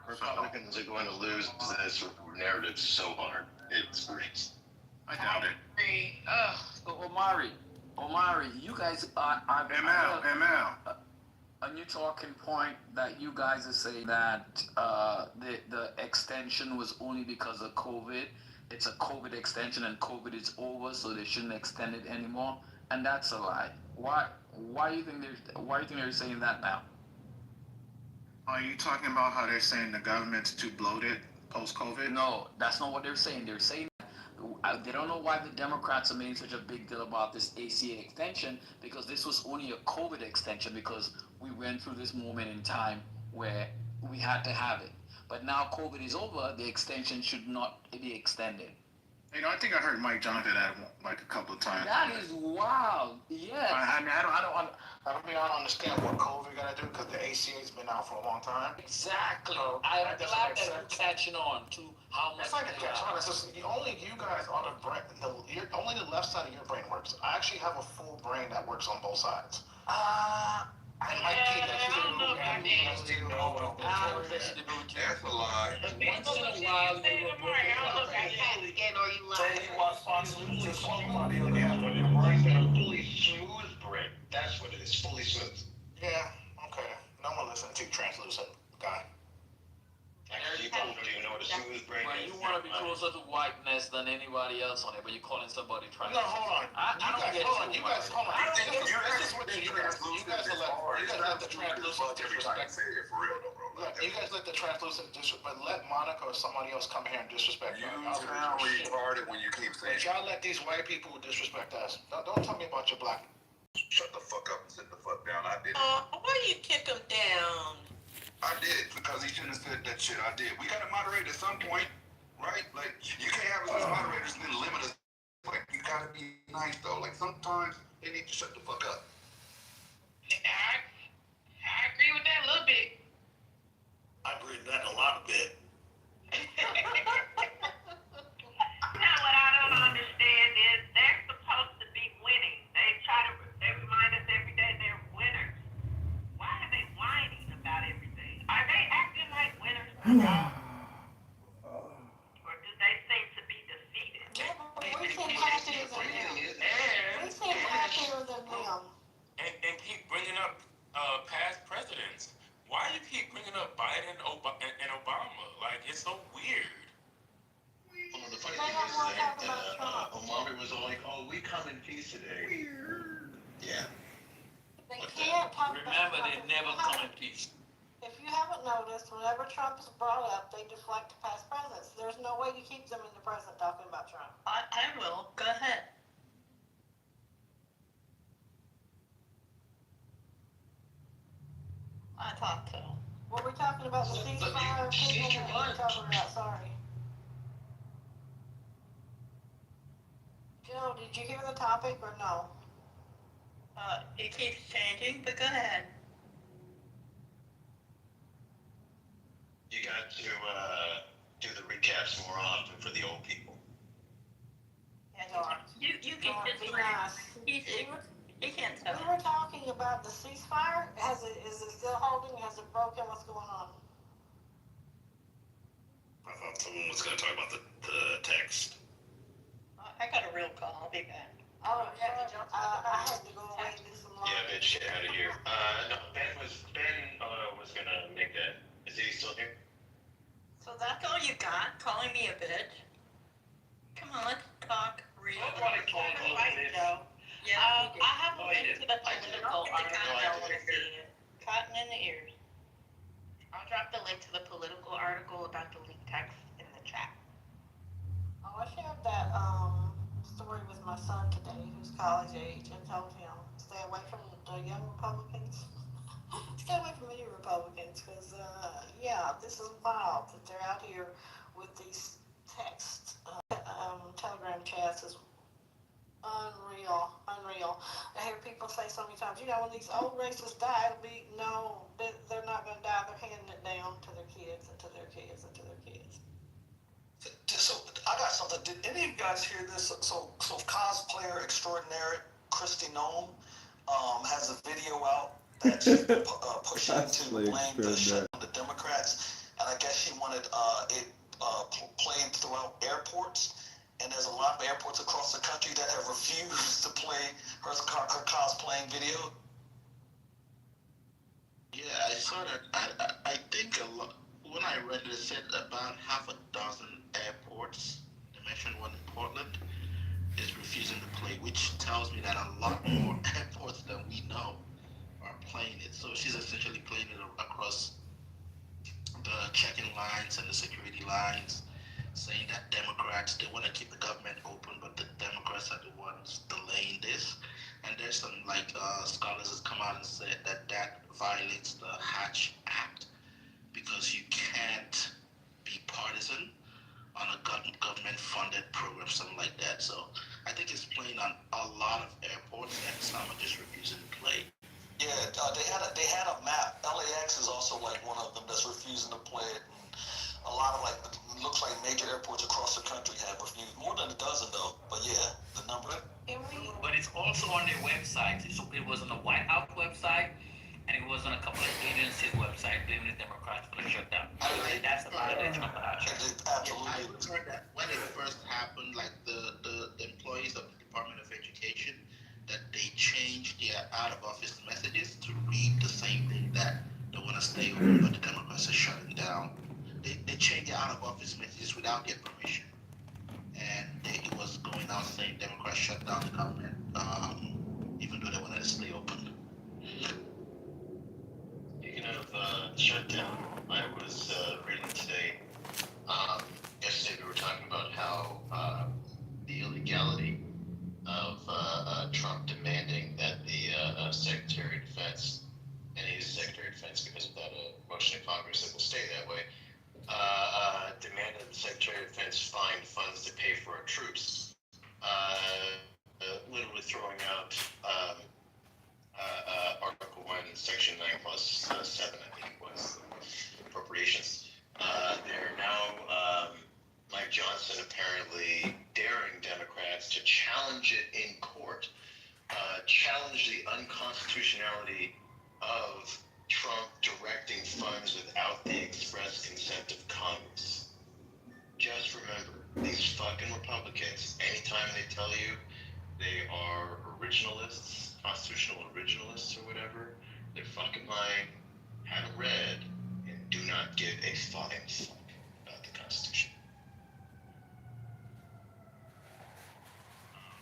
Republicans are going to lose this narrative so hard. It's great. I doubt it. Omari, you guys are ML. a new talking point that you guys are saying that the extension was only because of COVID. It's a COVID extension and COVID is over, so they shouldn't extend it anymore. And that's a lie. Why do you think they're saying that now? Are you talking about how they're saying the government's too bloated post-COVID? No, that's not what they're saying. They're saying they don't know why the Democrats are making such a big deal about this ACA extension, because this was only a COVID extension because we went through this moment in time where we had to have it. But now COVID is over, the extension should not be extended. You know, I think I heard Mike Johnson that like a couple of times. That is wild. Yes. I mean, I don't understand what COVID got to do, because the ACA's been out for a long time. Exactly. I'm glad that you're catching on to how much. It's like a catch on. It's just, only you guys on the brain, only the left side of your brain works. I actually have a full brain that works on both sides. I don't know about that. That's a lie. Once in a while, Fully smooth brain. That's what it is. Fully smooth. Yeah, okay. No one listening to translucent guy. Actually, you probably don't even know what a smooth brain Well, is. you want to be closer to whiteness than anybody else on it, but you're calling somebody trying No, hold on. I don't get you guys, hold on. This is what you guys let the translucent disrespect. Look, you guys let the translucent disrespect, but let Monica or somebody else come here and disrespect You her. sound retarded when you keep saying But y'all let these white people disrespect us. Don't tell me about your black. shut the fuck up and sit the fuck down. I did it. why do you kick him down? I did, because he shouldn't have said that shit. I did. We gotta moderate at some point, right? Like, you can't have us as moderators and then limit us. Like, you gotta be nice, though. Like, sometimes they need to shut the fuck up. I agree with that a little bit. I agree with that a lot of bit. Now, what I don't understand is they're supposed to be winning. They remind us every day they're winners. Why are they whining about everything? Are they acting like winners? Or do they seem to be defeated? We seem happier than them. We seem happier than them. And keep bringing up past presidents. Why do you keep bringing up Biden and Obama? Like, it's so weird. Well, the funny thing is that Omari was all like, oh, we come in peace today. Weird. Yeah. They can't talk about Remember, Trump. they never come in peace. If you haven't noticed, whenever Trump is brought up, they deflect to past presidents. There's no way to keep them in the present talking about Trump. I will. Go ahead. I thought so. Were we talking about the ceasefire? Speak your mind. Talking about, sorry. Joe, did you hear the topic or no? It keeps changing, but go ahead. You got to do the recaps more often for the old people. Yeah, Dawn. You can Dawn, just be like, nice. he can't tell. We were talking about the ceasefire. Is it still holding? Has it broken? What's going on? I thought someone was going to talk about the text. I got a real call. I'll be back. Oh, I had to go away and do some laundry. Yeah, bitch, get out of here. No, Ben was gonna make that. Is he still here? So that's all you got? Calling me a bitch? Come on, let's talk real. Yeah, I have a link to the political article. Cotton in the ears. I'll drop the link to the political article about the leaked text in the chat. Oh, I shared that story with my son today, who's college age, and told him stay away from the young Republicans. Stay away from any Republicans, because yeah, this is wild that they're out here with these text telegram chats. Is unreal. I hear people say so many times, when these old racists die, it'll be they're not going to die. They're handing it down to their kids and to their kids and to their kids. So I got something. Did any of you guys hear this? So cosplayer extraordinaire Christy Nome has a video out that she's pushing to blame the shit on the Democrats, and I guess wanted it played throughout airports. And there's a lot of airports across the country that have refused to play her cosplaying video. Yeah, I saw that. I think a lot. When I read it, it said about half a dozen airports. They mentioned one in Portland is refusing to play, which tells me that a lot more airports than we know are playing it. So she's essentially playing it across the check-in lines and the security lines, saying that Democrats, they want to keep the government open, but the Democrats are the ones delaying this. And there's some scholars that come out and said that that violates the Hatch Act because you can't be partisan on a government-funded program, something like that. So I think it's playing on a lot of airports, and some are just refusing to play. Yeah, they had a map. LAX is also like one of them that's refusing to play it. And a lot of looks like major airports across the country have refused. More than a dozen though. But yeah, the number. But it's also on their websites. It was on the White House website, and it was on a couple of agencies' websites blaming the Democrats for the shutdown. That's a lot of that trumpet out. Absolutely. I heard that when it first happened, like the employees of the Department of Education, that they changed their out-of-office messages to read the same thing that they want to stay open, but the Democrats are shutting down. They changed their out-of-office messages without their permission. And it was going out saying Democrats shut down the government, even though they wanted to stay open. Speaking of shutdown, I was reading today, yesterday we were talking about how the illegality of Trump demanding that the Secretary of Defense, and he's Secretary of Defense because of that motion in Congress that will stay that way, demanded that the Secretary of Defense find funds to pay for our troops, literally throwing out Article 1, Section 9 plus 7, I think it was, appropriations. They're now, Mike Johnson apparently daring Democrats to challenge it in court, challenge the unconstitutionality of Trump directing funds without the express consent of Congress. Just remember, these fucking Republicans, anytime they tell you they are originalists, constitutional originalists or whatever, they're fucking lying, haven't read, and do not give a fucking fuck about the Constitution.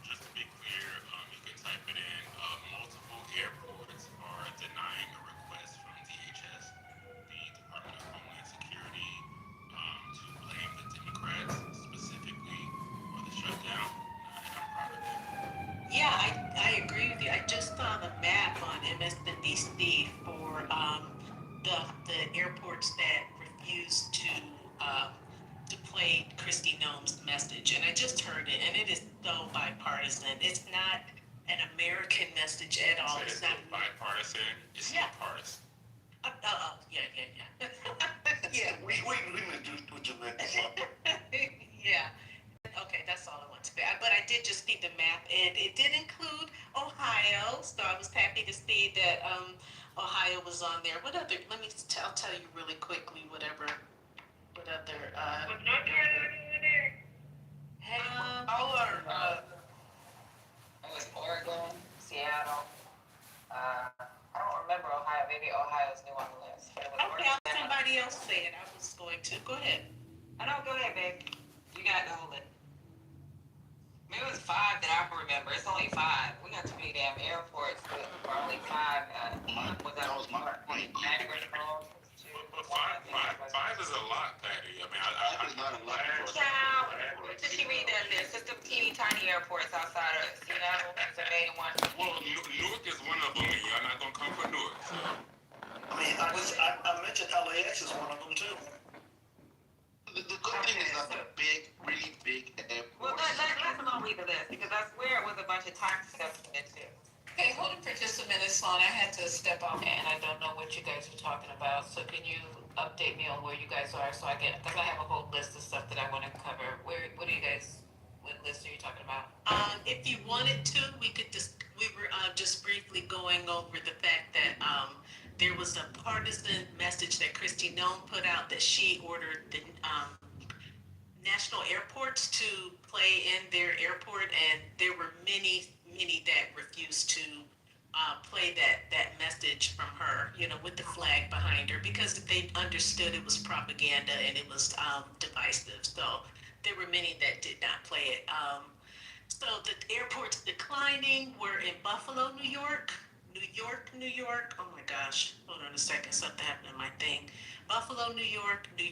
Just to be clear, you can type it in. Multiple airports are denying a request from DHS, the Department of Homeland Security, to blame the Democrats specifically for the shutdown. And I'm proud of them. Yeah, I agree with you. I just saw the map on MSNBC for the airports that refused to play Kristi Noem's message, and I just heard it, and it is so bipartisan. It's not an American message at all. It's not bipartisan. It's Yeah. partisan. Yeah. Yeah, we need to do what you meant. Yeah. Okay, that's all I want to say. But I did just see the map, and it did include Ohio, so I was happy to see that Ohio was on there. What other? I'll tell you really quickly. What other? Was North Carolina in there? Hey, It was Oregon, Seattle. I don't remember Ohio. Maybe Ohio's new on the list. But it was okay, Oregon. somebody else say it. I was going to. Go ahead. I know, go ahead, babe. You got to hold it. Maybe it was 5 that I remember. It's only 5. We got too many damn airports, but we're only 5. That was my point. But five is a lot, Patty. I mean, That is not a lot for us. Child, wait till she read that list. It's the teeny tiny airports outside of Seattle. It's the main one. Well, Newark is one of them, and y'all not gonna come for Newark. So. I mean, I mentioned LAX is one of them too. The good thing is that the really big Well, airports. let's not read the list because I swear it was a bunch of tax stuff in it too. Okay, hold it for just a minute, Sloan. I had to step off, and I don't know what you guys are talking about. So can you update me on where you guys are, so I can, because I have a whole list of stuff that I want to cover. What list are you talking about? If you wanted to, we were just briefly going over the fact that there was a partisan message that Kristi Noem put out that she ordered the national airports to play in their airport, and there were many that refused to play that message from her, with the flag behind her, because they understood it was propaganda and it was divisive. So there were many that did not play it. So the airports declining were in Buffalo, New York. New York. Oh my gosh. Hold on a second. Something happened in my thing. Buffalo, New York. New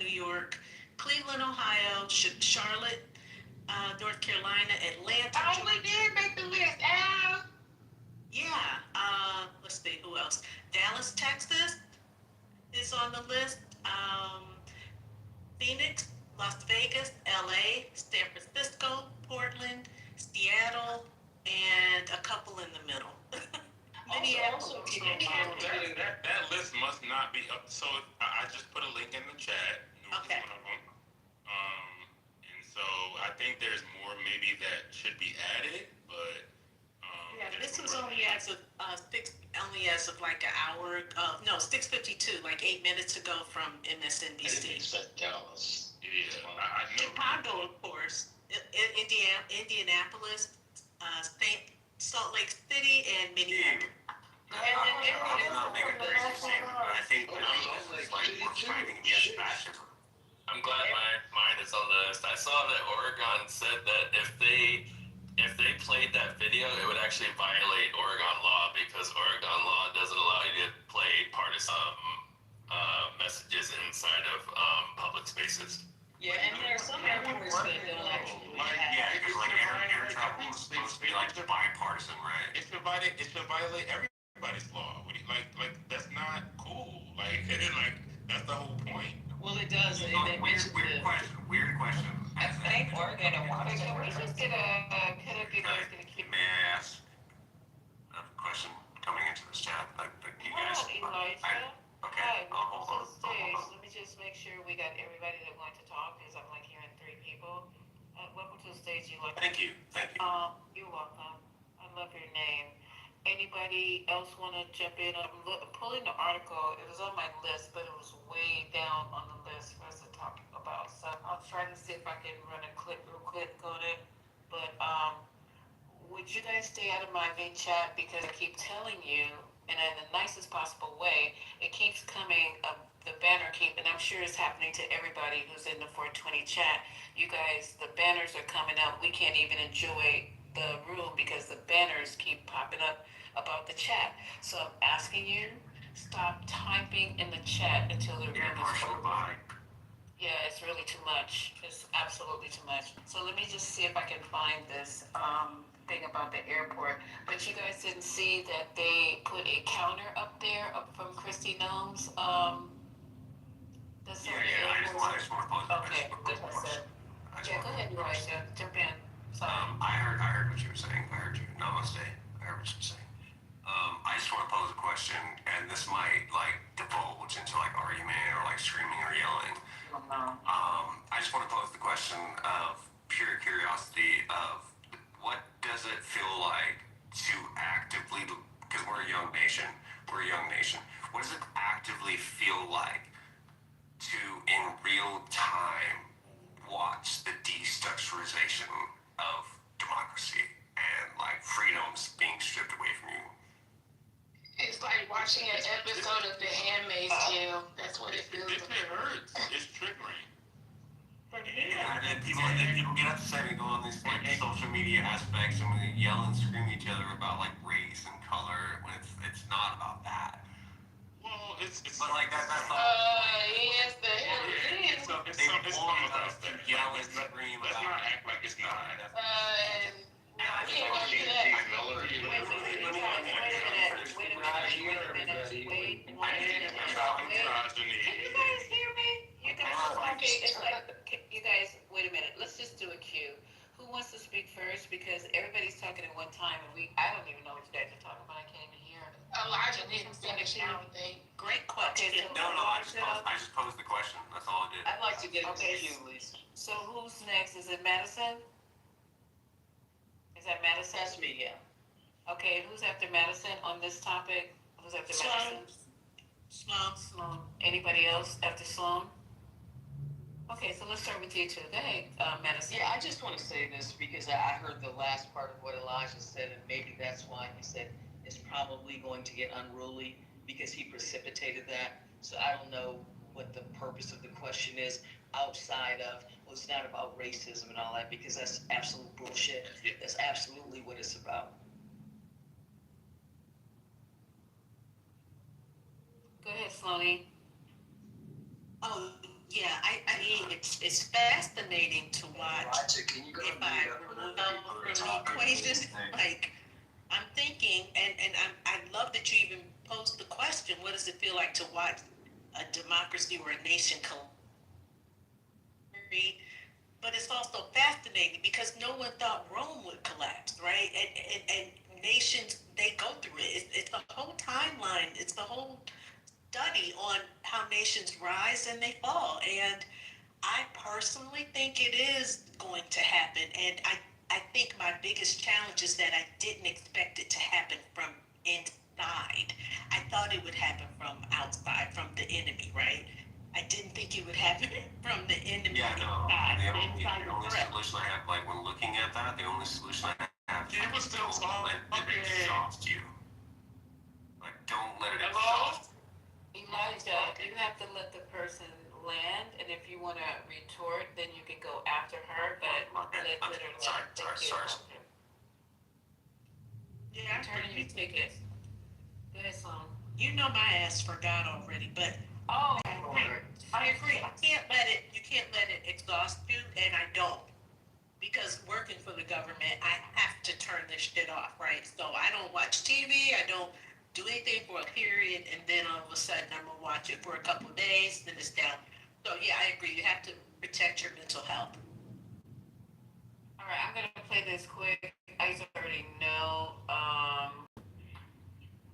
York. Cleveland, Ohio. Charlotte, North Carolina. Atlanta. Oh, we did make the list, Al. Yeah. Let's see. Who else? Dallas, Texas is on the list. Phoenix, Las Vegas, LA, San Francisco, Portland, Seattle, and a couple in the middle. Also, that list must not be up. So I just put a link in the chat. Okay. One of them. And so I think there's more maybe that should be added, but yeah, this was only as of like an hour. No, 6:52, like 8 minutes ago from MSNBC. Dallas. Yeah, I know. Chicago, of course. Indianapolis, Salt Lake City, and Minneapolis. I'm not making a crazy statement, but I think it's like we're fighting against fascism. I'm glad mine is on the list. I saw that Oregon said that if they played that video, it would actually violate Oregon law, because Oregon law doesn't allow you to play partisan messages inside of public spaces. yeah, and there are some airports that don't actually Yeah, because like air travel is supposed to be like bipartisan, right? It should violate everybody's law. What do you, like that's not cool. Like that's the whole point. Well, it does. They mentioned Weird question. I think Oregon and Washington. Can we just get May I ask a question coming into this chat? Like you guys. Elijah. Okay. Hold on. Let me just make sure we got everybody that wanted to talk, because I'm like hearing 3 people. Welcome to the stage, Elijah. Thank you. You're welcome. I love your name. Anybody else want to jump in? I'm pulling the article. It was on my list, but it was way down on the list for us to talk about. So I'll try to see if I can run a clip real quick on it. But would you guys stay out of my main chat, because I keep telling you, and in the nicest possible way, it keeps coming up. The banner and I'm sure it's happening to everybody who's in the 420 chat. You guys, the banners are coming up. We can't even enjoy the room because the banners keep popping up about the chat. So I'm asking you, stop typing in the chat until the room is over. Yeah, it's really too much. It's absolutely too much. So let me just see if I can find this thing about the airport. But you guys didn't see that they put a counter up there from Kristi Noem's. I just want to pose a Okay, good. Yeah, go ahead, Elijah. Jump in. Sorry. I heard what you were saying. I heard you. Namaste. I heard what you were saying. I just want to pose a question, and this might divulge into argument or screaming or yelling. I just want to pose the question of pure curiosity of what does it feel like to actively, because we're a young nation, what does it actively feel like to, in real time, watch the destructurization of democracy and freedoms being stripped away from you? It's like watching an episode of The Handmaid's Tale. That's what it feels like. It hurts. It's triggering. And then people get upset and go on these social media aspects and we yell and scream at each other about race and color when it's not about that. Well, it's but that's not. Yes, the hell it is. It's want us to yell and scream. Let's not act like it's not. Wait a minute. Let's just do a queue. Who wants to speak first? Because everybody's talking at one time, and I don't even know what you guys are talking about. I can't even hear. Elijah didn't finish everything. Great question. No, I just posed the question. That's all I did. I'd like to get into the queue, Lisa. So who's next? Is it Madison? Is that Madison? That's me, yeah. Okay, who's after Madison on this topic? Who's after Madison? Sloan. Anybody else after Sloan? Okay, so let's start with you two. Go ahead, Madison. Yeah, I just want to say this because I heard the last part of what Elijah said, and maybe that's why he said it's probably going to get unruly because he precipitated that. So I don't know what the purpose of the question is outside of, well, it's not about racism and all that because that's absolute bullshit. That's absolutely what it's about. Go ahead, Sloanie. Oh, yeah, I mean, it's fascinating to watch. Elijah, can you go If and I mute up for remove the people who are from the talking, equation, please? Thank you. like, I'm thinking, and I love that you even posed the question, what does it feel like to watch a democracy or a nation collapse? But it's also fascinating because no one thought Rome would collapse, right? And nations, they go through it. It's the whole timeline. It's the whole study on how nations rise and they fall. And I personally think it is going to happen. And I think my biggest challenge is that I didn't expect it to happen from inside. I thought it would happen from outside, from the enemy, right? I didn't think it would happen from the enemy. Yeah, no. Inside. The only Inside the threat. solution I have, like when looking at that, the only solution I have It was still is don't let it okay. exhaust you. Like, don't let it Hello? exhaust. Elijah, you have to let the person land, and if you want to retort, then you can go after her, but Okay. let her Sorry. Yeah, Attorney, you take it. Go ahead, Sloan. You know my ass forgot already, but oh, I agree. You can't let it exhaust you, and I don't. Because working for the government, I have to turn this shit off, right? So I don't watch TV, I don't do anything for a period, and then all of a sudden I'm gonna watch it for a couple of days, then it's down. So yeah, I agree, you have to protect your mental health. All right, I'm gonna play this quick. I already know,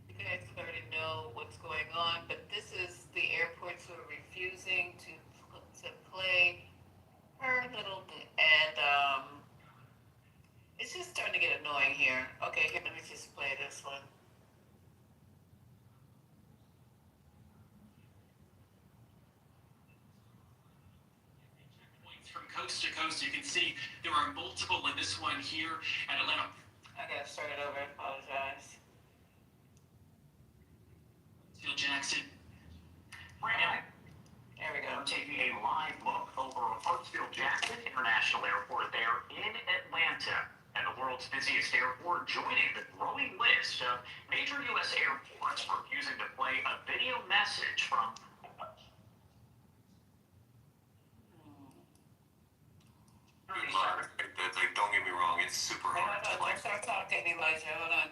you guys already know what's going on, but this is the airports who are refusing to play her little bit, and it's just starting to get annoying here. Okay, here, let me just play this one. From coast to coast, you can see there are multiple in this one here at Atlanta. I gotta start it over, I apologize. Phil Jackson. Right now, There we go. I'm taking a live look over Hartsfield Jackson International Airport there in Atlanta. And the world's busiest airport joining the growing list of major U.S. airports refusing to play a video message from Like, don't get me wrong, it's super hard to Don't start talking, Elijah, hold on.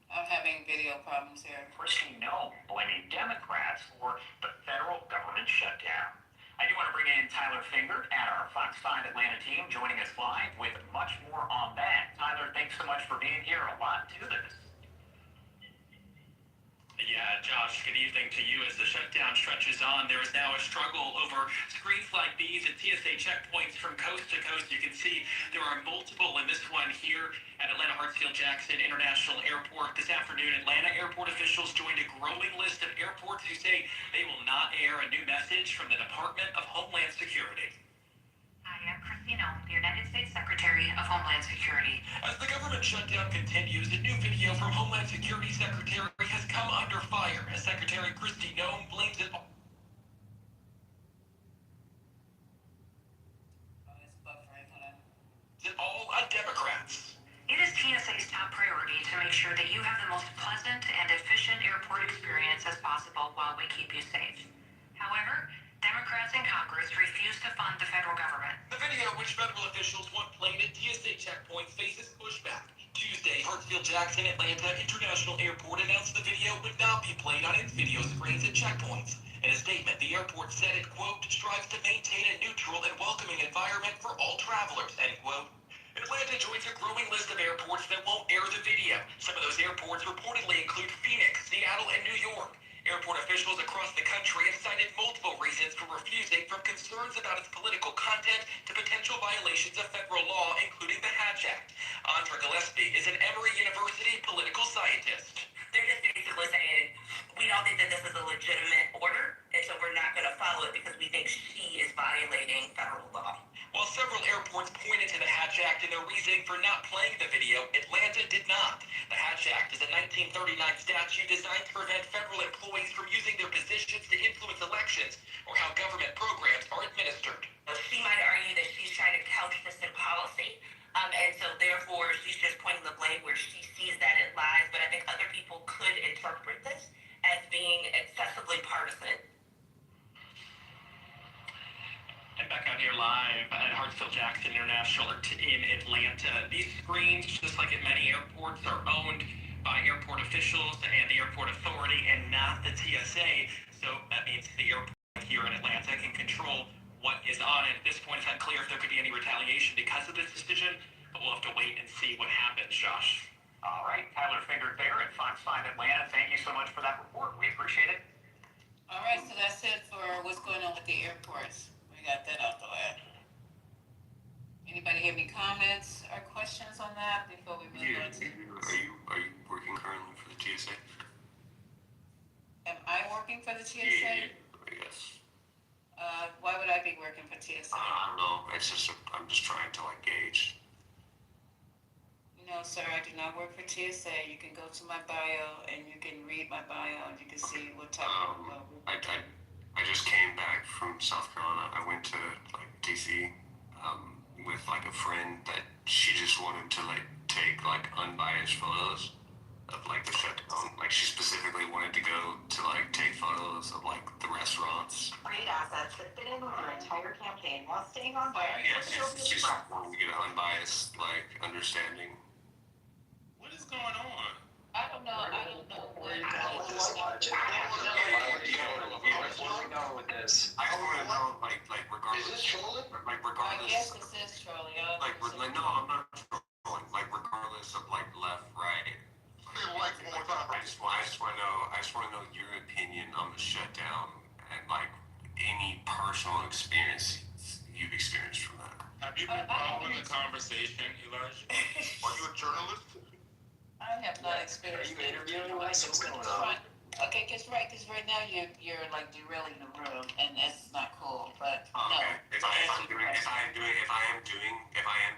I'm having video problems here. Kristi Noem blaming Democrats for the federal government shutdown. I do want to bring in Tyler Finger at our Fox 5 Atlanta team, joining us live with much more on that. Tyler, thanks so much for being here. A lot to this. Yeah, Josh, good evening to you. As the shutdown stretches on, there is now a struggle over screens like these at TSA checkpoints from coast to coast. You can see there are multiple in this one here at Atlanta Hartsfield Jackson International Airport. This afternoon, Atlanta airport officials joined a growing list of airports who say they will not air a new message from the Department of Homeland Security. Hi, I'm Kristi Noem, the United States Secretary of Homeland Security. As the government shutdown continues, a new video from Homeland Security Secretary has come under fire as Secretary Kristi Noem blames it all. All on Democrats. It is TSA's top priority to make sure that you have the most pleasant and efficient airport experience as possible while we keep you safe. However, Democrats in Congress refuse to fund the federal government. The video, which federal officials want played at TSA checkpoints, faces pushback. Tuesday, Hartsfield Jackson Atlanta International Airport announced the video would not be played on its video screens at checkpoints. In a statement, the airport said it, quote, strives to maintain a neutral and welcoming environment for all travelers, end quote. Atlanta joins a growing list of airports that won't air the video. Some of those airports reportedly include Phoenix, Seattle, and New York. Airport officials across the country have cited multiple reasons for refusing, from concerns about its political content to potential violations of federal law, including the Hatch Act. Andra Gillespie is an Emory University political scientist. They're just basically saying, We don't think that this is a legitimate order, and so we're not going to follow it because we think she is violating federal law. While several airports pointed to the Hatch Act in their reasoning for not playing the video, Atlanta did not. The Hatch Act is a 1939 statute designed to prevent federal employees from using their positions to influence elections or how government programs are administered. She might argue that she's trying to couch this in policy, and so therefore she's just pointing the blame where she sees that it lies, but I think other people could interpret this as being excessively partisan. And back out here live at Hartsfield-Jackson International in Atlanta. These screens, just like at many airports, are owned by airport officials and the airport authority and not the TSA. So that means the airport here in Atlanta can control what is on it. At this point, it's unclear if there could be any retaliation because of this decision, but we'll have to wait and see what happens, Josh. All right, Tyler Fingered there at Fox 5 Atlanta. Thank you so much for that report. We appreciate it. All right, so that's it for what's going on with the airports. We got that out the way. Anybody have any comments or questions on that before we move on to? Are you working currently for the TSA? Am I working for the TSA? Yeah, I guess. Why would I be working for TSA? I don't know. It's just I'm just trying to like gauge. No, sir, I do not work for TSA. You can go to my bio and you can read my bio and you can see what type of. I just came back from South Carolina. I went to like DC with like a friend that she just wanted to like take like unbiased photos of like the shutdown. Like she specifically wanted to go to like take photos of like the restaurants. Great assets that fit in with your entire campaign while staying on fire. Yeah, she just wanted to get an unbiased like understanding. What is going on? I don't know. Where are you going with this, Elijah? Where are you going with this? I want to know, like regardless. Is this trolling? Like regardless. Yes, this is trolling. Like no, I'm not trolling. Like regardless of like left, right. I just want to know your opinion on the shutdown and like any personal experience you've experienced from that. Have you been following the conversation, Elijah? Are you a journalist? I have not experienced. Are you interviewing us? What's going on? Okay, because right now you're like derailing the room, and that's not cool. But no. Okay. If I am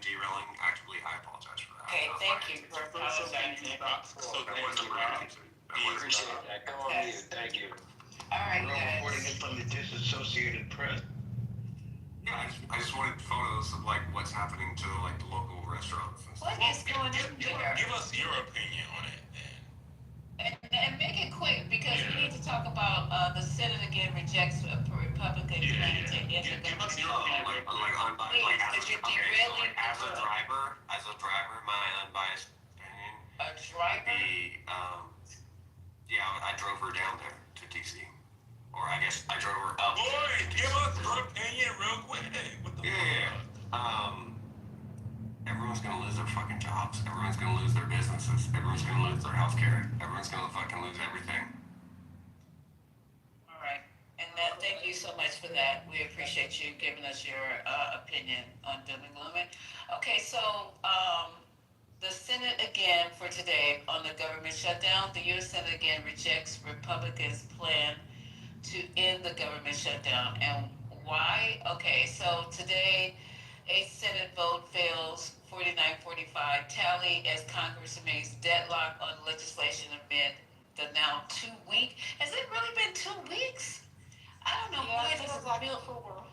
derailing, actually, I apologize for that. Okay, thank you for apologizing. So That wasn't my intention. Appreciate that. Go on mute. Thank you. All right, We're guys. reporting it from the Disassociated Press. Yeah, I just wanted photos of like what's happening to like the local restaurants and stuff. What is going on there? Give us your opinion on it, then. And make it quick because we need to talk about the Senate again rejects a Republican plan to end the Give us government. your opinion. As a driver, my unbiased opinion. A driver? I drove her down there to DC. Or I guess I drove her up. Boy, give us your opinion real quick. What the fuck? Everyone's gonna lose their fucking jobs. Everyone's gonna lose their businesses. Everyone's gonna lose their healthcare. Everyone's gonna fucking lose everything. All right. And thank you so much for that. We appreciate you giving us your opinion on doom and glooming. Okay, so the Senate again for today on the government shutdown. The U.S. Senate again rejects Republicans' plan to end the government shutdown. And why? Okay, so today a Senate vote fails 49-45 tally as Congress remains deadlocked on legislation amid the now 2 week. Has it really been 2 weeks? I don't know why this is built for.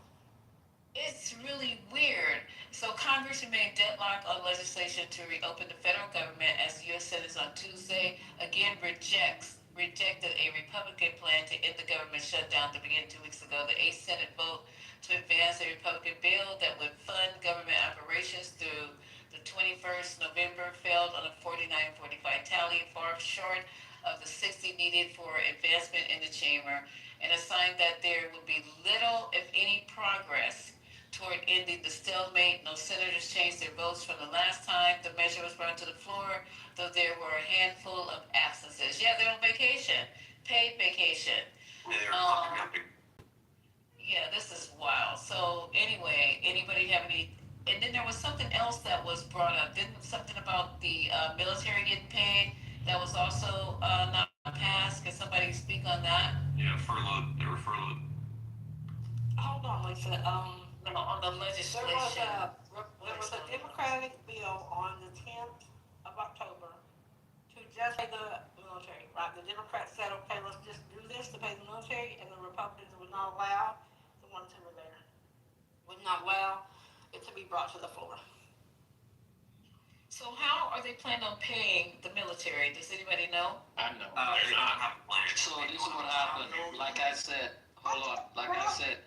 It's really weird. So Congress remained deadlocked on legislation to reopen the federal government as the U.S. Senate on Tuesday again rejected a Republican plan to end the government shutdown that began 2 weeks ago. The 8th Senate vote to advance a Republican bill that would fund government operations through the 21st November failed on a 49-45 tally, far short of the 60 needed for advancement in the chamber, and a sign that there would be little, if any, progress toward ending the stalemate. No senators changed their votes from the last time the measure was brought to the floor, though there were a handful of absences. Yeah, they're on vacation, paid vacation. Yeah, this is wild. So anyway, anybody have any? And then there was something else that was brought up. Didn't something about the military getting paid that was also not passed? Can somebody speak on that? Yeah, furloughed. They were furloughed. Hold on, Lisa. No, on the legislation. There was a Democratic bill on the 10th of October to just pay the military, right? The Democrats said, okay, let's just do this to pay the military, and the Republicans would not allow, the ones who were there, would not allow it to be brought to the floor. So how are they planning on paying the military? Does anybody know? I know. There's not enough plan. So this is what happened. Like I said, hold on. Like I said,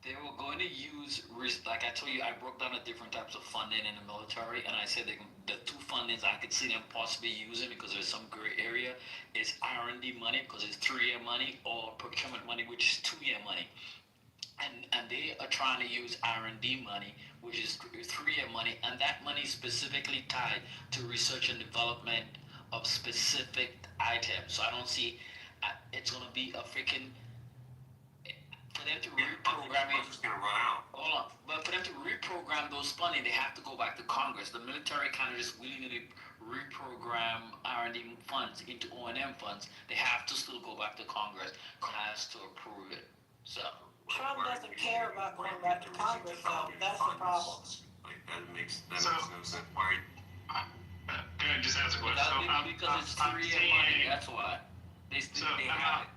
they were going to use, like I told you, I broke down the different types of funding in the military, and I said the two fundings I could see them possibly using because there's some gray area is R&D money because it's 3-year money, or procurement money, which is 2-year money. And they are trying to use R&D money, which is 3-year money, and that money is specifically tied to research and development of specific items. So I don't see it's going to be a freaking for them to reprogram it. It's gonna run out. Hold on, but for them to reprogram those funding, they have to go back to Congress. The military kind of just willingly reprogram R&D funds into O&M funds. They have to still go back to Congress. Has to approve it. So. Trump doesn't care about going back to Congress, though. That's the problem. Like that makes no sense. Why? Can I just ask a question? Because it's 3-year money. That's why. They have it.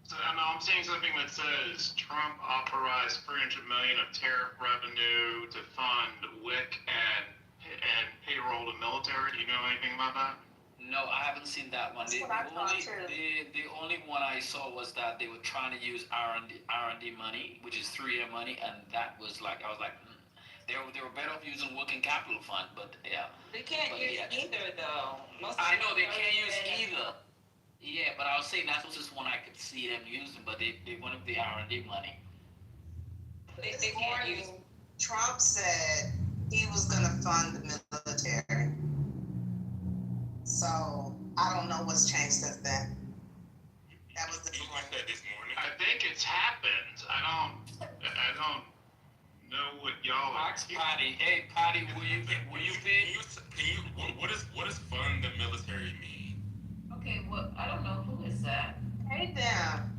So I'm seeing something that says Trump authorized $300 million of tariff revenue to fund WIC and payroll to military. Do you know anything about that? No, I haven't seen that one. The only one I saw was that they were trying to use R&D money, which is 3-year money, and that was like I was like, they were better off using working capital fund, but yeah. They can't use either though. I know they can't use either. Yeah, but I was saying that was just one I could see them using, but they wanted the R&D money. They can't use. Trump said he was going to fund the military. So I don't know what's changed since then. That was the You said this morning. I think it's happened. I don't know what y'all are. Patty, hey Patty, will you pay? What does fund the military mean? Okay, well, I don't know, who is that? Pay them.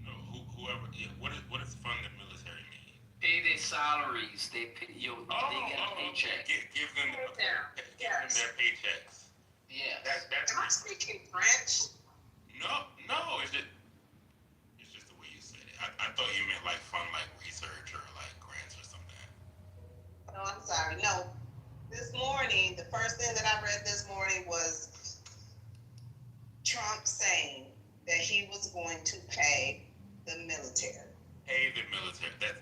No, whoever. Yeah, what does fund the military mean? Pay their salaries. They pay, they get a paycheck. Give them their paychecks. Yeah. That's Am I speaking French? No, it's just the way you said it. I thought you meant like fund like research or like grants or something. No, I'm sorry. No. This morning, the first thing that I read this morning was Trump saying that he was going to pay the military. Pay the military. That's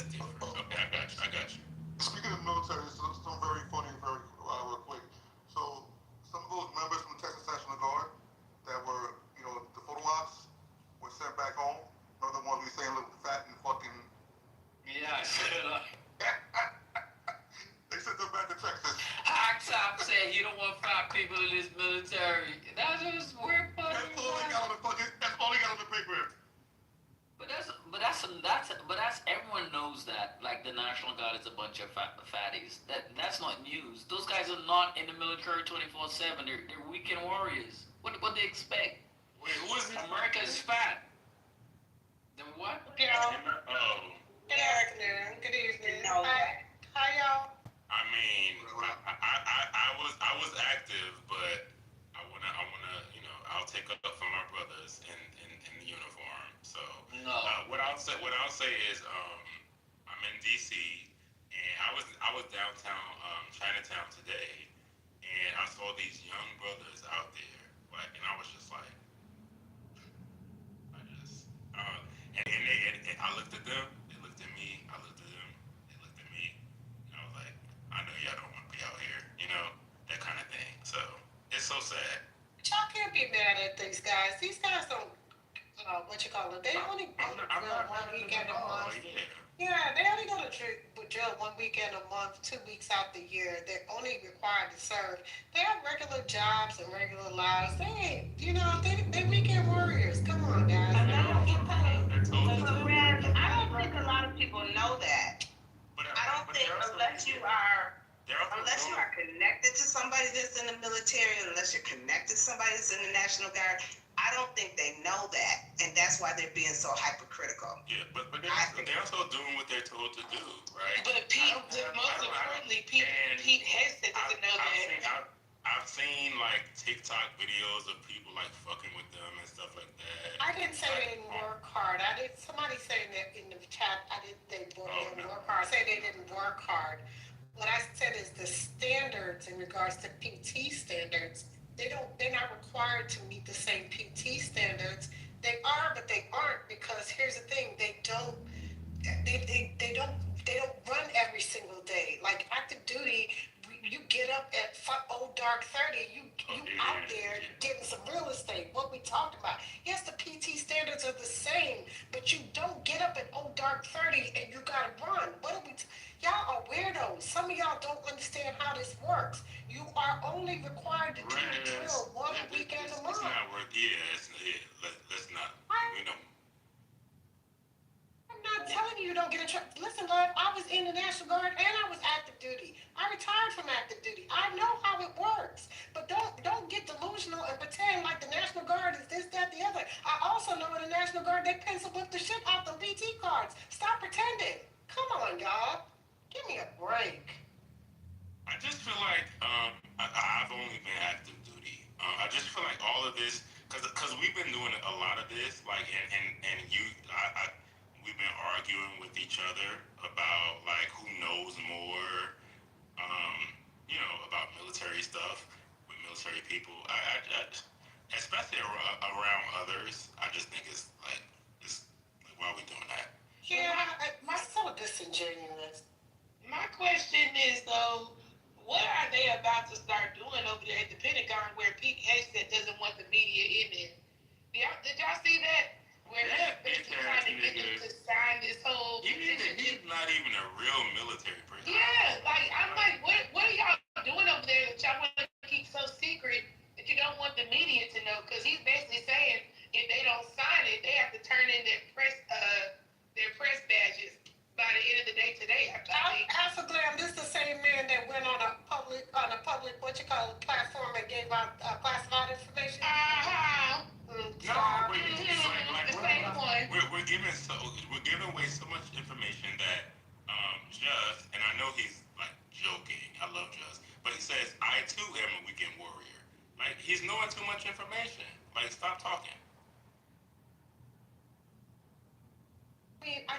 different. Okay, I got you. Speaking of military, some very funny, very real quick. So some of those members from the Texas National Guard that were, the photo ops were sent back home. Remember the ones we saying look fat and fucking. Yeah, I said it. They sent them back to Texas. Hot Top said he don't want 5 people in his military. That's just weird. That's all they got on the paper. But that's everyone knows that. Like the National Guard is a bunch of fatties. That's not news. Those guys are not in the military 24/7. They're weekend warriors. What they expect? Wait, who is it? America's fat. The what? Oh. Good evening. How y'all? I mean, I was active, but I wanna, I'll take up for my brothers in the uniform. So no. What I'll say is, I'm in DC, and I was downtown Chinatown today, and I saw these young brothers out there, and I was just like, and I looked at them, they looked at me, I looked at them, they looked at me, and I was like, I know y'all don't want to be out here, that kind of thing. So it's so sad. But y'all can't be mad at these guys. These guys don't, they only go to jail 1 weekend a month. Yeah, they only go to jail 1 weekend a month, 2 weeks out the year. They're only required to serve. They have regular jobs and regular lives. They ain't, they weekend warriors. Come on, guys. And they don't get paid. But Rev, I don't think a lot of people know that. I don't think unless unless you are connected to somebody that's in the military, unless you're connected to somebody that's in the National Guard, I don't think they know that, and that's why they're being so hypercritical. Yeah, but they're also doing what they're told to do, right? But most importantly, Pete Hegseth doesn't know that. I've seen like TikTok videos of people like fucking with them and stuff like that. I didn't say they didn't work hard. Somebody saying that in the chat. I didn't. They didn't work hard. Say they didn't work hard. What I said is the standards in regards to PT standards. They're not required to meet the same PT standards. They are, but they aren't, because here's the thing: they don't run every single day. Like active duty, you get up at dark 30, you out there getting some real estate. What we talked about. Yes, the PT standards are the same, but you don't get up at dark 30 and you gotta run. Y'all are weirdos. Some of y'all don't understand how this works. You are only required to do the drill one weekend a month. It's not worth. Let's not. We don't. I'm not telling you don't get in trouble. Listen, love, I was in the National Guard and I was active duty. I retired from active duty. I know how it works. But don't get delusional and pretend like the National Guard is this, that, the other. I also know in the National Guard they pencil whip the shit out the PT cards. Stop pretending. Come on, y'all. Give me a break. I just feel like I've only been active duty. I just feel like all of this, because we've been doing a lot of this, like, and we've been arguing with each other about like who knows more, about military stuff with military people. I especially around others. I just think it's like why are we doing that? Yeah, it's so disingenuous. My question is though, what are they about to start doing over there at the Pentagon where Pete Hegseth doesn't want the media in there? Did y'all see that? Where they're trying to get them to sign this whole petition. He's not even a real military person. Yeah, like I'm like, what are y'all doing over there that y'all want to keep so secret that you don't want the media to know? Because he's basically saying if they don't sign it, they have to turn in their press badges by the end of the day today. Alpha Glam, this is the same man that went on a public platform and gave out classified information. We're giving away so much information that Just, and I know he's like joking. I love Just, but he says I too am a weekend warrior. Like he's knowing too much information. Like stop talking. I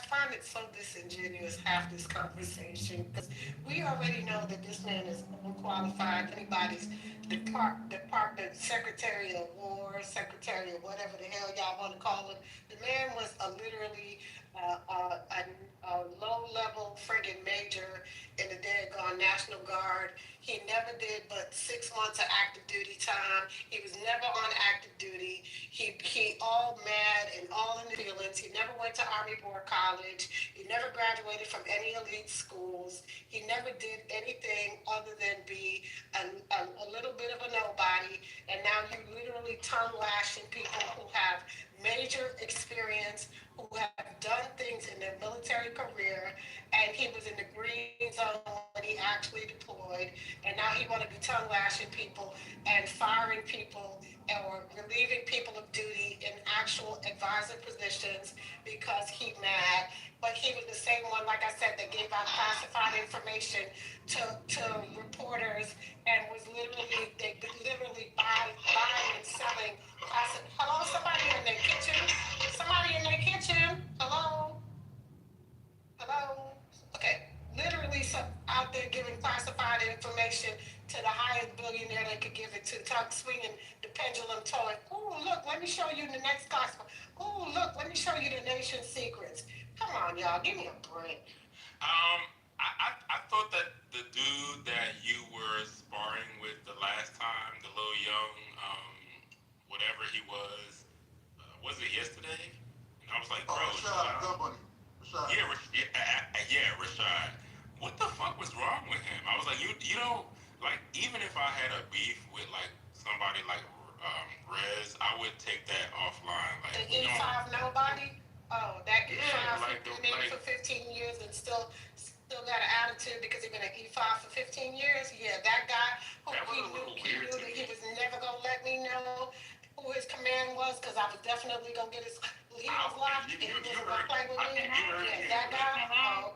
find it so disingenuous half this conversation, because we already know that this man is unqualified. Anybody's department Secretary of War, Secretary of whatever the hell y'all want to call him. The man was literally a low-level friggin' major in the daggone National Guard. He never did but 6 months of active duty time. He was never on active duty. He all mad and all in the feelings. He never went to Army War College. He never graduated from any elite schools. He never did anything other than be a little bit of a nobody. And now you literally tongue lashing people who have major experience, who have done things in their military career, and he was in the green zone when he actually deployed, and now he want to be tongue lashing people and firing people or relieving people of duty in actual advisor positions because he mad. But he was the same one, like I said, that gave out classified information to reporters and was literally buying and selling. Hello, somebody in their kitchen? Somebody in their kitchen? Hello? Okay. Literally out there giving classified information to the highest billionaire they could give it to, swinging the pendulum toy. Oh, look, let me show you the next classified. Oh, look, let me show you the nation's secrets. Come on, y'all, give me a break. I thought that the dude that you were sparring with the last time, the little young, whatever he was it yesterday? And I was like, bro, Rashad. Yeah, Rashad. What the fuck was wrong with him? I was like, you know, like, even if I had a beef with, like, somebody like Rez, I would take that offline. Like, the E5 nobody? Oh, that E5 like, been in for 15 years and still got an attitude because he's been an E5 for 15 years. Yeah, that guy who he knew that he was never gonna let me know who his command was, because I was definitely gonna get his. He was locked and he wasn't gonna play with me. Yeah, that guy.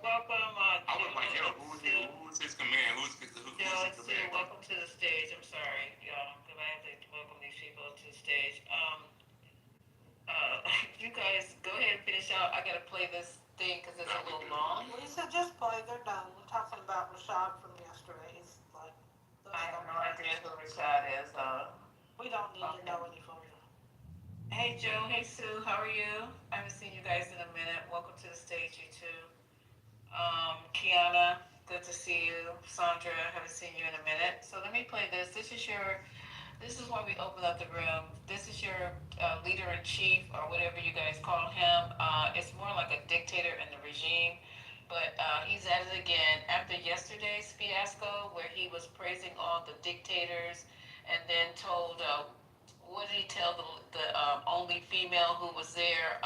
Welcome, I was like, yo, who's his command? Who's his command? welcome to the stage. I'm sorry, y'all, because I have to welcome these people to the stage. You guys go ahead and finish out. I gotta play this thing because it's a little long. We said just play, they're done. We're talking about Rashad from yesterday. He's like, I have no idea who Rashad is. we don't need to know any further. Hey Joe, hey Sue, how are you? I haven't seen you guys in a minute. Welcome to the stage, you two. Kiana, good to see you. Sandra, haven't seen you in a minute. So let me play this. This is why we open up the room. This is your leader-in-chief, or whatever you guys call him. It's more like a dictator in the regime, but he's at it again after yesterday's fiasco where he was praising all the dictators and then told, what did he tell the only female who was there?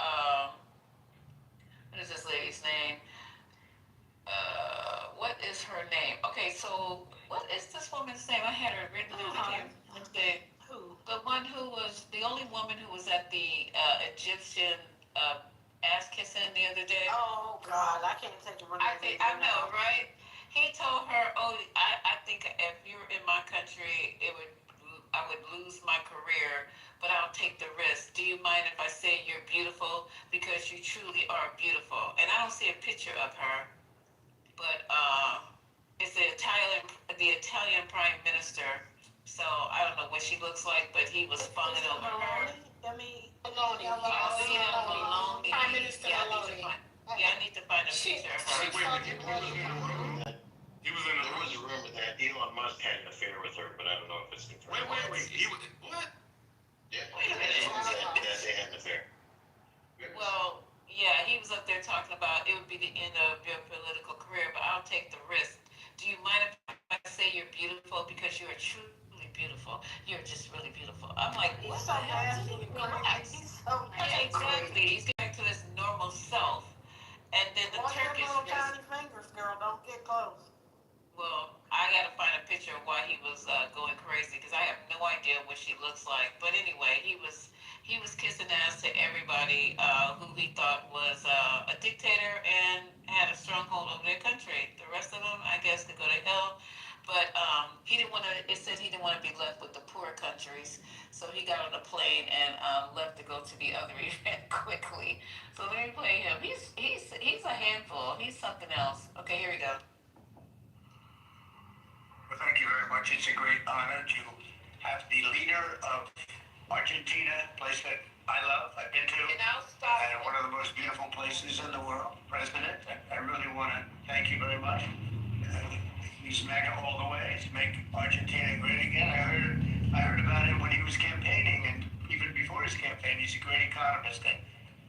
What is this lady's name? What is her name? Okay, so what is this woman's name? I had her written down. I can't say. Who? The one who was the only woman who was at the Egyptian ass kissing the other day. Oh God, I can't take the I know, right? He told her, "Oh, I think if you're in my country, I would lose my career, but I'll take the risk. Do you mind if I say you're beautiful? Because you truly are beautiful." And I don't see a picture of her, but it's the Italian Prime Minister. So I don't know what she looks like, but he was fawning over her. Maloney. Maloney. Prime Minister Maloney. Yeah, I need to find a picture of her. There was a rumor that Elon Musk had an affair with her, but I don't know if it's confirmed. Wait. What? Yeah. Wait a minute. That they had an affair. Well, yeah, he was up there talking about it would be the end of your political career, but I'll take the risk. Do you mind if I say you're beautiful? Because you are truly beautiful. You're just really beautiful. I'm like, what the hell? Relax. Yeah, exactly. He's getting back to his normal self. And then the Turkish little tiny fingers, girl. Don't get close. Well, I gotta find a picture of why he was going crazy, because I have no idea what she looks like. But anyway, he was kissing ass to everybody who he thought was a dictator and had a stronghold over their country. The rest of them, I guess, could go to hell. But he didn't want to. It said he didn't want to be left with the poor countries, so he got on a plane and left to go to the other event quickly. So let me play him. He's a handful. He's something else. Okay, here we go. Well, thank you very much. It's a great honor to have the leader of Argentina, a place that I love, I've been to, and one of the most beautiful places in the world, President. I really want to thank you very much. He's MAGA all the way to make Argentina great again. I heard about him when he was campaigning, and even before his campaign. He's a great economist, and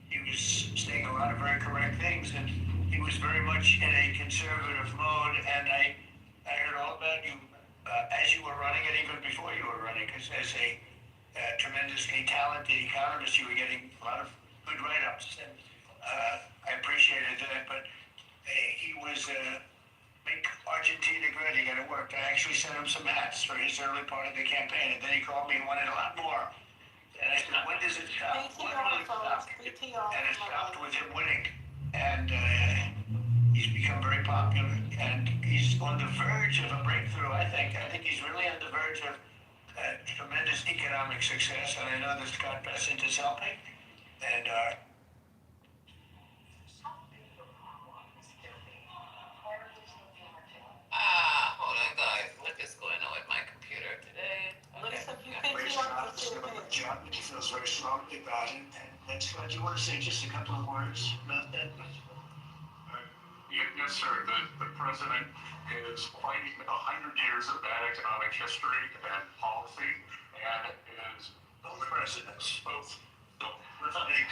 he was saying a lot of very correct things, and he was very much in a conservative mode, and I heard all about you as you were running and even before you were running, because as a tremendously talented economist, you were getting a lot of good write-ups, and I appreciated that. But he was make Argentina great. He got it worked. I actually sent him some hats for his early part of the campaign, and then he called me and wanted a lot more. And I said, when does it stop? When will it stop? And it stopped with him winning. And he's become very popular, and he's on the verge of a breakthrough, I think. I think he's really on the verge of tremendous economic success, and I know that Scott Bessent is helping. And hold on, guys. What is going on with my computer today? Okay. John, he feels very strongly about it. And Scott, do you want to say just a couple of words about that? Yes, sir. The president is fighting 100 years of bad economic history and policy, and is both presidents. Both. I thought he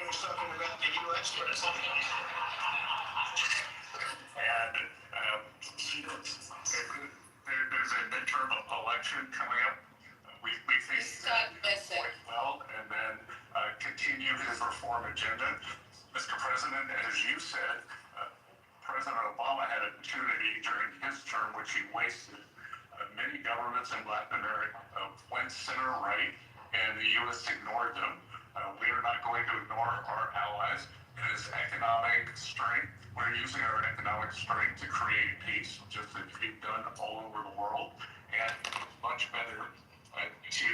was talking about the U.S. president. And there's a midterm election coming up. We think that quite well, and then continue his reform agenda. Mr. President, as you said, President Obama had an opportunity during his term, which he wasted. Many governments in Latin America went center right, and the U.S. ignored them. We are not going to ignore our allies. It is economic strength. We're using our economic strength to create peace, just as we've done all over the world, and much better to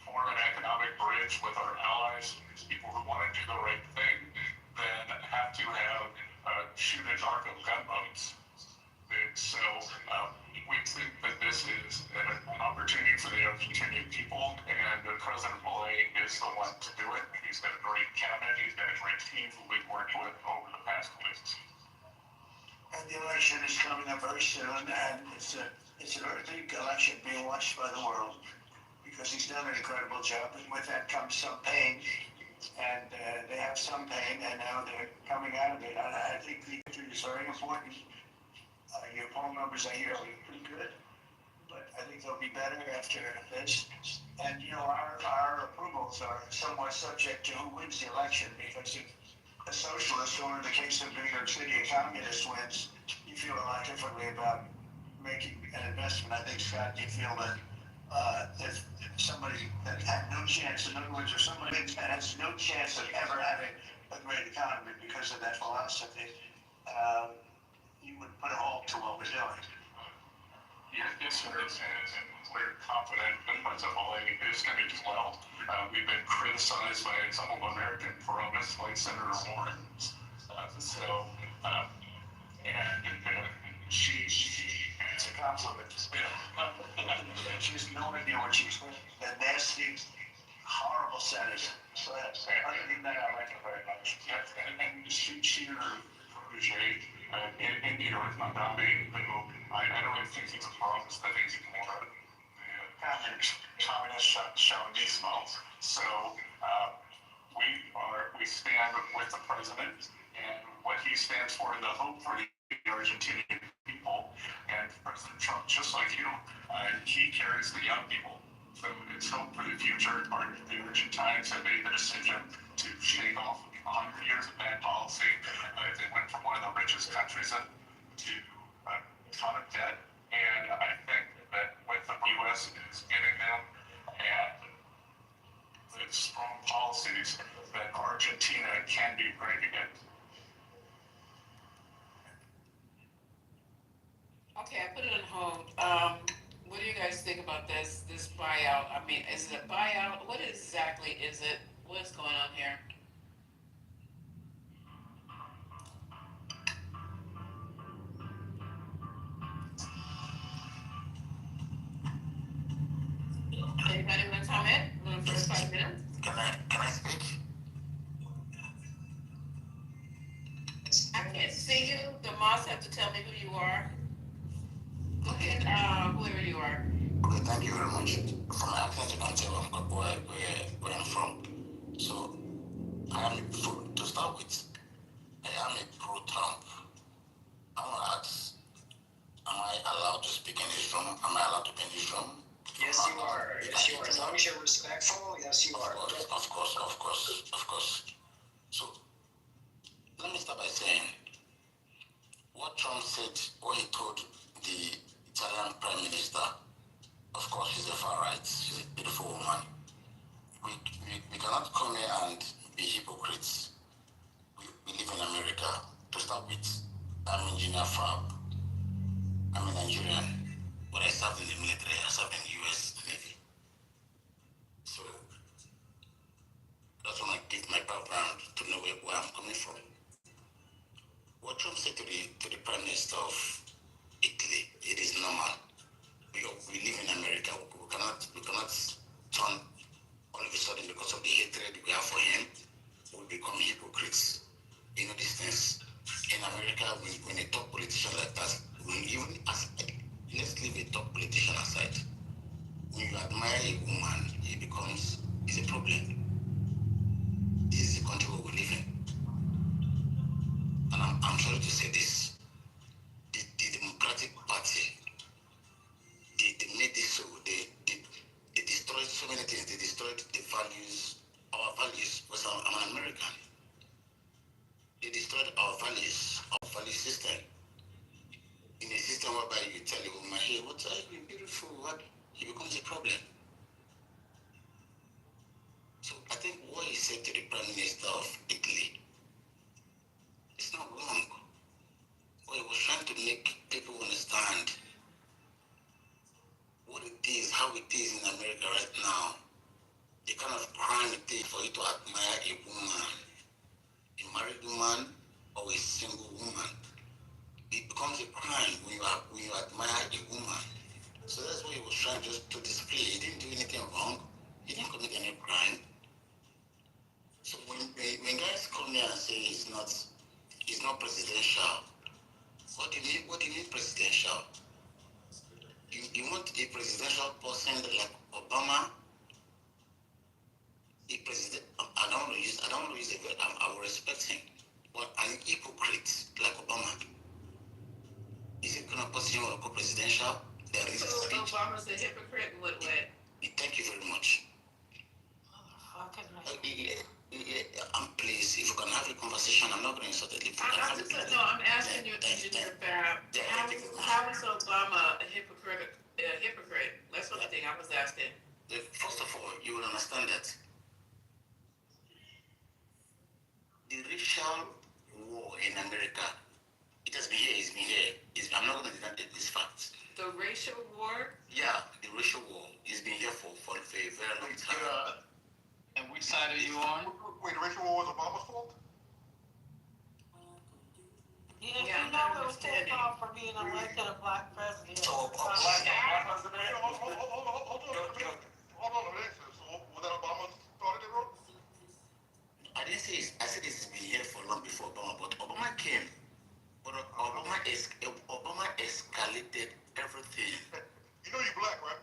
form an economic bridge with our allies, people who want to do the right thing, than have to have shoot at narco gunboats. And so we think that this is an opportunity for the Argentinian people, and President Milei is the one to do it. He's got a great cabinet, he's got a great team who we've worked with over the past weeks. And the election is coming up very soon, and it's a very big election being watched by the world, because he's done an incredible job, and with that comes some pain. And they have some pain, and now they're coming out of it. I think the country is very important. Your poll numbers I hear are pretty good, but I think they'll be better after this. And you know, our approvals are somewhat subject to who wins the election, because if a socialist, or in the case of New York City, a communist wins, you feel a lot differently about making an investment. I think, Scott, you feel that if somebody that had no chance, in other words, if somebody that has no chance of ever having a great economy because of that philosophy, you would put a halt to what we're doing. Yes, sir. And we're confident that President Milei is going to do well. We've been criticized by some of American progressives like Senator Warren. It's a compliment. She has no idea what she's doing. The nasty, horrible senators. So other than that, I like her very much. Yes, and she and her protege, India with Mandami, I don't even think he's a promise. I think he's more of a communist chauvinismo. So we stand with the president and what he stands for, and the hope for the Argentinian people. And President Trump, just like you, he carries the young people. So it's hope for the future. The Argentines have made the decision to shake off 100 years of bad policy. They went from one of the richest countries to a ton of debt. And I think that what the U.S. is giving them and the strong policies, that Argentina can be great again. Okay, I put it on hold. What do you guys think about this buyout? I mean, is it a buyout? What exactly is it? What's going on here? Anybody want to comment in the first 5 minutes? Can I speak? I can't see you. The mods have to tell me who you are. Go ahead, whoever you are. Okay, thank you very much. From my accent, you can tell where I'm from. So, to start with, I am a pro-Trump. I want to ask, am I allowed to speak in this room? Am I allowed to be in this room? Yes, you are. Yes, you are. As long as you're respectful, yes, you are. Of course. So, let me start by saying, what Trump said, what he told the Italian Prime Minister, of course, she's a far right, she's a beautiful woman. We cannot come here and be hypocrites. We live in America. To start with, I'm engineer fab. I'm a Nigerian, but I served in the military. I served in the U.S. Navy. So that's when I give my background to know where I'm coming from. What Trump said to the Prime Minister of Italy, it is normal. We live in America. We cannot turn all of a sudden, because of the hatred we have for him, we become hypocrites. You know these things. In America, when a top politician like that, let's leave a top politician aside. When you admire a woman, it's a problem. This is the country where we live in. And I'm sorry to say this. The Democratic Party, they made this so, they destroyed so many things. They destroyed the values, our values, because I'm an American. system. In a system whereby you tell a woman, hey, what are you beautiful? What? It becomes a problem. So I think what he said to the Prime Minister of Italy, it's not wrong. But he was trying to make people understand what it is, how it is in America right now. The kind of crime it is for you to admire a woman, a married woman or a single woman. It becomes a crime when you admire a woman. So that's what he was trying just to display. He didn't do anything wrong. He didn't commit any crime. So when guys come here and say he's not presidential, what do you mean presidential? You want a presidential person like Obama? A president? I don't want to use a word. I will respect him, but an hypocrite like Obama. Is it gonna put him on a presidential? There is a speech. Obama's a hypocrite in what way? Thank you very much. Please, if you can have a conversation, I'm not going to insult it. I'm asking you about how is Obama a hypocrite? That's what I think I was asking. First of all, you will understand that the racial war in America, it has been here, it's been here. I'm not going to deny this fact. The racial war? Yeah, the racial war has been here for a very long time. And which side are you on? Wait, the racial war was Obama's fault? Yeah, you know it was his fault for being elected a black president. So, black president? Hold on a minute. So, was that Obama started it, bro? I didn't say I said this has been here for long before Obama, but Obama came. But Obama escalated everything. You know you black, right?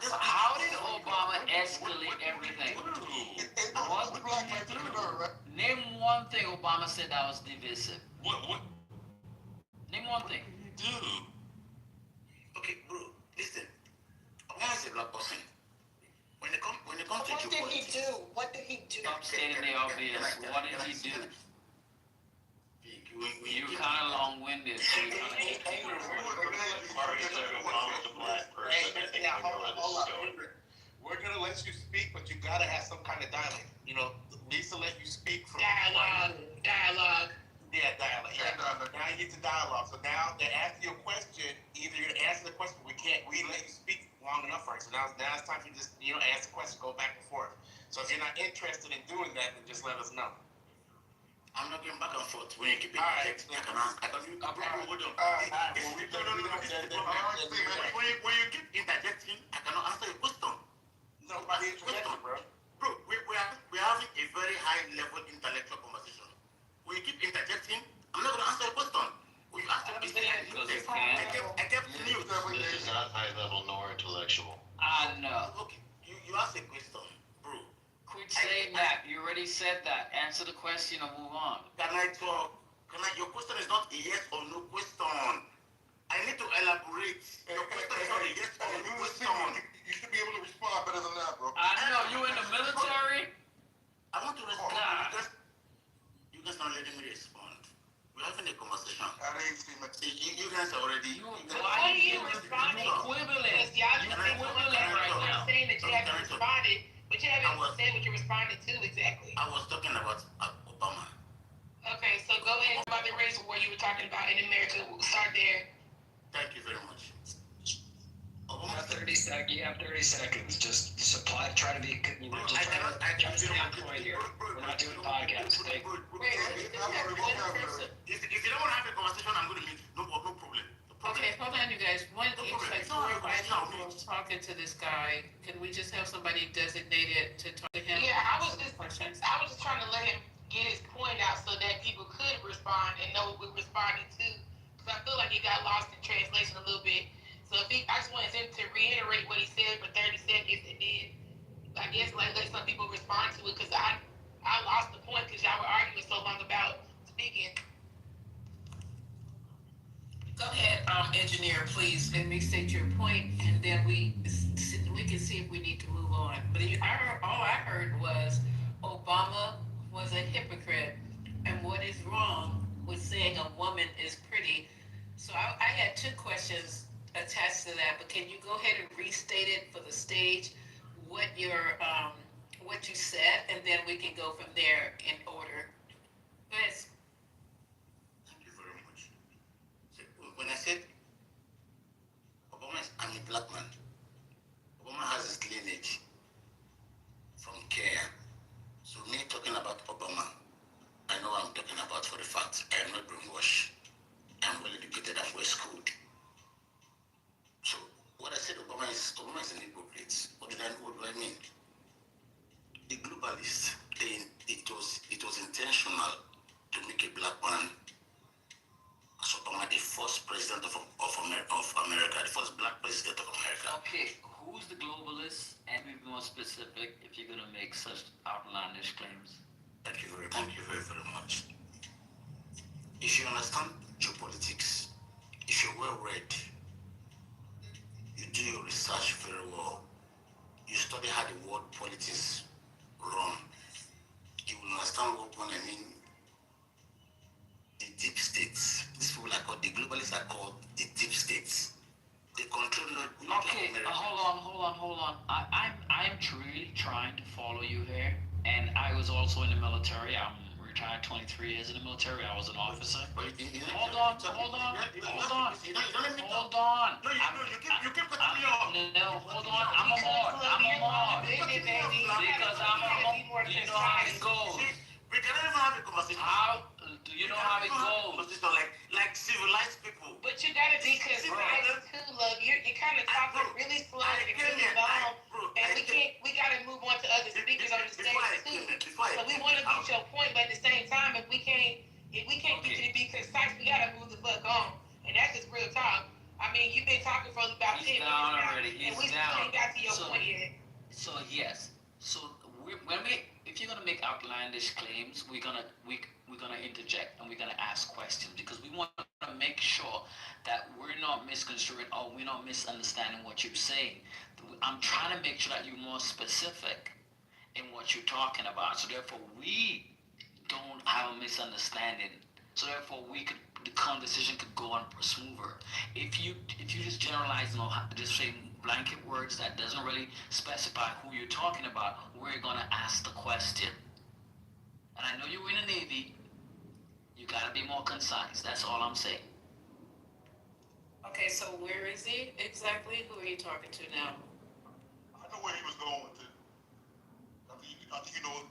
How did Obama escalate everything? Name one thing Obama said that was divisive. What? Name one thing. Okay, bro, listen. Obama is a black person. When it comes to What did he do? What did he do? Stop stating the obvious. What did he do? You're kind of long-winded, so you're kind We're gonna let you speak, but you gotta have some kind of dialogue. You know, Lisa let you speak from Dialogue. Yeah, dialogue. Now you get to dialogue. So now they're asking you a question. Either you're gonna answer the question, we let you speak long enough for it. So now it's time for you to just ask the question, go back and forth. So if you're not interested in doing that, then just let us know. I'm not going back and forth when you keep it. Alright. When you keep interjecting, I cannot answer your question. Nobody interjected, bro. Bro, we're having a very high level intellectual conversation. When you keep interjecting, I'm not going to answer your question. When you ask a question, I kept mute. This is not high level nor intellectual. I know. Okay, you ask a question, bro. Quit saying that. You already said that. Answer the question and move on. Can I talk? Your question is not a yes or no question. I need to elaborate. Your question is not a yes or no question. You should be able to respond better than that, bro. I know. You in the military? I want to respond. You guys not letting me respond. We're having a conversation. You guys are already. Why are you responding? Because y'all just equivalent right now. Saying that you haven't responded. But you haven't said what you're responding to exactly. I was talking about Obama. Okay, so go ahead about the race war you were talking about in America. We'll start there. Thank you very much. You have 30 seconds. Just try to be, I cannot here. We're not doing a podcast. If you don't want to have a conversation, I'm going to leave. No problem. Okay, hold on, you guys. One is talking to this guy. Can we just have somebody designated to talk to him? Yeah, I was just trying to let him get his point out so that people could respond and know what we're responding to. Because I feel like it got lost in translation a little bit. So I just wanted him to reiterate what he said for 30 seconds and then I guess let some people respond to it because I lost the point because y'all were arguing so long about speaking. Go ahead, engineer, please, and restate your point, and then we can see if we need to move on. But all I heard was Obama was a hypocrite, and what is wrong with saying saying a woman is pretty. So I had two questions attached to that, but can you go ahead and restate it for the stage, what what you said, and then we can go from there in order. Yes. Thank you very much. So, when I said Obama is, I'm a black man, Obama has his lineage from Kenya. So me talking about Obama, I know what I'm talking about for the fact. I am not brainwashed. I'm well educated and well schooled. So what I said Obama is an hypocrite. What do I mean? The globalists, it was intentional to make a black man as Obama the first president of America, the first black president of America. Okay, who's the globalist? And be more specific if you're gonna make such outlandish claims. Thank you very much. If you understand geopolitics, if you're well read, you do your research very well, you study how the world politics run, you will understand when I mean the deep states. These people are called, the globalists are called the deep states. They control not Okay, America. hold on. I'm truly trying to follow you here, and I was also in the military. I'm retired 23 years in the military. I was an officer. Hold on. No, Hold on. you keep cutting me off. No, hold on. I'm a mod. Because I'm a mod. You know how it goes. We cannot even have a conversation. How? Do you know how it goes? Like civilized people. But you gotta be concise too, love. You're kind of talking really slow and really long, and we gotta move on to other speakers on the stage too. So we want to get your point, but at the same time, if we can't get you to be concise, we gotta move the fuck on, and that's just real talk. I mean, you've been talking for about 10 minutes now, and we still ain't got to your point yet. So yes. So if you're gonna make outlandish claims, we're gonna interject and we're gonna ask questions because we want to make sure that we're not misconstruing or we're not misunderstanding what you're saying. I'm trying to make sure that you're more specific in what you're talking about, so therefore we don't have a misunderstanding. So therefore the conversation could go on smoother. If you just generalize and just say blanket words that doesn't really specify who you're talking about, we're gonna ask the question. And I know you're in the Navy. You gotta be more concise. That's all I'm saying. Okay, so where is he exactly? Who are you talking to now? I know where he was going with it. I think you know.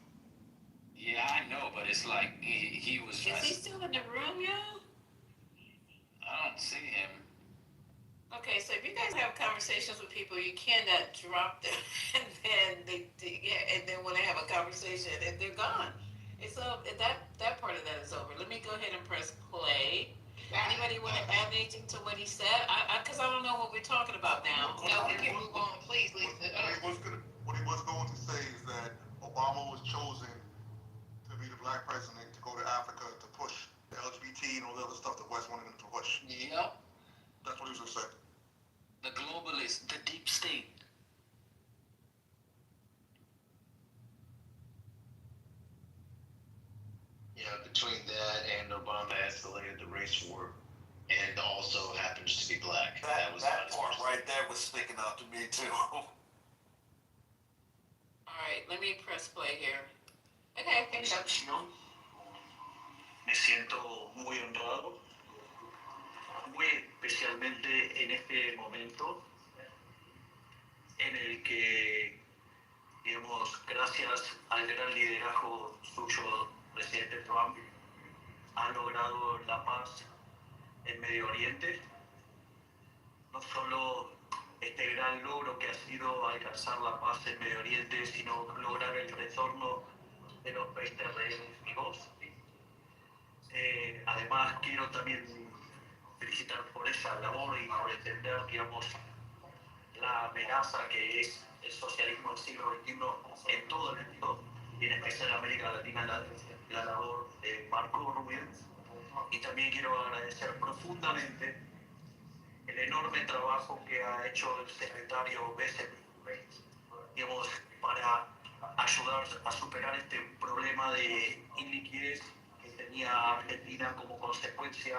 Yeah, I know, but it's like he was. Is he still in the room, y'all? I don't see him. Okay, so if you guys have conversations with people, you cannot drop them and then and then when they have a conversation and they're gone. It's that part of that is over. Let me go ahead and press play. Anybody want to add anything to what he said? Because I don't know what we're talking about now. No, we can move on, please, Lisa. What he was going to say is that Obama was chosen to be the black president to go to Africa to push the LGBT and all the other stuff the West wanted him to push. Yep. That's what he was going to say. The globalists, the deep state. Yeah, between that and Obama escalated the race war, and also happens to be black. That part right there was sticking out to me too. All right, let me press play here. Okay, finish up. Me siento muy honrado, muy especialmente en este momento en el que, digamos, gracias al gran liderazgo suyo, presidente Trump, ha logrado la paz en Medio Oriente. No solo este gran logro que ha sido alcanzar la paz en Medio Oriente, sino lograr el retorno de los 20 rehenes vivos. Además, quiero también felicitar por esa labor y por entender, digamos, la amenaza que es el socialismo del siglo XXI en todo el mundo, y en especial en América Latina, la labor de Marco Rubio. Y también quiero agradecer profundamente el enorme trabajo que ha hecho el secretario Bessel, digamos, para ayudar a superar este problema de iliquidez que tenía a Argentina como consecuencia,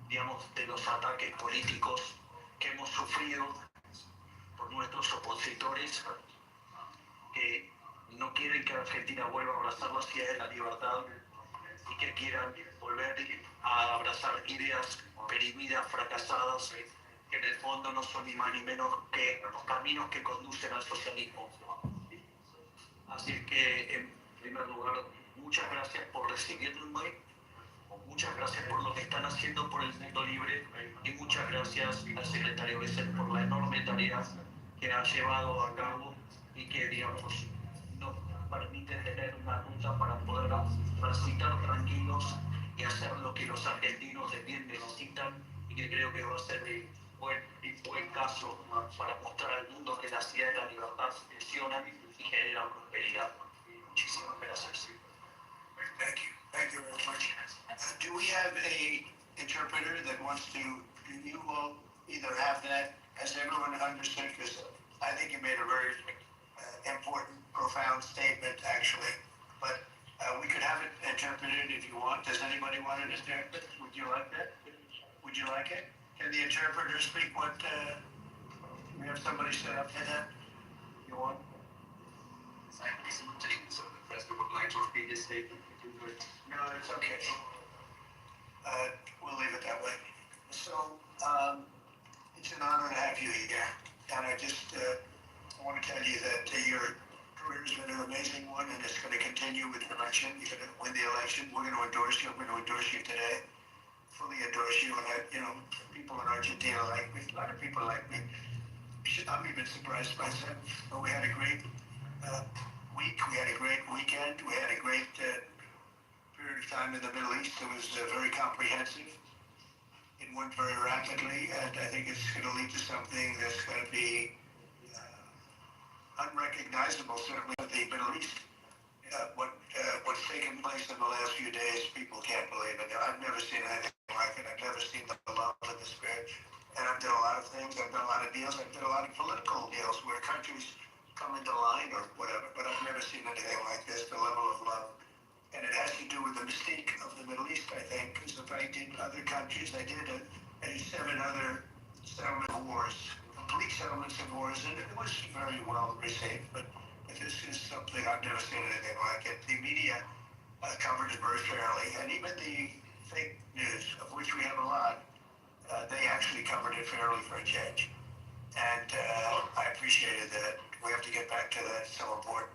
digamos, de los ataques políticos que hemos sufrido por nuestros opositores que no quieren que Argentina vuelva a abrazar la idea de la libertad y que quieran volver a abrazar ideas perimidas, fracasadas, que en el fondo no son ni más ni menos que los caminos que conducen al socialismo. Así que, en primer lugar, muchas gracias por recibirme, muchas gracias por lo que están haciendo por el mundo libre y muchas gracias al secretario Bessel por la enorme tarea que ha llevado a cabo y que, digamos, nos permite tener una ruta para poder transitar tranquilos y hacer lo que los argentinos de bien necesitan y que creo que va a ser un buen caso para mostrar al mundo que las ideas de la libertad funcionan y generan prosperidad. Muchísimas gracias. Thank you. Thank you very much. Do we have a interpreter that wants to, do you all either have that? Has everyone understood? Because I think you made a very important, profound statement, actually. But we could have it interpreted if you want. Does anybody want it interpreted? Would you like that? Would you like it? Can the interpreter speak what, we have somebody set up for that? You want? So the president would like to repeat his statement. No, it's okay. We'll leave it that way. So, it's an honor to have you here. And I just want to tell you that your career has been an amazing one, and it's going to continue with the election. You're going to win the election. We're going to endorse you. We're going to endorse you today. Fully endorse you. And people in Argentina like me. A lot of people like me. I'm even surprised myself. But we had a great week. We had a great weekend. We had a great period of time in the Middle East. It was very comprehensive. It went very rapidly, and I think it's going to lead to something that's going to be unrecognizable, certainly in the Middle East. What's taken place in the last few days, people can't believe it. I've never seen anything like it. I've never seen the love and the spirit. And I've done a lot of things. I've done a lot of deals. I've done a lot of political deals where countries come into line or whatever, but I've never seen anything like this, the level of love. And it has to do with the mystique of the Middle East, I think, because if I did other countries, I did 7 other settlement of wars, complete settlements of wars, and it was very well received, but this is something I've never seen anything like it. The media covered it very fairly, and even the fake news, of which we have a lot, they actually covered it fairly for a change. And I appreciated that. We have to get back to that. It's so important.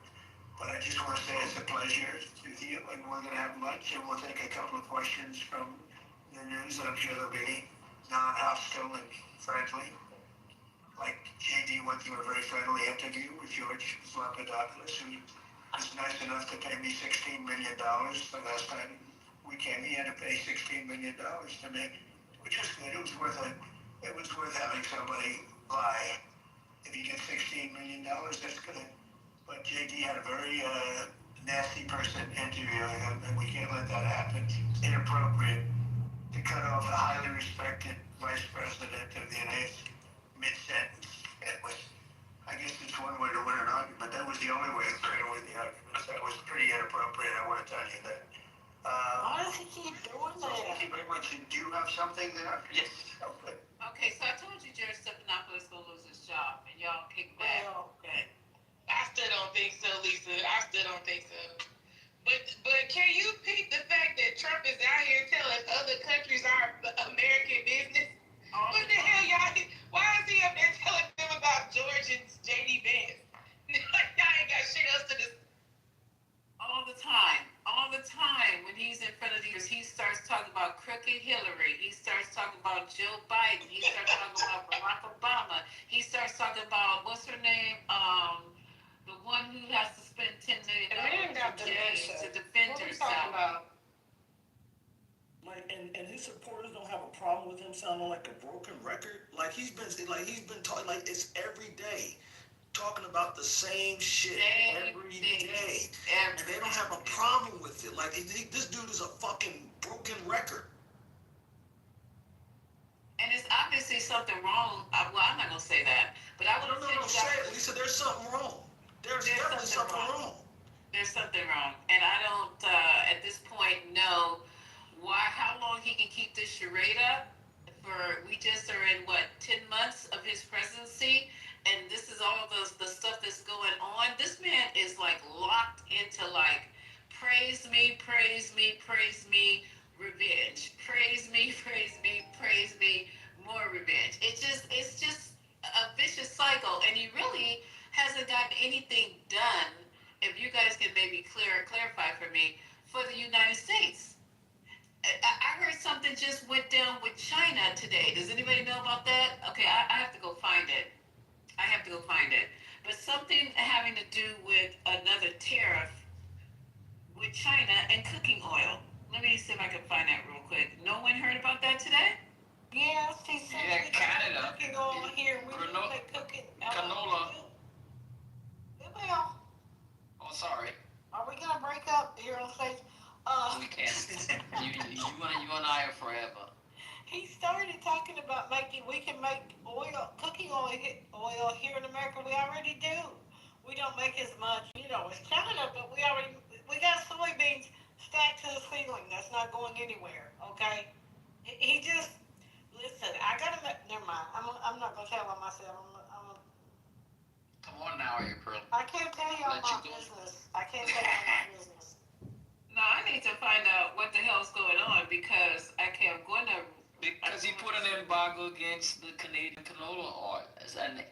But I just want to say it's a pleasure with you, and we're going to have lunch, and we'll take a couple of questions from the news. I'm sure they'll be non-hostile and friendly. Like JD went through a very friendly interview with George Papadopoulos, who was nice enough to pay me $16 million the last time we came. He had to pay $16 million to me, which was good. It was worth having somebody lie. If you get $16 million, that's good. But JD had a very nasty person interviewing him, and we can't let that happen. Inappropriate to cut off a highly respected vice president of the United States mid-sentence. I guess it's one way to win an argument. That was the only way to win the argument. That was pretty inappropriate, I want to tell you that. Why does he keep doing that? Thank you very much. Do you have something there? Yes. Okay. Okay, so I told you George Stephanopoulos gonna lose his job, and y'all kick back. Okay. I still don't think so, Lisa. I still don't think so. But can you pick the fact that Trump is out here telling other countries our American business? What the hell, y'all? Why is he up there telling them about George and JD Vance? Y'all ain't got shit else to do. All the time, when he's in front of these, he starts talking about crooked Hillary. He starts talking about Joe Biden. He starts talking about Barack Obama. He starts talking about, what's her name? The one who has to spend $10 million to defend herself. Like, and his supporters don't have a problem with him sounding like a broken record. Like he's been talking, like it's every day, talking about the same shit every day, and they don't have a problem with it. Like this dude is a fucking broken record. And it's obviously something wrong. Well, I'm not gonna say that, but I would say it, Lisa. There's something wrong. There's definitely something wrong. There's something wrong, and I don't at this point know can keep this charade up. We just are in, 10 months of his presidency, and this is all the stuff that's going on. This man is like locked into like, praise me, praise me, praise me, revenge. Praise me, praise me, more revenge. It's just a vicious cycle, and he really hasn't gotten anything done. If you guys can maybe clarify for me, for the United States. I heard something just went down with China today. Does anybody know about that? Okay, I have to go find it. But something having to do with another tariff with China and cooking oil. Let me see if I can find that real quick. No one heard about that today? Yes, he said Yeah, we Canada. cooking oil here. We don't make cooking. Canola. Well, Oh, sorry. are we gonna break up here on stage? We can't. You and I are forever. He started talking about we can make cooking oil here in America. We already do. We don't make as much, as China, but we got soybeans stacked to the ceiling. That's not going anywhere, okay? He just, listen, never mind. I'm not gonna tell on myself. Come on now, April. I can't tell you all my business. I can't tell you all my business. No, I need to find out what the hell's going on because I'm going to. Because he put an embargo against the Canadian canola oil,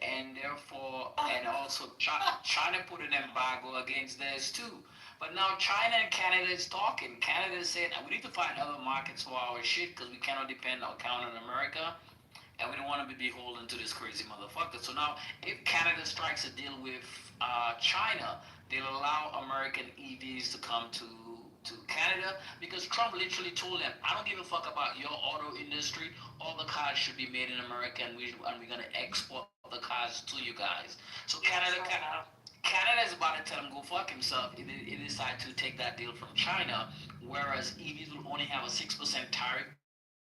and therefore, and also China put an embargo against theirs too. But now China and Canada is talking. Canada is saying we need to find other markets for our shit because we cannot count on America, and we don't want to be beholden to this crazy motherfucker. So now, if Canada strikes a deal with China, they'll allow American EVs to come to Canada because Trump literally told them, I don't give a fuck about your auto industry. All the cars should be made in America, and we're going to export the cars to you guys. So Canada is about to tell him go fuck himself if they decide to take that deal from China, whereas EVs will only have a 6% tariff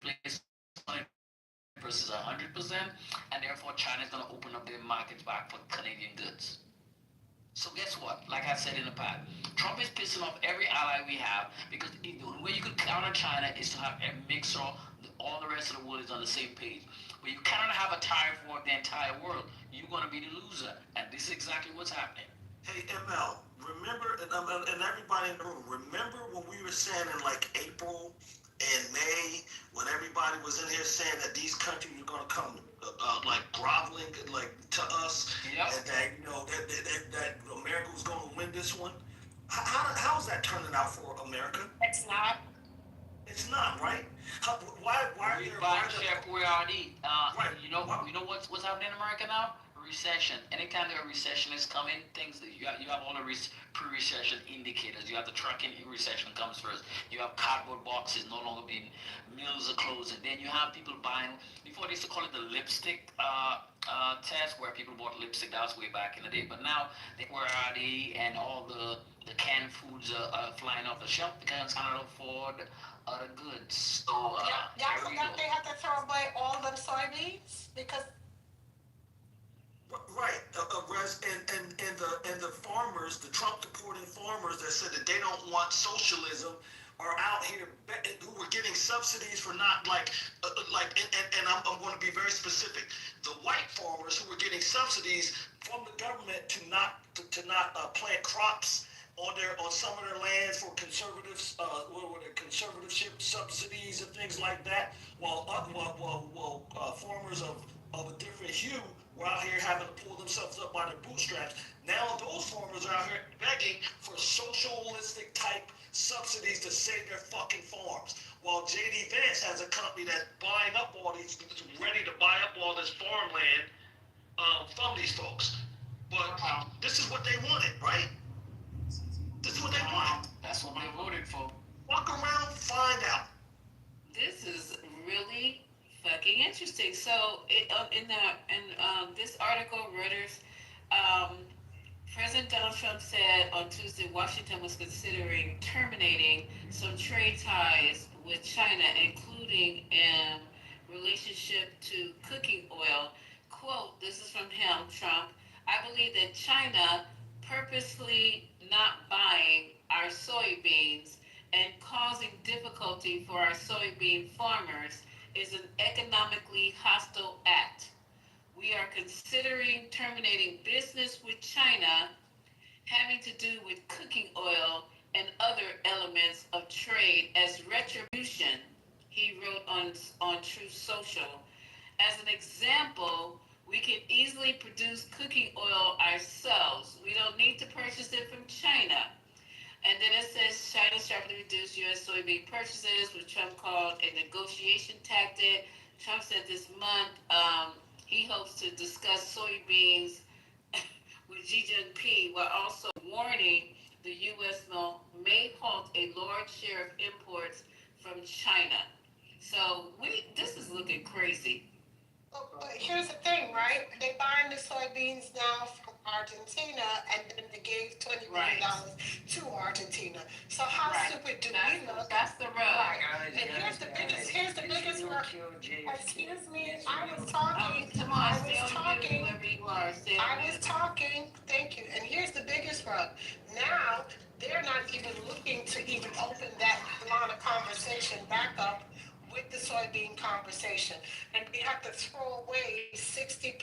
place versus 100%, and therefore China's going to open up their markets back for Canadian goods. So guess what? Like I said in the past, Trump is pissing off every ally we have because the only way you could counter China is to have a mixture. All the rest of the world is on the same page. But you cannot have a tariff war the entire world. You're going to be the loser, and this is exactly what's happening. Hey, ML, remember, and everybody in the room, remember when we were saying in like April and May, when everybody was in here saying that these countries are going to come like groveling like to us, yep. And that that America was going to win this one? How's that turning out for America? It's not. It's not, right? Why are there... Right. You know what's happening in America now? Recession. Anytime there a recession is coming, things that you have all the pre-recession indicators. You have the trucking recession comes first. You have cardboard boxes no longer being, mills are closing. Then you have people buying, before they used to call it the lipstick test, where people bought lipstick. That was way back in the day. But now, where are they? And all the canned foods are flying off the shelf because cannot afford other goods. So y'all forgot they have to throw away all them soybeans because. Right, and the farmers, the Trump supporting farmers that said that they don't want socialism, are out here who were getting subsidies for not and I'm going to be very specific. The white farmers who were getting subsidies from the government to not plant crops on some of their lands for conservatives, conservatorship subsidies and things like that, while farmers of a different hue were out here having to pull themselves up by their bootstraps. Now those farmers are out here begging for socialistic type subsidies to save their fucking farms. While J.D. Vance has a company that's buying up all these, ready to buy up all this farmland from these folks. But this is what they wanted, right? This is what they wanted. That's what they voted for. Walk around, find out. This is really fucking interesting. So in this article, Reuters, President Donald Trump said on Tuesday Washington was considering terminating some trade ties with China, including in relationship to cooking oil. Quote, this is from him, Trump, I believe that China purposely not buying our soybeans and causing difficulties difficulty for our soybean farmers is an economically hostile act. We are considering terminating business with China having to do with cooking oil and other elements of trade as retribution, he wrote on Truth Social. As an example, we can easily produce cooking oil ourselves. We don't need to purchase it from China. And then it says China sharply reduced U.S. soybean purchases, which Trump called a negotiation tactic. Trump said this month he hopes to discuss soybeans with Xi Jinping, while also warning the U.S. may halt a large share of imports from China. So this is looking crazy. But here's the thing, right? They buying the soybeans now from Argentina, and then they gave $20 million to Argentina. So how stupid do we look? That's the rub. Right. And here's the biggest one. Excuse me, I was talking. Thank you. And here's the biggest rub. Now, they're not even looking to even open that line of conversation back up with the soybean conversation, and we have to throw away 60%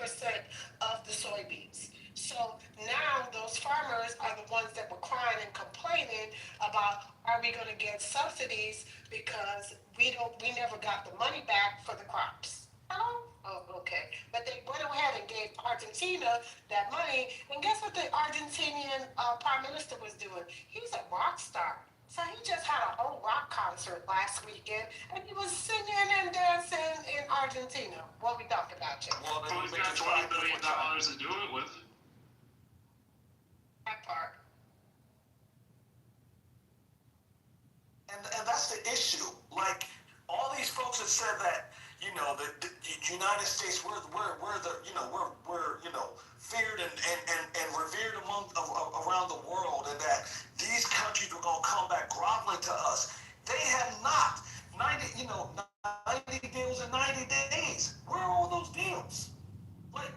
of the soybeans. So now those farmers are the ones that were crying and complaining about, are we going to get subsidies because we never got the money back for the crops. Oh, okay. But they went ahead and gave Argentina that money, and guess what the Argentinian prime minister was doing? He's a rock star. So he just had a whole rock concert last weekend, and he was singing and dancing in Argentina. What we talking about, Jim? Well, he's got $20 billion to do it with. That part. And that's the issue. Like, all these folks have said that, you know, the United States, we're feared and revered around the world, and that these countries were going to come back groveling to us. They have not. 90 deals in 90 days. Where are all those deals? Like,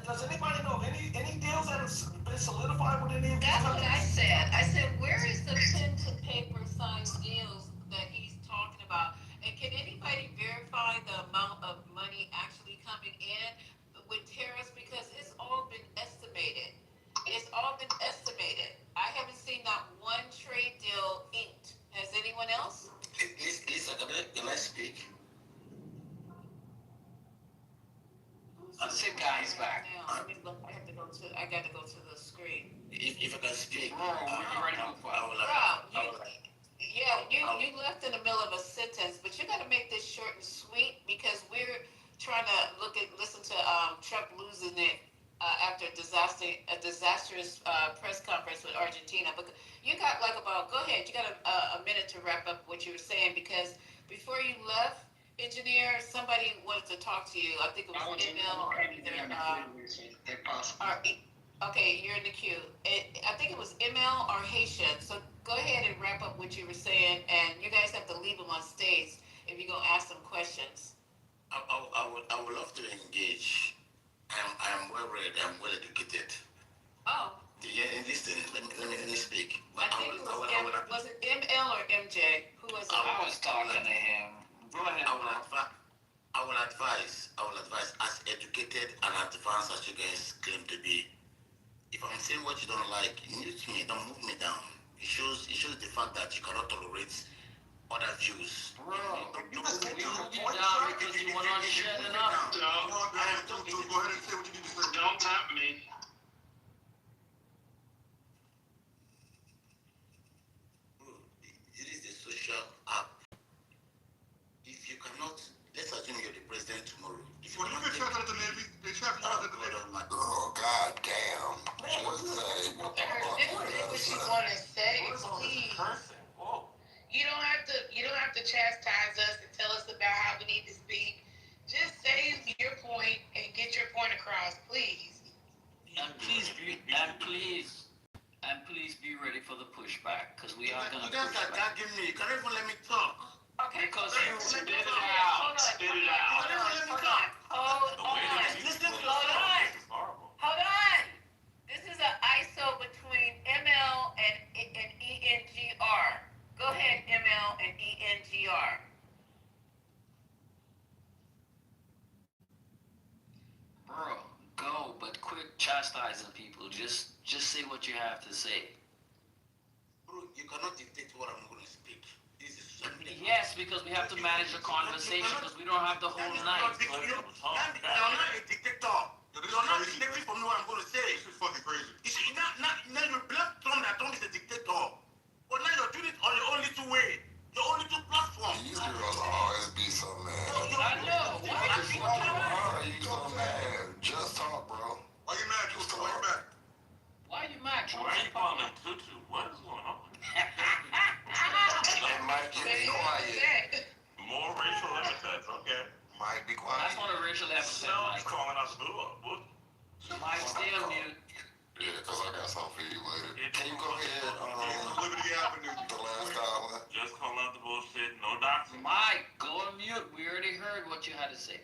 does anybody know any deals that have been solidified with any of these countries? That's what I said. I said, where is the pen to paper signed deals that he's talking about? And can anybody verify the amount of money actually coming in with tariffs? Because it's all been estimated. I haven't seen not one trade deal inked. Has anyone else? Lisa, can I speak? The same guy is back. Let me look. I got to go to the screen. If I can speak, You left in the middle of a sentence, but you got to make this short and sweet because we're trying to listen to Trump losing it after a disastrous press conference with Argentina. But you got go ahead. You got a minute to wrap up what you were saying, because before you left, engineer, somebody wanted to talk to you. I think it was email or either. Okay, you're in the queue. I think it was email or Haitian. So go ahead and wrap up what you were saying, and you guys have to leave them on stage if you're gonna ask them questions. I would love to engage. I'm well read. I'm well educated. Oh. Yeah, listen. Let me speak. Was it ML or MJ? Who was it? I was talking to him. Go ahead. I will advise as educated and advanced as you guys claim to be. If I'm saying what you don't like, mute me, don't move me down. It shows the fact that you cannot tolerate other views. Bro, you move you down because you want to shut it up. Go ahead and say what you need to say. Don't tap me. It is a social app. If you cannot, let's assume you're the president tomorrow. If you Well, you can chat at the Navy. They chat at the Navy. Oh, God damn. What's Say what you want to say, please. You don't have to chastise us and tell us about how we need to speak. Just say your point and get your point across, please. And please be ready for the pushback, because we are going to push back. You can't even let me talk. Okay, because you spit it out. Hold on. This is an ISO between ML and ENGR. Go ahead, ML and ENGR. chastising people. Just say what you have to say. Bro, you cannot dictate what I'm going to speak. This is something. Yes, because we have to manage the conversation because we don't have the whole night. You're not a dictator. You're not dictating for me what I'm going to say. This is fucking crazy. You see, now you blame Trump that Trump is a dictator. But now you're doing it on your own little way. Your own little platform. These girls always be so mad. I know. Why are you so mad? Just talk, bro. Why you mad? Just talk. Why you mad? Why are you mad? Why are you calling him Tutu? What is going on? Hey, Mike, you be quiet. More racial epithets, okay. Mike, be quiet. That's not a racial epithet, Mike. Calling us boo. Mike, stay on mute. Yeah, because I got something for you later. Can you go ahead, Liberty Avenue, the last hour? Just call out the bullshit, no doctor. Mike, go on mute. We already heard what you had to say.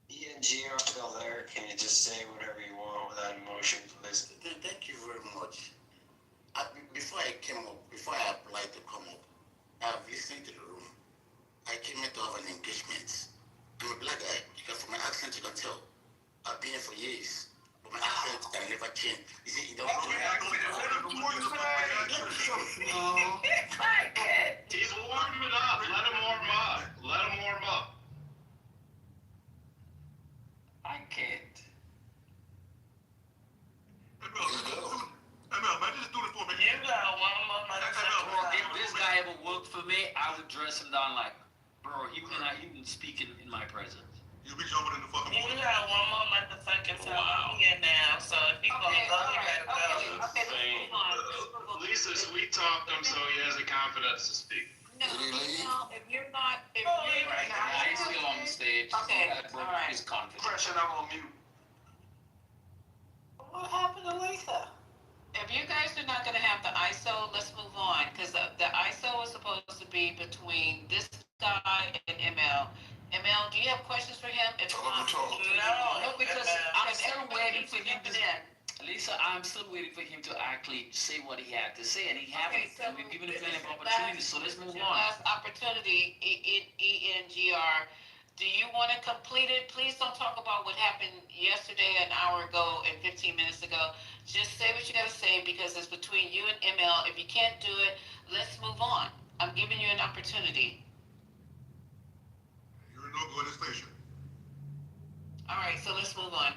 ENG are still there. Can you just say whatever you want without emotion, please? Thank you very much. Before I applied to come up, I've listened to the room. I came here to have an engagement. I'm a black guy. From my accent, you can tell. I've been here for years. But my accent can never change. You see, you don't He's warming it up. Let him warm up. I can't. If this guy ever worked for me, I would dress him down like, bro, he cannot even speak in my presence. You'll be jumping in the fucking water. You got one more motherfucking time here now, so if you gonna go, you gotta go. Okay, Lisa, sweet talked him so he has the confidence to speak. No, if you're not, if Now you're he's still on the stage. Okay, That broke alright. his confidence. Pressure, I'm on mute. What happened to Lisa? If you guys are not gonna have the ISO, let's move on, because the ISO is supposed to be between this guy and ML. ML, do you have questions for him? If not, No, because I'm still waiting for him to. Lisa, I'm still waiting for him to actually say what he had to say, and he hasn't. so We've given him plenty of opportunities, so let's move on. last opportunity, ENGR. Do you want to complete it? Please don't talk about what happened yesterday, an hour ago, and 15 minutes ago. Just say what you gotta say because it's between you and ML. If you can't do it, let's move on. I'm giving you an opportunity. You're no good at the station. All right, so let's move on.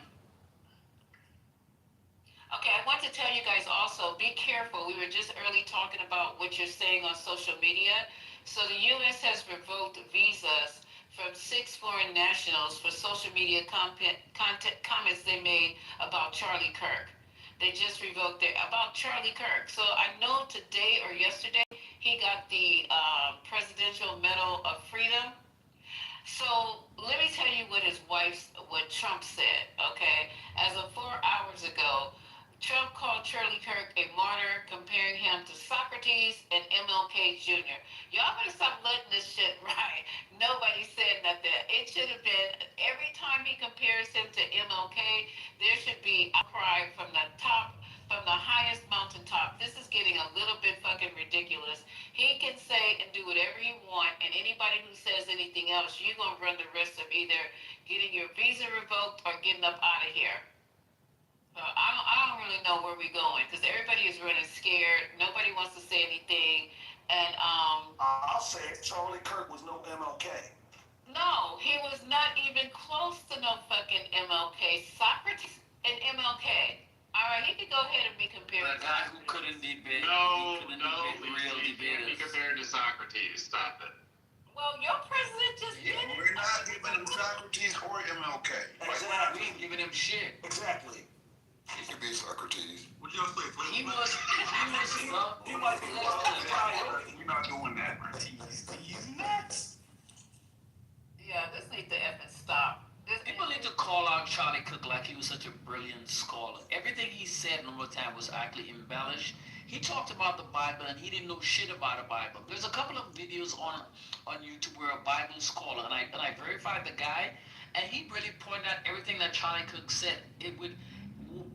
Okay, I want to tell you guys also, be careful. We were just early talking about what you're saying on social media. So the U.S. has revoked visas from 6 foreign nationals for social media comments they made about Charlie Kirk. They just revoked it about Charlie Kirk. So I know today or yesterday he got the Presidential Medal of Freedom. So let me tell you what Trump said, okay? As of 4 hours ago, Trump called Charlie Kirk a martyr, comparing him to Socrates and MLK Jr. Y'all better stop letting this shit ride. Nobody said nothing. It should have been, every time he compares him to MLK, there should be outcry from the top, from the highest mountaintop. This is getting a little bit fucking ridiculous. He can say and do whatever he want, and anybody who says anything else, you're gonna run the risk of either getting your visa revoked or getting up out of here. I don't really know where we're going because everybody is running scared. Nobody wants to say anything, and I'll say it. Charlie Kirk was no MLK. no, he was not even close to no fucking MLK. Socrates and MLK. All right, he could go ahead and be compared. The guy who couldn't debate. No, he couldn't no, debate real he can't be debaters. compared to Socrates. Stop it. Well, your president just did it. We're not giving him Socrates or MLK. Exactly. We ain't giving him shit. Exactly. He could be Socrates. What you gonna say? He was He might be priority. We're not doing that, man. He's nuts. Yeah, this needs to effing stop. People need to call out Charlie Kirk like he was such a brilliant scholar. Everything he said all the time was actually embellished. He talked about the Bible and he didn't know shit about the Bible. There's a couple of videos on YouTube where a Bible scholar, and I verified the guy, and he really pointed out everything that Charlie Kirk said. It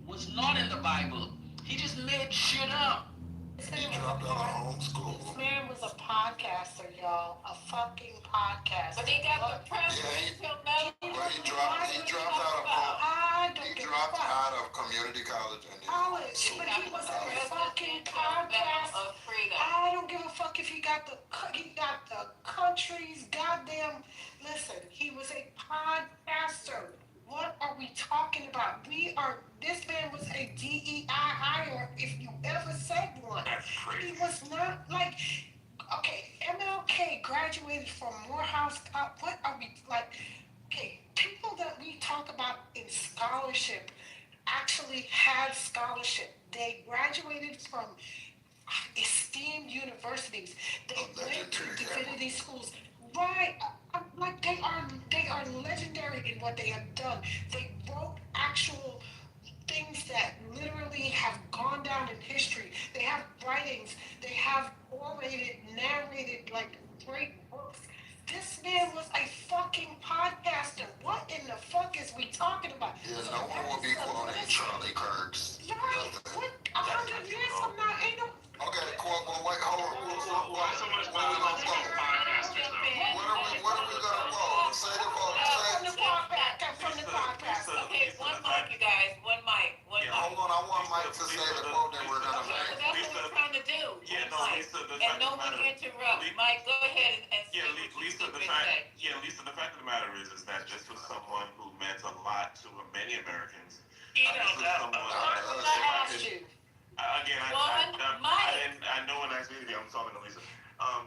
was not in the Bible. He just made shit up. He dropped out of homeschool. This man was a podcaster, y'all. A fucking podcaster. But he got the presidential medal. He Well, he dropped out of community college and then college, but he was a fucking podcast. I don't give a fuck if he got the country's goddamn. Listen, he was a podcaster. What are we talking about? This man was a DEI hire, if you ever said one. He was not like, okay, MLK graduated from Morehouse. What are we like? Okay, people that we talk about in scholarship actually had scholarship. They graduated from esteemed universities. They went to divinity schools. Right, like they are legendary in what they have done. They wrote actual things that literally have gone down in history. They have writings. They have orated, narrated like great books. This man was a fucking podcaster. What in the fuck is we talking about? Yeah, no one will be quoting Charlie Kirk's. Right, what, 100 years from now, ain't no... Okay, quote, well, wait, hold on. Why so much money on podcasters, though? What are we gonna quote? Say the quote. From the podcast. Okay, one mic, you guys, one mic. Hold on, I want Mike to say the quote that we're gonna make. That's what we're trying to do. Yeah, no, Lisa, And no one interrupt. Mike, go ahead and say what Lisa, you the fact of the matter is that this was someone who meant a lot to many Americans. This was someone I know when I say it, I'm talking to Lisa.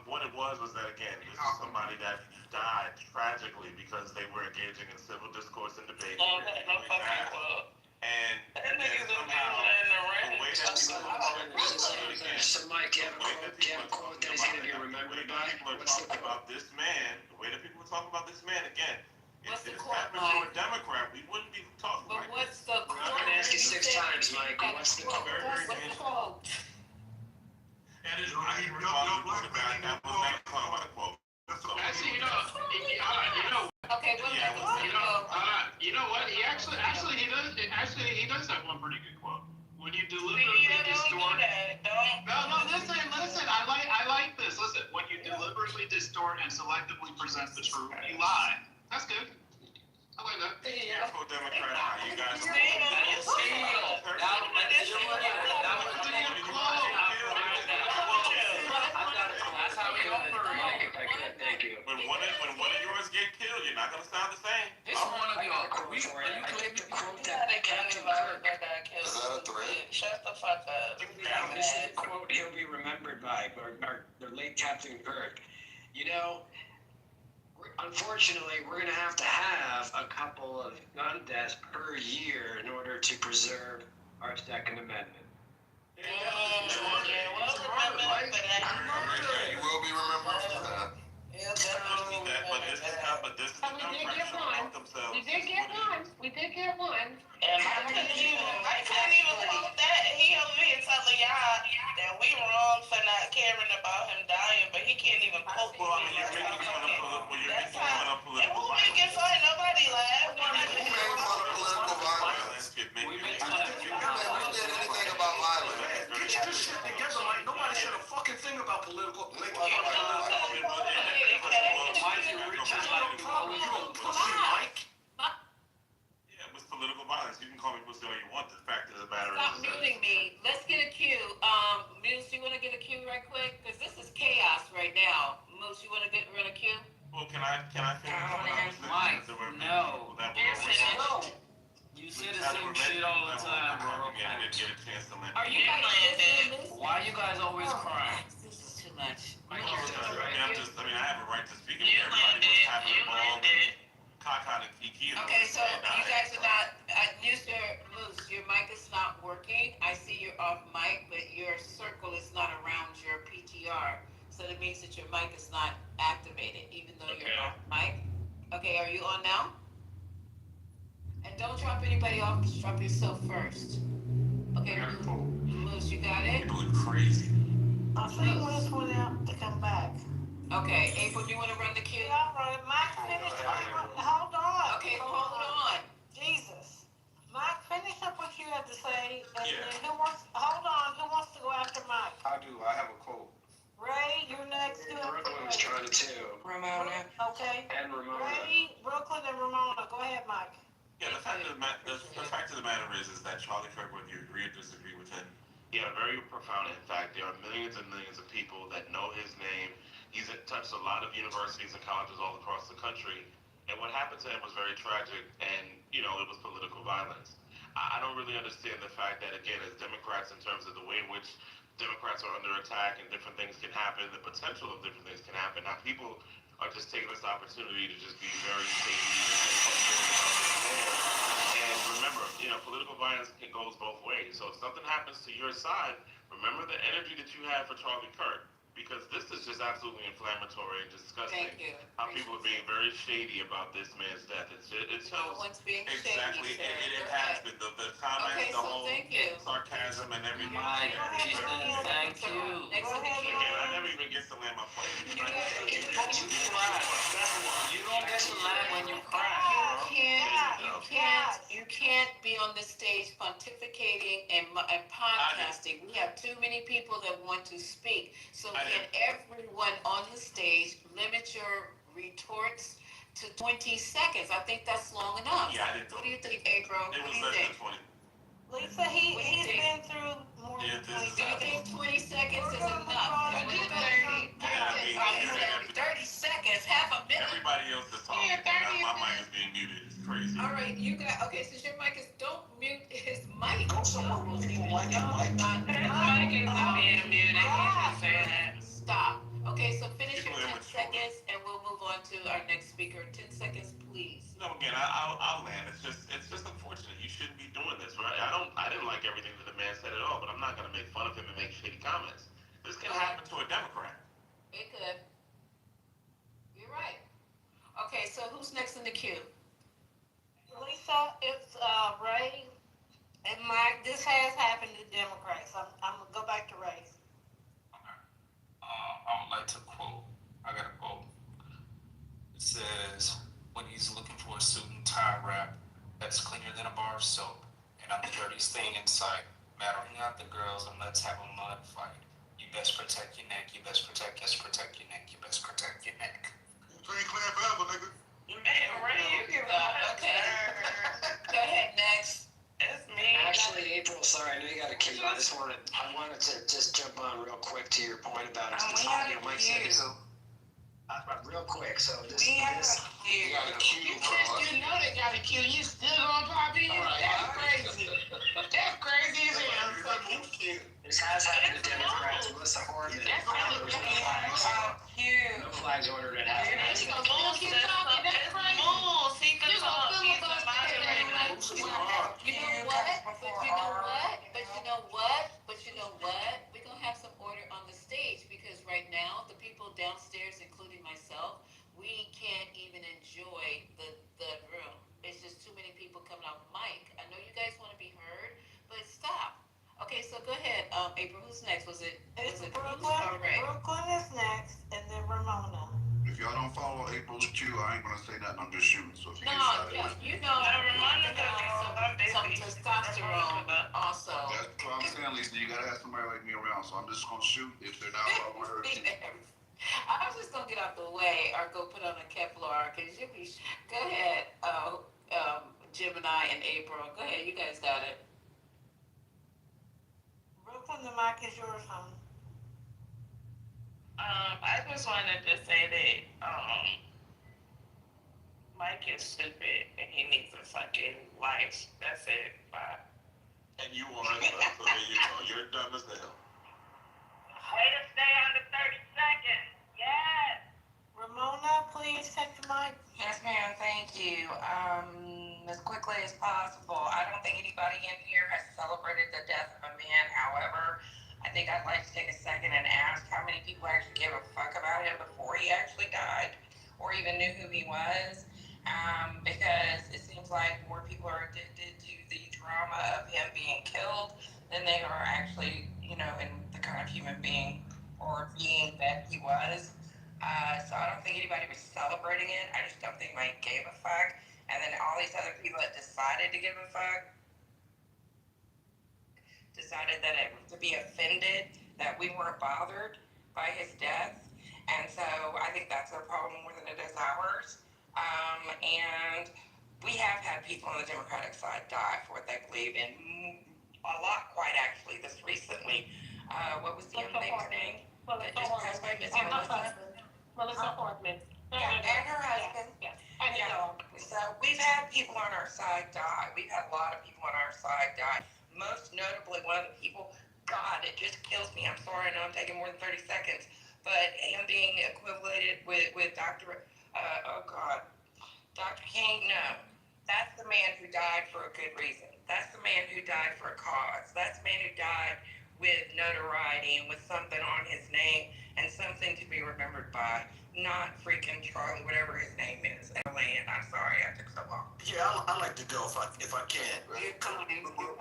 What it was that, again, this is somebody that died tragically because they were engaging in civil discourse and debate. And somehow, the way that So, Mike, do you have a quote that he's going to be remembered by? What's the quote? About this man, the way that people were talking about this man, again, What's if the this quote, happened to a Democrat, we wouldn't be talking But like what's the quote? I'm going to ask you 6 times, Mike. What's the quote? And it's I ain't responsible for that. That was not a comment about a quote. Actually, you know. Okay, You know what? He actually he does have one pretty good quote. When you deliberately distort. No, listen. I like this. Listen, when you deliberately distort and selectively present the truth, you lie. That's good. I like that. Careful, Democrat. You guys When one of yours get killed, you're not gonna sound the same. This one of y'all. I think the quote that Captain Kirk. Is that a threat? Shut the fuck up. This is the quote he'll be remembered by, or the late Captain Kirk. You know, unfortunately, we're going to have a couple of gun deaths per year in order to preserve our Second Amendment. You will be remembered for that. We did get one. And I couldn't even quote that. He over here telling y'all that we wrong for not caring about him dying, but he can't even quote me. That's how. And who making fun? Nobody laughed. Who made fun of political violence? We did anything about violence. Get your shit together, Mike. Nobody said a fucking thing about political violence. Political violence. You can call me pussy all you want. The fact of the matter Stop is muting me. Let's get a cue. Moose, you want to get a cue right quick? Because this is chaos right now. Moose, you want to run a cue? Well, can I finish? Mike, no. You say the same shit all the time, bro. Yeah, I didn't get a chance to let Are you guys listening? Why you guys always crying? This is too much. I have a right to speak. Everybody was having a ball. Okay, so you guys are not, Moose, your mic is not working. I see you're off mic, but your circle is not around your PTR. So that means that your mic is not activated, even though you're off mic. Okay, are you on now? And don't drop anybody off, just drop yourself first. Okay, Moose, you got it? You're going crazy. I think Moose went out to come back. Okay, April, do you want to run the queue? Yeah, Mike, finish up. Hold on. Okay, hold on. Jesus. Mike, finish up what you have to say. And then who wants to go after Mike? I do. I have a quote. Ray, you're next. was trying to too. Ramona. Okay. And Ramona. Ray, Brooklyn, and Ramona. Go ahead, Mike. Yeah, the fact of the matter is that Charlie Kirk, whether you agree or disagree with him, he had a very profound impact. There are millions and millions of people that know his name. He's touched a lot of universities and colleges all across the country. And what happened to him was very tragic, and, you know, it was political violence. I don't really understand the fact that, again, as Democrats, in terms of the way in which Democrats are under attack and different things can happen, the potential of different things can happen. Now, people are just taking this opportunity to just be very shady and remember, you know, political violence goes both ways. So if something happens to your side, remember the energy that you had for Charlie Kirk, because this is just absolutely inflammatory and disgusting. Thank you. How people are being very shady about this man's death. It shows being exactly. shady, It has been the comments, Okay, the so whole thank you. sarcasm and everything. Mike, Thank you. Next to the queue. I never even get to land my plane. You don't get to land when you cry. You can't be on the stage pontificating and podcasting. We have too many people that want to speak. So can everyone on the stage limit your retorts to 20 seconds? I think that's long enough. Yeah, I didn't. What do you think, April? It was What do you less than think? 20. Lisa, he's been through more than 20 Do you seconds. think 20 seconds is enough? 30 seconds, half a minute. Everybody else is talking. My mic is being muted. It's crazy. All right, you got, okay, since your mic is, don't mute his mic. Go somewhere where people like your mic. Mic is being muted, he's saying that. Stop. Okay, so finish your 10 seconds and we'll move on to our next speaker. 10 seconds, please. No, again, I'll land. It's just unfortunate. You shouldn't be doing this, right? I didn't like everything that the man said at all, but I'm not gonna make fun of him and make shitty comments. This can happen to a Democrat. It could. You're right. Okay, so who's next in the queue? Lisa, it's Ray and Mike. This has happened to Democrats. I'm gonna go back to Ray. I would like to quote. I got a quote. It says, when he's looking for a suit and tie wrap that's cleaner than a bar of soap, and I'm the dirtiest thing in sight, battling out the girls and let's have a mud fight. You best protect your neck, you best protect your neck, you best protect your neck. You ain't clean forever, nigga. Man, Ray, you give up. Okay. Go ahead, next. It's me. Actually, April, sorry, I know you got a queue. I wanted to just jump on real quick to your point about it. Mike said this. Real quick, so this. You know they got a queue. You still gonna pop in? That's crazy. That's crazy as hell. This has happened to Democrats. Melissa Horton. No flags ordered at half. You know what? We're gonna have some order on the stage because right now the people downstairs, including myself, we can't even enjoy the room. It's just too many people coming out. Mike, I know you guys want to be heard, but stop. Okay, so go ahead, April. Who's next? Was it Brooklyn? All right. Brooklyn is next, and then Ramona. If y'all don't follow April's cue, I ain't gonna say nothing. I'm just shooting. So if you get No, started, you know, Ramona got some testosterone also. that's what I'm saying, Lisa. You gotta have somebody like me around. So I'm just gonna shoot if they're not following her cue. I was just gonna get out the way or go put on a Kevlar because you'll be. Go ahead, Gemini and April. Go ahead, you guys got it. Brooklyn, the mic is yours, hon. I just wanted to say that Mike is stupid and he needs a fucking life. That's it. Bye. And you are as well, so there you go. You're dumb as hell. Way to stay under 30 seconds. Yes. Ramona, please take the mic. Yes, ma'am. Thank you. As quickly as possible. I don't think anybody in here has celebrated the death of a man. However, I think I'd like to take a second and ask how many people actually gave a fuck about him before he actually died or even knew who he was. Because it seems like more people are addicted to the drama of him being killed than they are actually, in the kind of human being or being that he was. So I don't think anybody was celebrating it. I just don't think Mike gave a fuck. And then all these other people that decided to give a fuck decided that to be offended that we weren't bothered by his death. And so I think that's their problem more than it is ours. And we have had people on the Democratic side die for what they believe in. A lot, quite actually, this recently. What was the young lady's name? That just passed by, Miss Melissa? Melissa Portman. Yeah, and her husband. Yeah. And Yeah. So we've had people on our side die. We've had a lot of people on our side die. Most notably, one of the people, God, it just kills me. I'm sorry, I know I'm taking more than 30 seconds. But him being equated with Dr. Dr. King, no. That's the man who died for a good reason. That's the man who died for a cause. That's the man who died with notoriety and with something on his name and something to be remembered by. Not freaking Charlie, whatever his name is. And I'm sorry I took so long. Yeah, I like to go if I can. You're coming. Real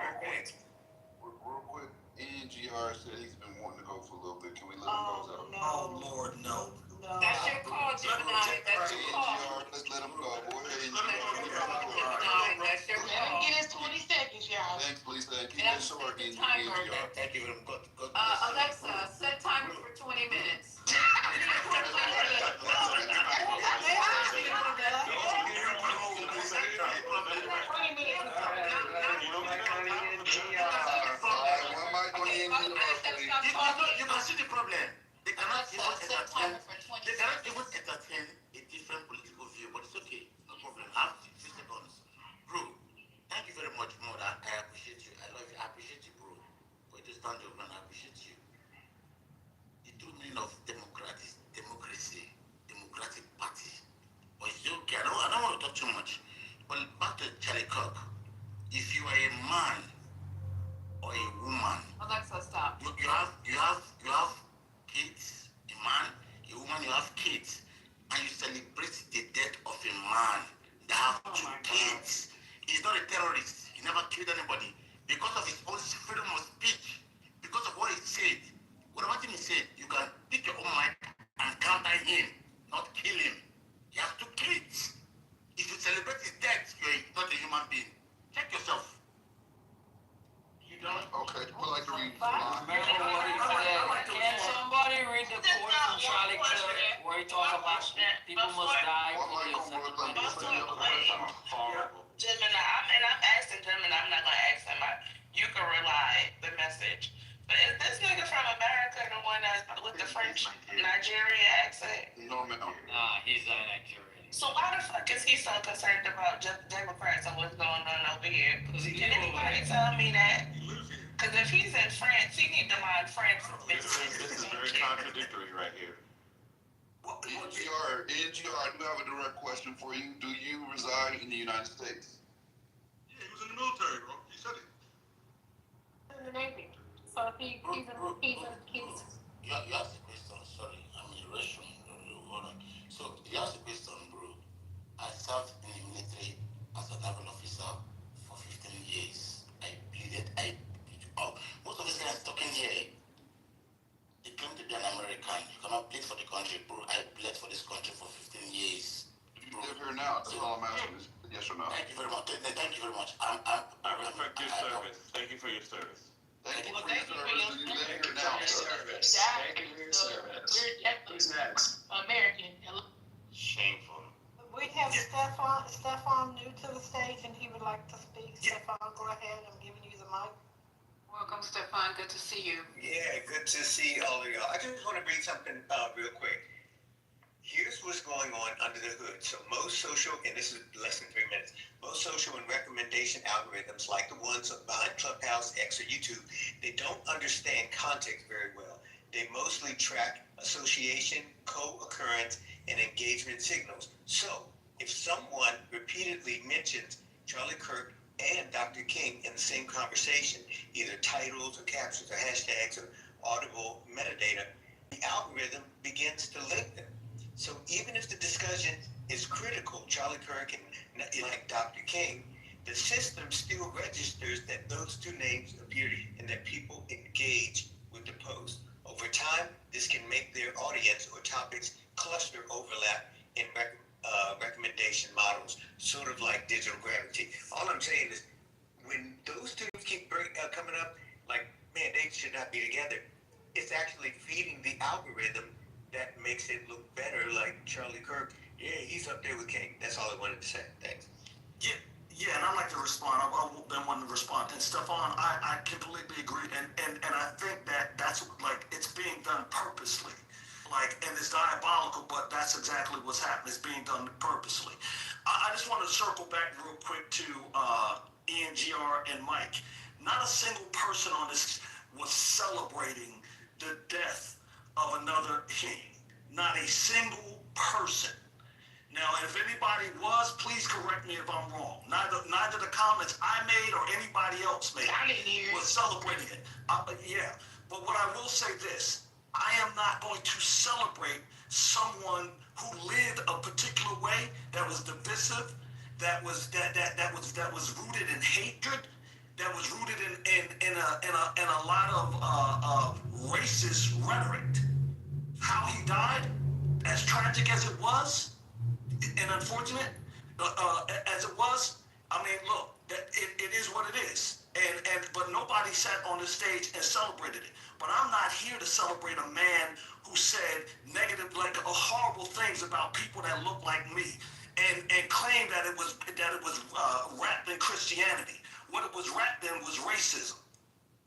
quick, NGR said he's been wanting to go for a little bit. Can we let him go? No. Oh Lord, no. That's your call, Gemini. That's your call. NGR, let's let him go. Go ahead, Gemini, that's your Let him call. get his 20 seconds, y'all. Thanks, Lisa. Keep And it short, the NGR. timer. Thank you very much. God Alexa, set timer for 20 minutes. One mic on NGR, please. You can see the problem. They cannot even Set timer entertain. for 20 They cannot seconds. even entertain a different political view, but it's okay. No problem. I have 50 seconds. Bro, thank you very much, Mother. I appreciate you. I love you. I appreciate you, bro. For this stand up, man, I appreciate you. The true meaning of democracy, democratic party. But it's okay. I don't want to talk too much. But back to Charlie Kirk. If you are a man or a woman, Alexa, stop. you have kids, a man, a woman, you have kids, and you celebrate the death of a man that have two kids. He's not a terrorist. He never killed anybody. Because of his own freedom of speech, because of what he said, whatever thing he said, you can pick your own mind and counter him, not kill him. He has two kids. If you celebrate his death, you're not a human being. Check yourself. You don't? Okay, we'd like to read the Remember what he said. Can somebody read the quote from Charlie Kirk where he talks about people must die for their second Gemini, I'm asking Gemini, I'm not gonna ask him. You can rely the message. But is this nigga from America the one that's with the French Nigeria accent? No, ma'am. Nah, he's Nigerian. So why the fuck is he so concerned about Democrats and what's going on over here? Can anybody tell me that? Because if he's in France, he need to mind France. This is very contradictory right here. NGR, I do have a direct question for you. Do you reside in the United States? Yeah, he was in the military, bro. He said it. In the Navy. So he's You asked the question, sorry, I'm in the restroom. Hold on. So, you asked the question, bro. I served in the military as a naval officer for 15 years. I bleeded. Most of these guys talking here, they claim to be an American. You cannot bleed for the country, bro. I bled for this country for 15 years. You live here now. That's all I'm asking is yes or no. Thank you very much. Thank you very much. I respect your service. Thank you for your service. Thank you for Thank your you for service. your Do you live here now, sir? Thank you for your service. Who's next? American. Shameful. We have Stefan new to the stage and he would like to speak. Stefan, go ahead. I'm giving you the mic. Welcome, Stefan. Good to see you. Yeah, good to see all of y'all. I just want to bring something real quick. Here's what's going on under the hood. So most social, and this is less than 3 minutes, most social and recommendation algorithms like the ones behind Clubhouse, X, or YouTube, they don't understand context very well. They mostly track association, co-occurrence, and engagement signals. So if someone repeatedly mentions Charlie Kirk and Dr. King in the same conversation, either titles or captions or hashtags or audible metadata, the algorithm begins to link them. So even if the discussion is critical, Charlie Kirk and like Dr. King, the system still registers that those two names appear and that people engage with the post. Over time, this can make their audience or topics cluster overlap in recommendation models, sort of like digital gravity. All I'm saying is, when those two keep coming up, like, man, they should not be together, it's actually feeding the algorithm that makes it Charlie Kirk, yeah, he's up there with King. That's all I wanted to say. Thanks. Yeah, and I'd like to respond. I've been wanting to respond. And Stefan, I completely agree. And I think that's like, it's being done purposely. Like, and it's diabolical, but that's exactly what's happening. It's being done purposely. I just want to circle back real quick to Ian, GR, and Mike. Not a single person on this was celebrating the death of another king. Not a single person. Now, if anybody was, please correct me if I'm wrong. Neither the comments I made or anybody else made was celebrating it. Yeah, but what I will say this, I am not going to celebrate someone who lived a particular way that was divisive, that was rooted in hatred, that was rooted in a lot of racist rhetoric. How he died, as tragic as it was, and unfortunate as it was, I mean, look, it is what it is. But nobody sat on the stage and celebrated it. But I'm not here to celebrate a man who said negative, like horrible things about people that look like me, and claimed that it was wrapped in Christianity. What it was wrapped in was racism.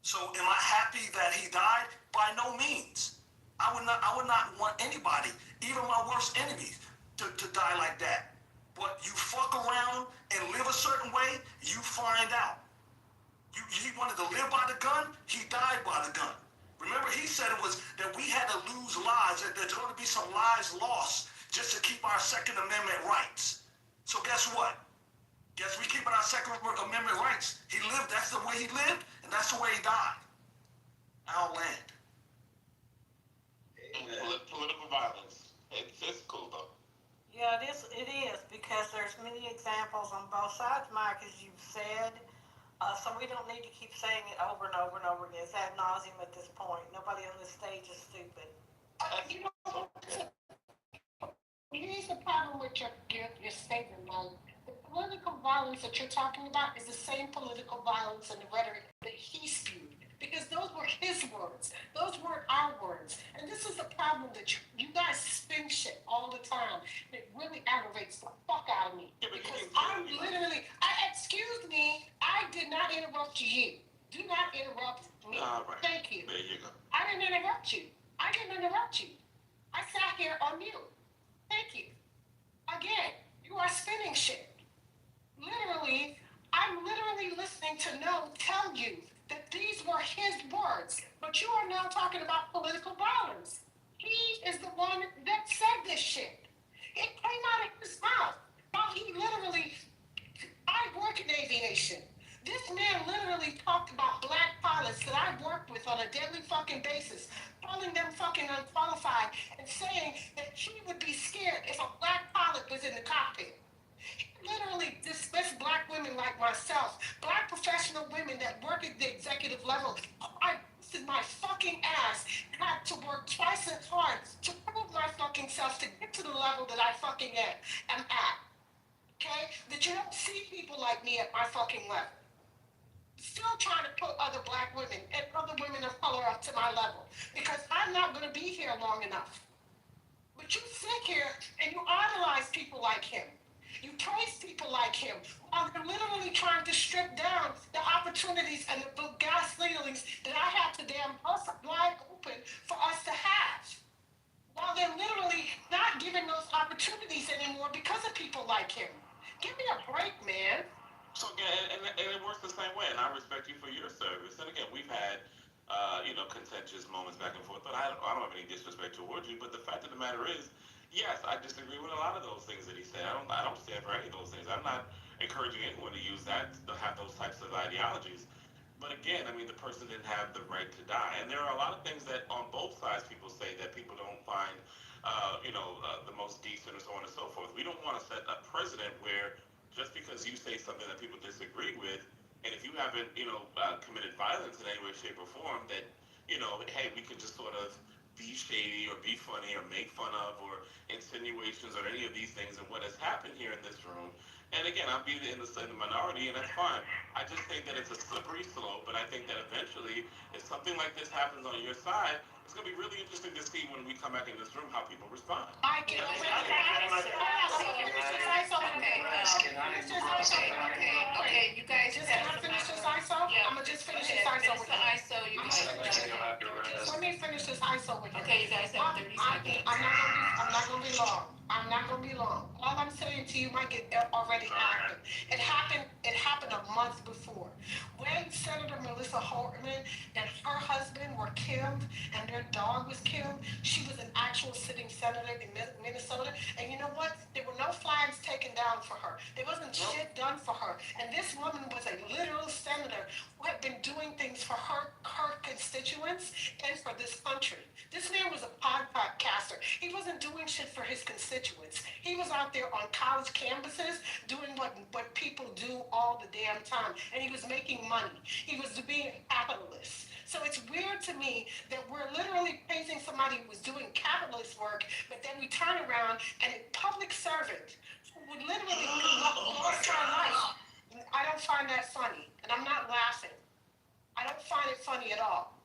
So am I happy that he died? By no means. I would not want anybody, even my worst enemies, to die like that. But you fuck around and live a certain way, you find out. He wanted to live by the gun, he died by the gun. Remember, he said it was that we had to lose lives, that there's going to be some lives lost just to keep our Second Amendment rights. So guess what? Guess we keeping our Second Amendment rights. He lived, that's the way he lived, and that's the way he died. Our land. Political violence. It's cool though. Yeah, it is, because there's many examples on both sides, Mike, as you've said. So we don't need to keep saying it over and over and over again. It's ad nauseum at this point. Nobody on this stage is stupid. You know, here's the problem with your statement, Mike. The political violence that you're talking about is the same political violence and the rhetoric that he spewed. Because those were his words. Those weren't our words. And this is the problem that you guys spin shit all the time. It really aggravates the fuck out of me. Because I'm literally, excuse me, I did not interrupt you. Do not interrupt me. Right. Thank you. There you go. I didn't interrupt you. I sat here on mute. Thank you. Again, you are spinning shit. Literally, I'm literally listening to tell you that these were his words, but you are now talking about political violence. He is the one that said this shit. It came out of his mouth. Now he literally, I work in aviation. This man literally talked about black pilots that I worked with on a daily fucking basis, calling them fucking unqualified and saying that he would be scared if a black pilot was in the cockpit. Literally dismiss black women like myself, black professional women that work at the executive level. I busted my fucking ass and had to work twice as hard to prove my fucking self to get to the level that I fucking am at. Okay? That you don't see people like me at my fucking level. Still trying to put other black women and other women of color up to my level because I'm not going to be here long enough. But you sit here and you idolize people like him. You praise people like him while they're literally trying to strip down the opportunities and the gas ceilings that I have to damn bust wide open for us to have. While they're literally not giving those opportunities anymore because of people like him. Give me a break, man. So again, and it works the same way, and I respect you for your service. And again, we've had, contentious moments back and forth, but I don't have any disrespect towards you. But the fact of the matter is, yes, I disagree with a lot of those things that he said. I don't stand for any of those things. I'm not encouraging anyone to use that, to have those types of ideologies. But again, I mean, the person didn't have the right to die. And there are a lot of things that on both sides people say that people don't find, the most decent or so on and so forth. We don't want to set a precedent where just because you say something that people disagree with, and if you haven't, committed violence in any way, shape, or form, that, hey, we can just sort of be shady or be funny or make fun of or insinuations or any of these things and what has happened here in this room. And again, I'll be in the minority, and that's fine. I just think that it's a slippery slope, but I think that eventually, if something like this happens on your side, it's going to be really interesting to see when we come come back in this room how people respond. I can already Okay, you guys just have can I some finish this other- ISO? Yeah. I'm gonna just finish Okay, this ISO finish with the you. ISO, you guys. Let me finish this ISO with you. Okay, you guys have 30 seconds. I'm not gonna be long. I'm not gonna be long. All I'm saying to you, Mike, it already happened. It happened a month before. When Senator Melissa Hartman and her husband were killed and their dog was killed, she was an actual sitting senator in Minnesota. And you know what? There were no flags taken down for her. There wasn't shit done for her. And this woman was a literal senator who had been doing things for her constituents and for this country. This man was a podcaster. He wasn't doing shit for his constituents. He was out there on college campuses doing what people do all the damn time. And he was making money. He was being a capitalist. So it's weird to me that we're literally praising somebody who was doing capitalist work, but then we turn around and a public servant who would literally lost her life. I don't find that funny. And I'm not laughing. I don't find it funny at all.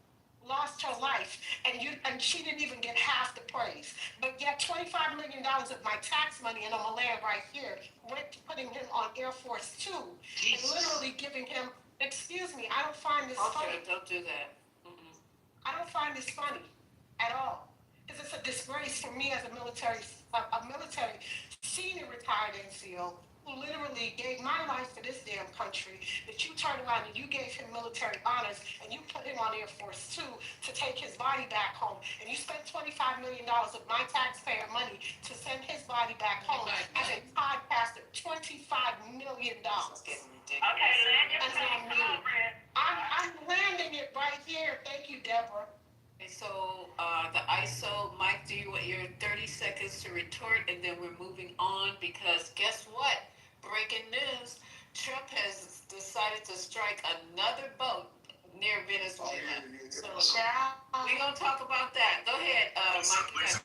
Lost her life, and she didn't even get half the praise. But yet $25 million of my tax money, and I'm gonna land right here, went to putting him on Air Force Two, and literally giving him, excuse me, I don't find this funny. Don't do that. I don't find this funny at all. Because it's a disgrace for me as a military senior retired NCO who literally gave my life for this damn country, that you turned around and you gave him military honors and you put him on Air Force Two to take his body back home. And you spent $25 million of my taxpayer money to send his body back home as a podcaster. $25 million. Okay, land your plane, I'm landing it right here. Thank you, Deborah. Okay, so the ISO, Mike, do you want your 30 seconds to retort, and then we're moving on, because guess what? Breaking news, Trump has decided to strike another boat near Venezuela. So we're going to talk about that. Go ahead, Mike.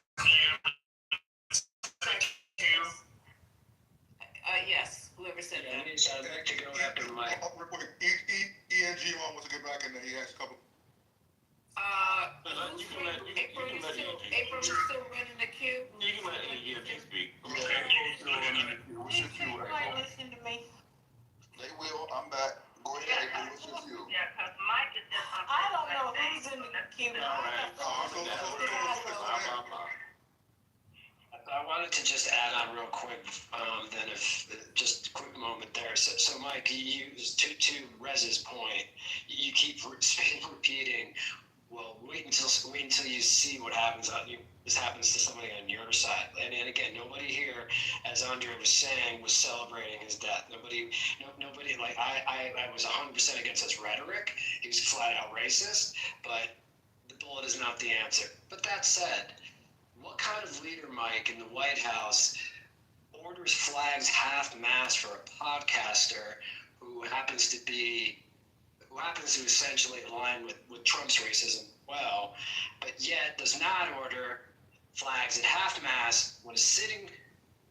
Yes, whoever said that. I'd like to go after Mike. Real quick, ENG wants to get back in there. He has a couple. April's still running the queue. You can let ENG speak. Listen to me. They will. I'm back. Go ahead, April. What's your view? Yeah, because Mike is just on. I don't know who's in the queue. I wanted to just add on real quick, then if just a quick moment there. So Mike, you used to Rez's point, you keep repeating, well, wait until you see what happens. This happens to somebody on your side. And again, nobody here, as Andre was saying, was celebrating his death. Nobody, like I was 100% against his rhetoric. He was flat out racist, but the bullet is not the answer. But that said, what kind of leader, Mike, in the White House orders flags half-mast for a podcaster who happens to essentially align with Trump's racism well, but yet does not order flags at half-mast when a sitting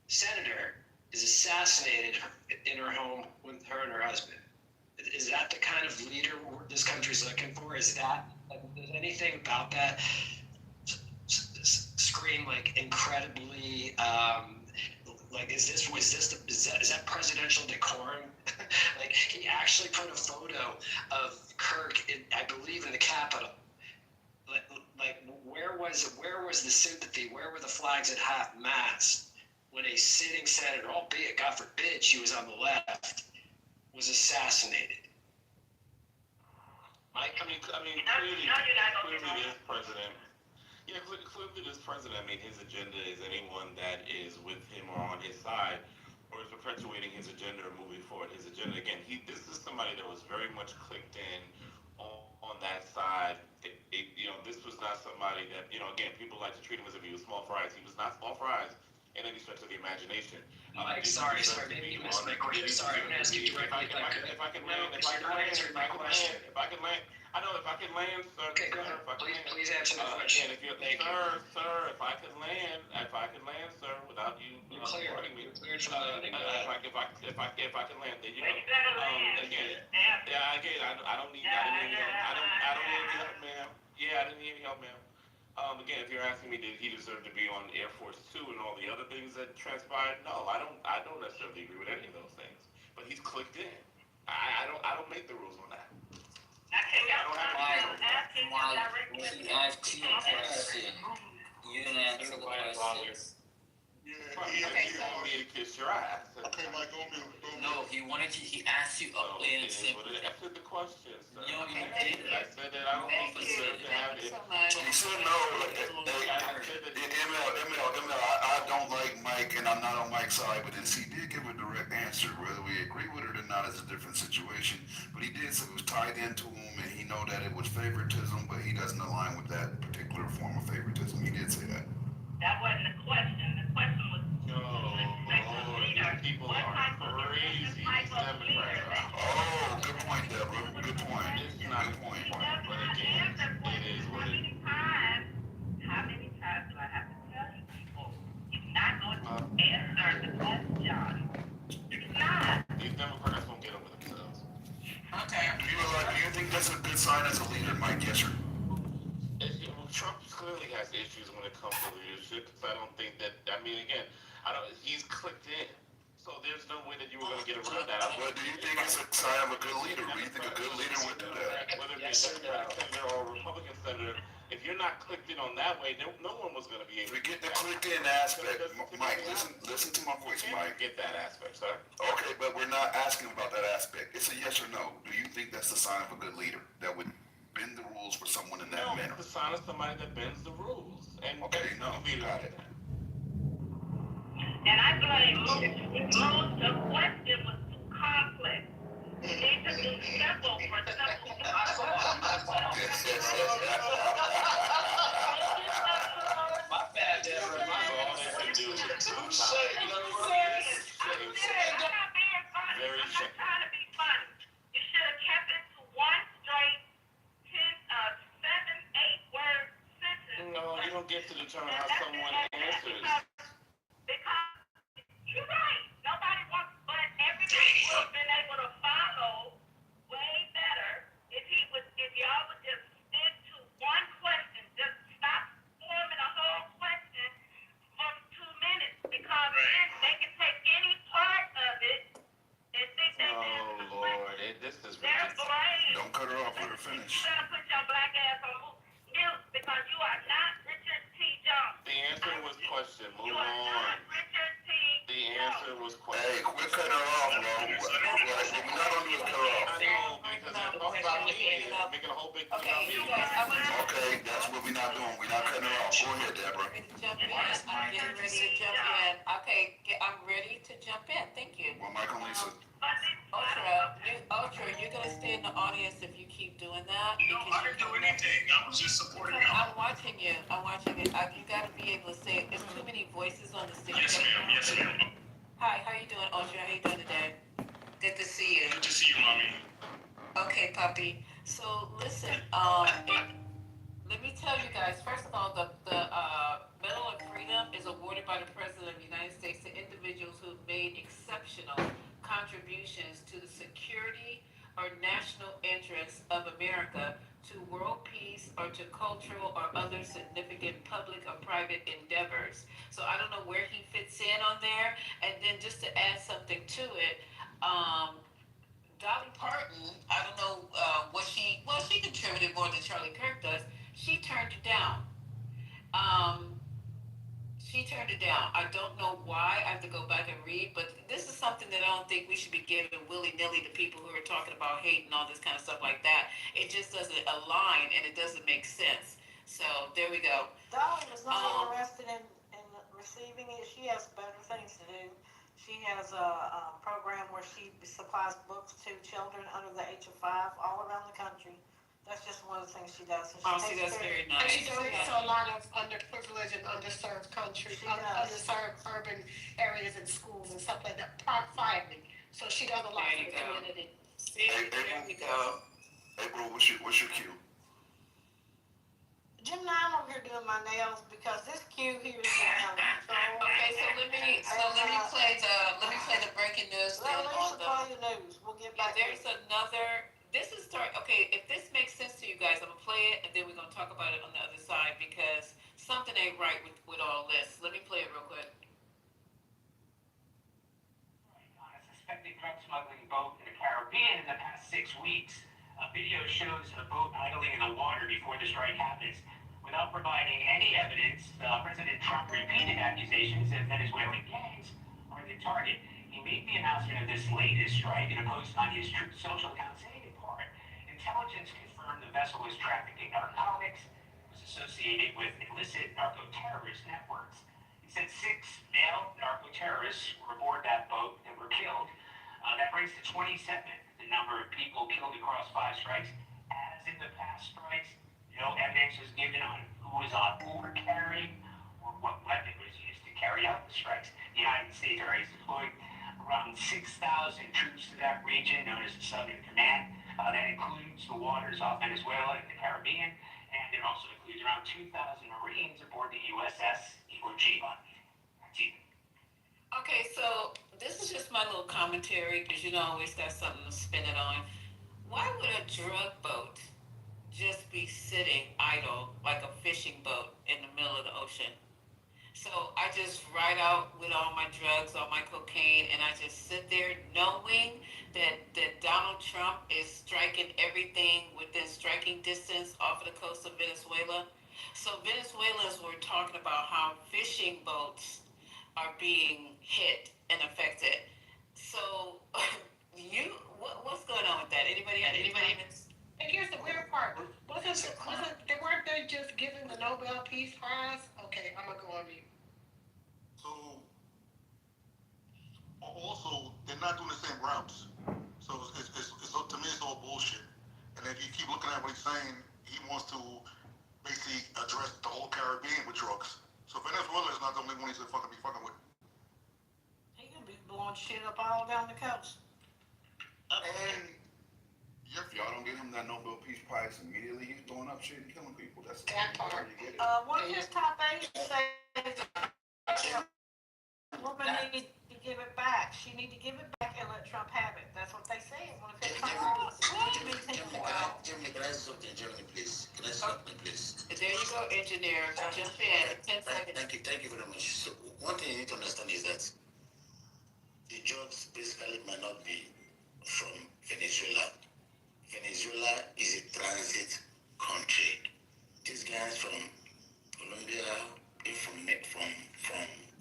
senator is assassinated in her home with her and her husband? Is that the kind of leader this country's looking for? Is anything about that scream like incredibly like is that presidential decorum? Like he actually put a photo of Kirk I believe in the Capitol. Like where was the sympathy? Where were the flags at half mast when a sitting senator, albeit God forbid she was on the left, was assassinated? Mike, I mean, clearly this president. Yeah, clearly this president, his agenda is anyone that is with him or on his side or is perpetuating his agenda or moving forward his agenda. Again, this is somebody that was very much clicked in on that side. This was not somebody that, again, people like to treat him as if he was small fries. He was not small fries in any stretch of the imagination. Mike, sorry, maybe you missed my question. Sorry, I'm going to ask you directly if I can land, sir. Okay, go ahead. Please answer the question. Sir, if I can land, sir, without you recording me. You're cleared for landing. If I can land, then again, I don't need any help, ma'am. Yeah, I didn't need any help, ma'am. Again, if you're asking me, did he deserve to be on Air Force Two and all the other things that transpired? No, I don't. I don't necessarily agree with any of those things. But he's clicked in. I don't. I don't make the rules on that. Mike, he asked you a question. You didn't answer the question. Okay, so you want me to kiss your ass? Okay, Mike, go mute. No, he wanted you. He asked you a plain and simple. Answer the question, sir. You know, you did. I said that I don't think he deserved to have it. You said no. ML, I don't like Mike, and I'm not on Mike's side, but he did give a direct answer. Whether we agree with it or not is a different situation. But he did say it was tied into him, and he know that it was favoritism, but he doesn't align with that particular form of favoritism. He did say that. That wasn't the question. The question was, People are crazy. These Democrats. Oh, good point, Deborah. Good point. It's not a point, but again, it is what it is. How many times do I have to tell you people? He's not going to answer the question. He's not. These Democrats won't get over themselves. Okay. Do you think that's a good sign as a leader, Mike? Yes, sir. Trump clearly has issues when it comes to leadership. Because I don't think that. I mean, again, he's clicked in. So there's no way that you were going to get around that. But do you think it's a sign of a good leader? Do you think a good leader would do that? Whether it be a Democratic senator or a Republican senator, if you're not clicked in on that way, no one was going to be able to forget the clicked in aspect. Mike, listen to my voice, Mike. Get that aspect, sir. Okay, but we're not asking about that aspect. It's a yes or no. Do you think that's the sign of a good leader that would bend the rules for someone in that manner? It's the sign of somebody that bends the rules. And okay, no, got it. And I blame Rose. The question was too complex. You need to do simple for simple. My bad, Deborah. I'm not trying to be funny. You should have kept it to one straight 7-8 word sentence. No, you don't get to determine how someone answers. Because you're right. Nobody wants, but everybody would have been able to follow way better if y'all would just stick to one question. Just stop forming a whole question for 2 minutes, because then they can take any part of it and think they did. Oh Lord, this is their brain. Don't cut her off. Let her finish. You're gonna put your black ass on mute because you are not Richard T. Jones. The answer was question. Move you are on. not Richard T. The answer was question. Hey, quit cutting her off, bro. What we're not gonna do is cut her off. I know, because they're talking about me, making a whole big thing about me. Okay, that's what we're not doing. We're not cutting her off. Go ahead, Deborah. Jump in. I'm getting ready to jump in. Okay, I'm ready to jump in. Thank you. Well, Michael and Lisa. Ultra, you're gonna stay in the audience if you keep doing that. No, I didn't do anything. I was just supporting you. I'm watching you. You gotta be able to say it. There's too many voices on the stage. Yes, ma'am. Yes, ma'am. Hi, how you doing, Ultra? How you doing today? Good to see you. Good to see you, mommy. Okay, puppy. So listen, let me tell you guys. First of all, the Medal of Freedom is awarded by the President of the United States to individuals who've made exceptional contributions to the security or national interests of America, to world peace, or to cultural or other significant public or private endeavors. So I don't know where he fits in on there. And then just to add something to it, Dolly Parton, I don't know she contributed more than Charlie Kirk does. She turned it down. I don't know why. I have to go back and read, but this is something that I don't think we should be giving willy-nilly to people who are talking about hate and all this kind of stuff like that. It just doesn't align and it doesn't make sense. So there we go. Dolly was not interested in receiving it. She has better things to do. She has a program where she supplies books to children under the age of 5 all around the country. That's just one of the things she does. That's very nice. And she donates to a lot of underprivileged and underserved countries, underserved urban areas and schools and stuff like that, privately. So she does a lot for the community. See, there we go. April, what's your cue? Jim and I'm over here doing my nails because this cue here is out of control. Okay, so let me play the breaking news thing on the. Play the news. We'll get back. There's another. This is start. Okay, if this makes sense to you guys. I'm gonna play it, and then we're gonna talk about it on the other side because something ain't right with all this. Let me play it real quick. On a suspected drug smuggling boat in the Caribbean in the past 6 weeks. A video shows a boat idling in the water before the strike happens. Without providing any evidence, President Trump repeated accusations that Venezuelan gangs are the target. He made the announcement of this latest strike in a post on his Truth Social account saying in part, intelligence confirmed the vessel was trafficking narcotics, was associated with illicit narco-terrorist networks. He said 6 male narco-terrorists were aboard that boat that were killed. That brings to 27 the number of people killed across 5 strikes. As in the past strikes, no evidence was given on who was on board carrying or what weapon was used to carry out the strikes. The United States has deployed around 6,000 troops to that region known as the Southern Command. That includes the waters off Venezuela and the Caribbean, and it also includes around 2,000 Marines aboard the USS Iwo Jima. Okay, so this is just my little commentary because you know I always got something to spin it on. Why would a drug boat just be sitting idle like a fishing boat in the middle of the ocean? So I just ride out with all my drugs, all my cocaine, and I just sit there knowing that Donald Trump is striking everything within striking distance off of the coast of Venezuela. So Venezuelans were talking about how fishing boats are being hit and affected. So what's going on with that? Anybody? And here's the weird part. They weren't they just giving the Nobel Peace Prize? Okay, I'm gonna go on mute. So, also, they're not doing the same routes. So, to me, it's all bullshit. And if you keep looking at what he's saying, he wants to basically address the whole Caribbean with drugs. So, Venezuela is not the only one he's going to be fucking with. He gonna be blowing shit up all down the coast. And if y'all don't get him that Nobel Peace Prize immediately, he's blowing up shit and killing people. That's how you get it. One of his top aides says woman needs to give it back. She need to give it back and let Trump have it. That's what they say. One of his top aides. Germany, can I say something? Germany, please. Can I say something, please? There you go, engineer. Jump in. 10 seconds. Thank you very much. So, one thing you need to understand is that the drugs basically might not be from Venezuela. Venezuela is a transit country. These guys from Colombia, from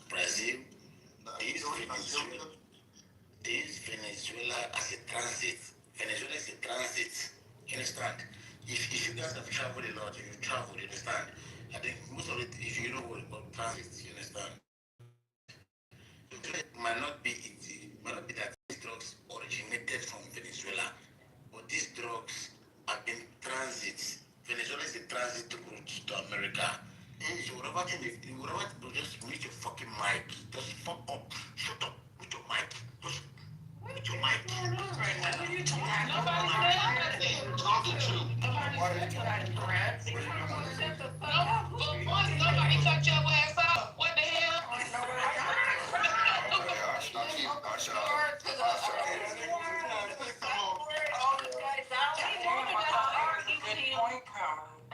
Brazil, this Venezuela as a transit. Venezuela is a transit. You understand? If you guys have traveled a lot, if you traveled, you understand? I think most of it, if you know what about transit, you understand? It might not be that these drugs originated from Venezuela, but these drugs have been transit. Venezuela is a transit route to America. So whatever just mute your fucking mic. Just fuck up. Shut up. Mute your mic. Just mute your mic. What are you talking about? Talking to. Nobody cut your ass out. What the hell?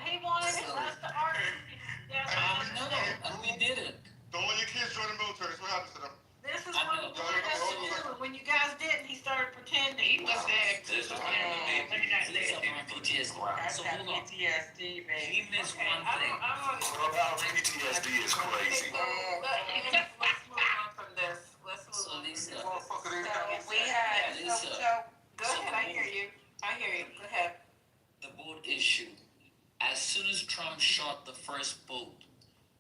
He wanted us to argue. No, we didn't. Don't let your kids join the military. That's what happens to them. This is what he wanted us to do. When you guys didn't, he started pretending. He was there. This is PTSD. So hold on. PTSD, man. He missed one thing. PTSD is crazy. Let's move on from this. Let's move on. Lisa. We had. Lisa. Go ahead. I hear you. Go ahead. The boat issue. As soon as Trump shot the first boat,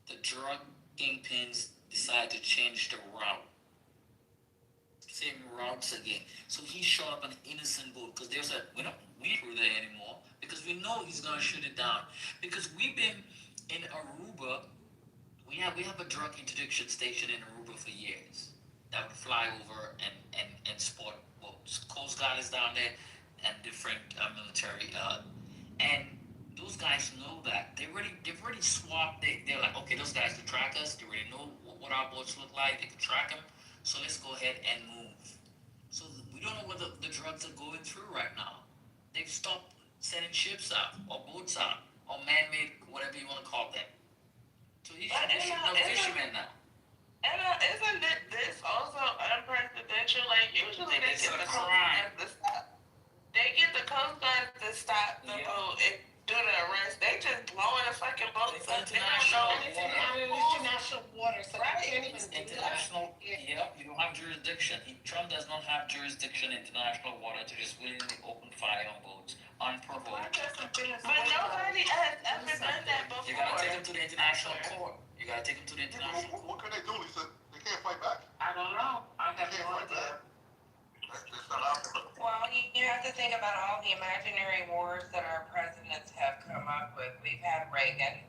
the drug kingpins decided to change the route. Same routes again. So he shot up an innocent boat because there's we ain't there anymore because we know he's gonna shoot it down. Because we've been in Aruba, we have a drug interdiction station in Aruba for years that would fly over and spot boats. Coast Guard is down there and different military and those guys know that. They've already swapped. They're like, okay, those guys can track us. They already know what our boats look like. They can track them. So let's go ahead and move. So we don't know what the drugs are going through right now. They've stopped sending ships out, or boats out, or man-made, whatever you want to call them. So he should know fishermen now. And isn't this also unprecedented? Like usually they get the Coast Guard to stop. They get the Coast Guard to stop the boat and do the arrest. They just blowing the fucking boats up. They don't know anything. International water, so they can't even do International, yep, you don't have jurisdiction. Trump does not have jurisdiction in international water to just willingly open fire on boats unprovoked. But nobody has ever done that before. You gotta take them to the international court. You gotta take them to the international court. What can they do, Lisa? They can't fight back. I don't know. I have no idea. Well, you have to think about all the imaginary wars that our presidents have come up with. We've had Reagan,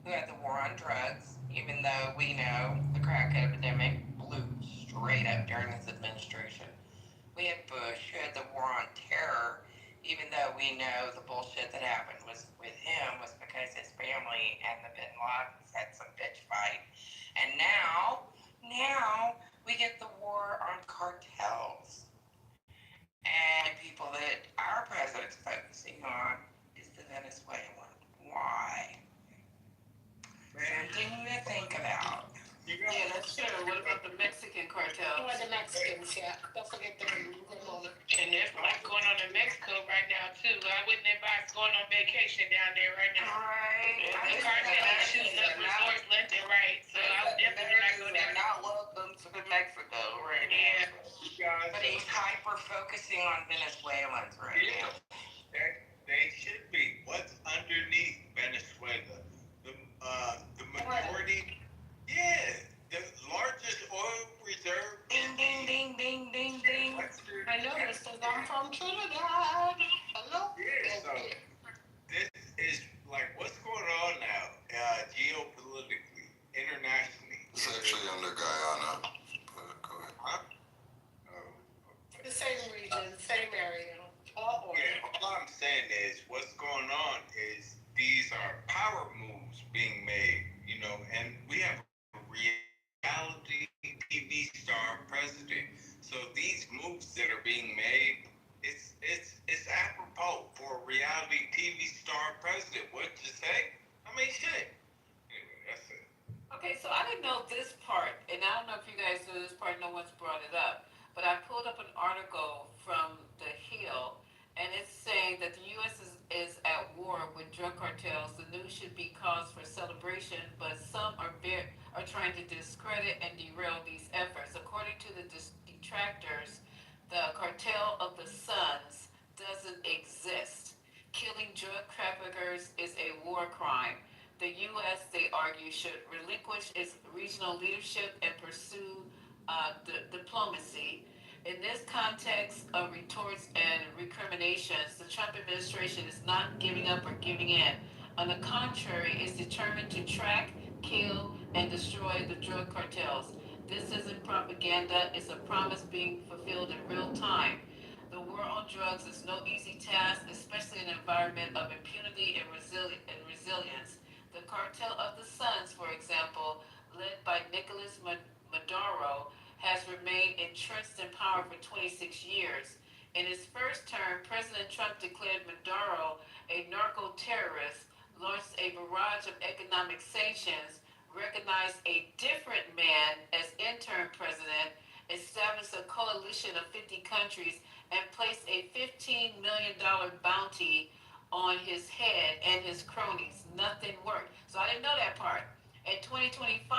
who had the war on drugs, even though we know the crack epidemic blew straight up during his administration. We had Bush, who had the war on terror, even though we know the bullshit that happened was with him was because his family and the Bin Ladens had some bitch fight. And now we get the war on cartels. And people that our president's focusing on is the Venezuelan. Why? Something to think about. Yeah, that's true. What about the Mexican cartel? Or the Mexicans, yeah. Don't forget them. And there's a lot going on in Mexico right now too. I wouldn't advise going on vacation down there right now. Right. The cartel is shooting up resorts left and right. So I would definitely not go there. They're not welcome to Mexico right now. But he's hyper focusing on Venezuelans right now. They should be. What's underneath Venezuela? The majority. Yeah, the largest oil reserve. Ding, ding, ding, ding, ding, ding. I know this because I'm from Trinidad. Hello? Yeah, so this is like what's going on now, geopolitically, internationally. It's actually under Guyana. Go ahead. Huh? The same region, same area. All oil. Yeah, all I'm saying is what's going on is these are power moves being made, and we have a reality TV star president. So these moves that are being made, it's apropos for a reality TV star president. What you say? I mean, shit. Anyway, that's it. Okay, so I didn't know this part, and I don't know if you guys know this part, no one's brought it up, but I pulled up an article from The Hill, and it's saying that the U.S. is at war with drug cartels. The news should be cause for celebration, but some are trying to discredit and derail these efforts. According to the detractors, the cartel of the Suns doesn't exist. Killing drug traffickers is a war crime. The U.S., they argue, should relinquish its regional leadership and pursue diplomacy. In this context of retorts and recriminations, the Trump administration is not giving up or giving in. On the contrary, it's determined to track, kill, and destroy the drug cartels. This isn't propaganda, it's a promise being fulfilled in real time. The war on drugs is no easy task, especially in an environment of impunity and resilience. The cartel of the Suns, for example, led by Nicolas Maduro, has remained entrenched in power for 26 years. In his first term, President Trump declared Maduro a narco-terrorist, launched a barrage of economic sanctions, recognized a different man as interim president, established a coalition of 50 countries, and placed a $15 million bounty on his head and his cronies. Nothing worked. So I didn't know that part. In 2025,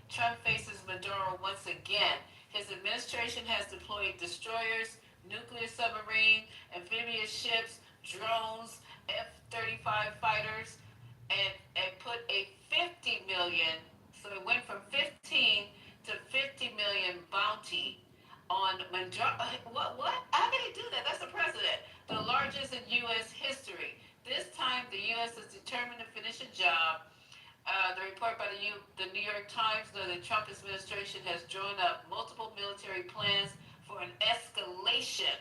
Trump faces Maduro once again. His administration has deployed destroyers, nuclear submarine, amphibious ships, drones, F-35 fighters, and put a 50 million, so it went from 15 to 50 million bounty on Maduro. What? How did he do that? That's the president. The largest in U.S. history. This time, the U.S. is determined to finish a job. The report by the New York Times noted the Trump administration has drawn up multiple military plans for an escalation.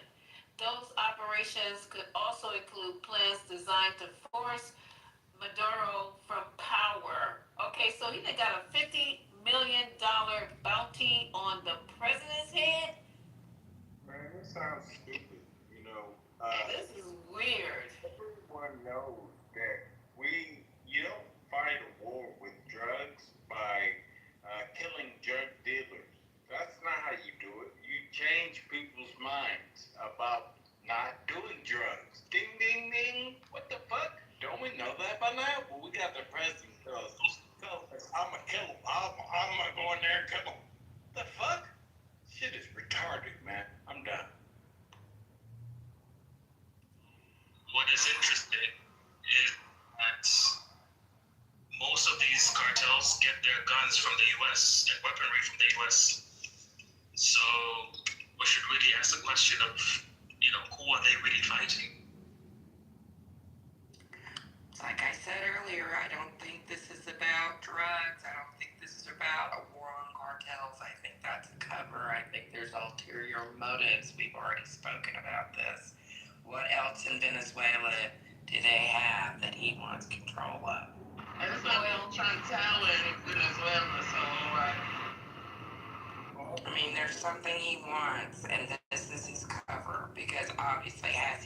Those operations could also include plans designed to force Maduro from power. Okay, so he got a $50 million bounty on the president's head? Man, that sounds stupid, This is weird. guns from the U.S. and weaponry from the U.S. So we should really ask the question of, who are they really fighting? Like I said earlier, I don't think this is about drugs. I don't think this is about a war on cartels. I think that's a cover. I think there's ulterior motives. We've already spoken about this. What else in Venezuela do they have that he wants control of? There's oil talent in Venezuela, so right. I mean, there's something he wants, and this is his cover, because obviously, has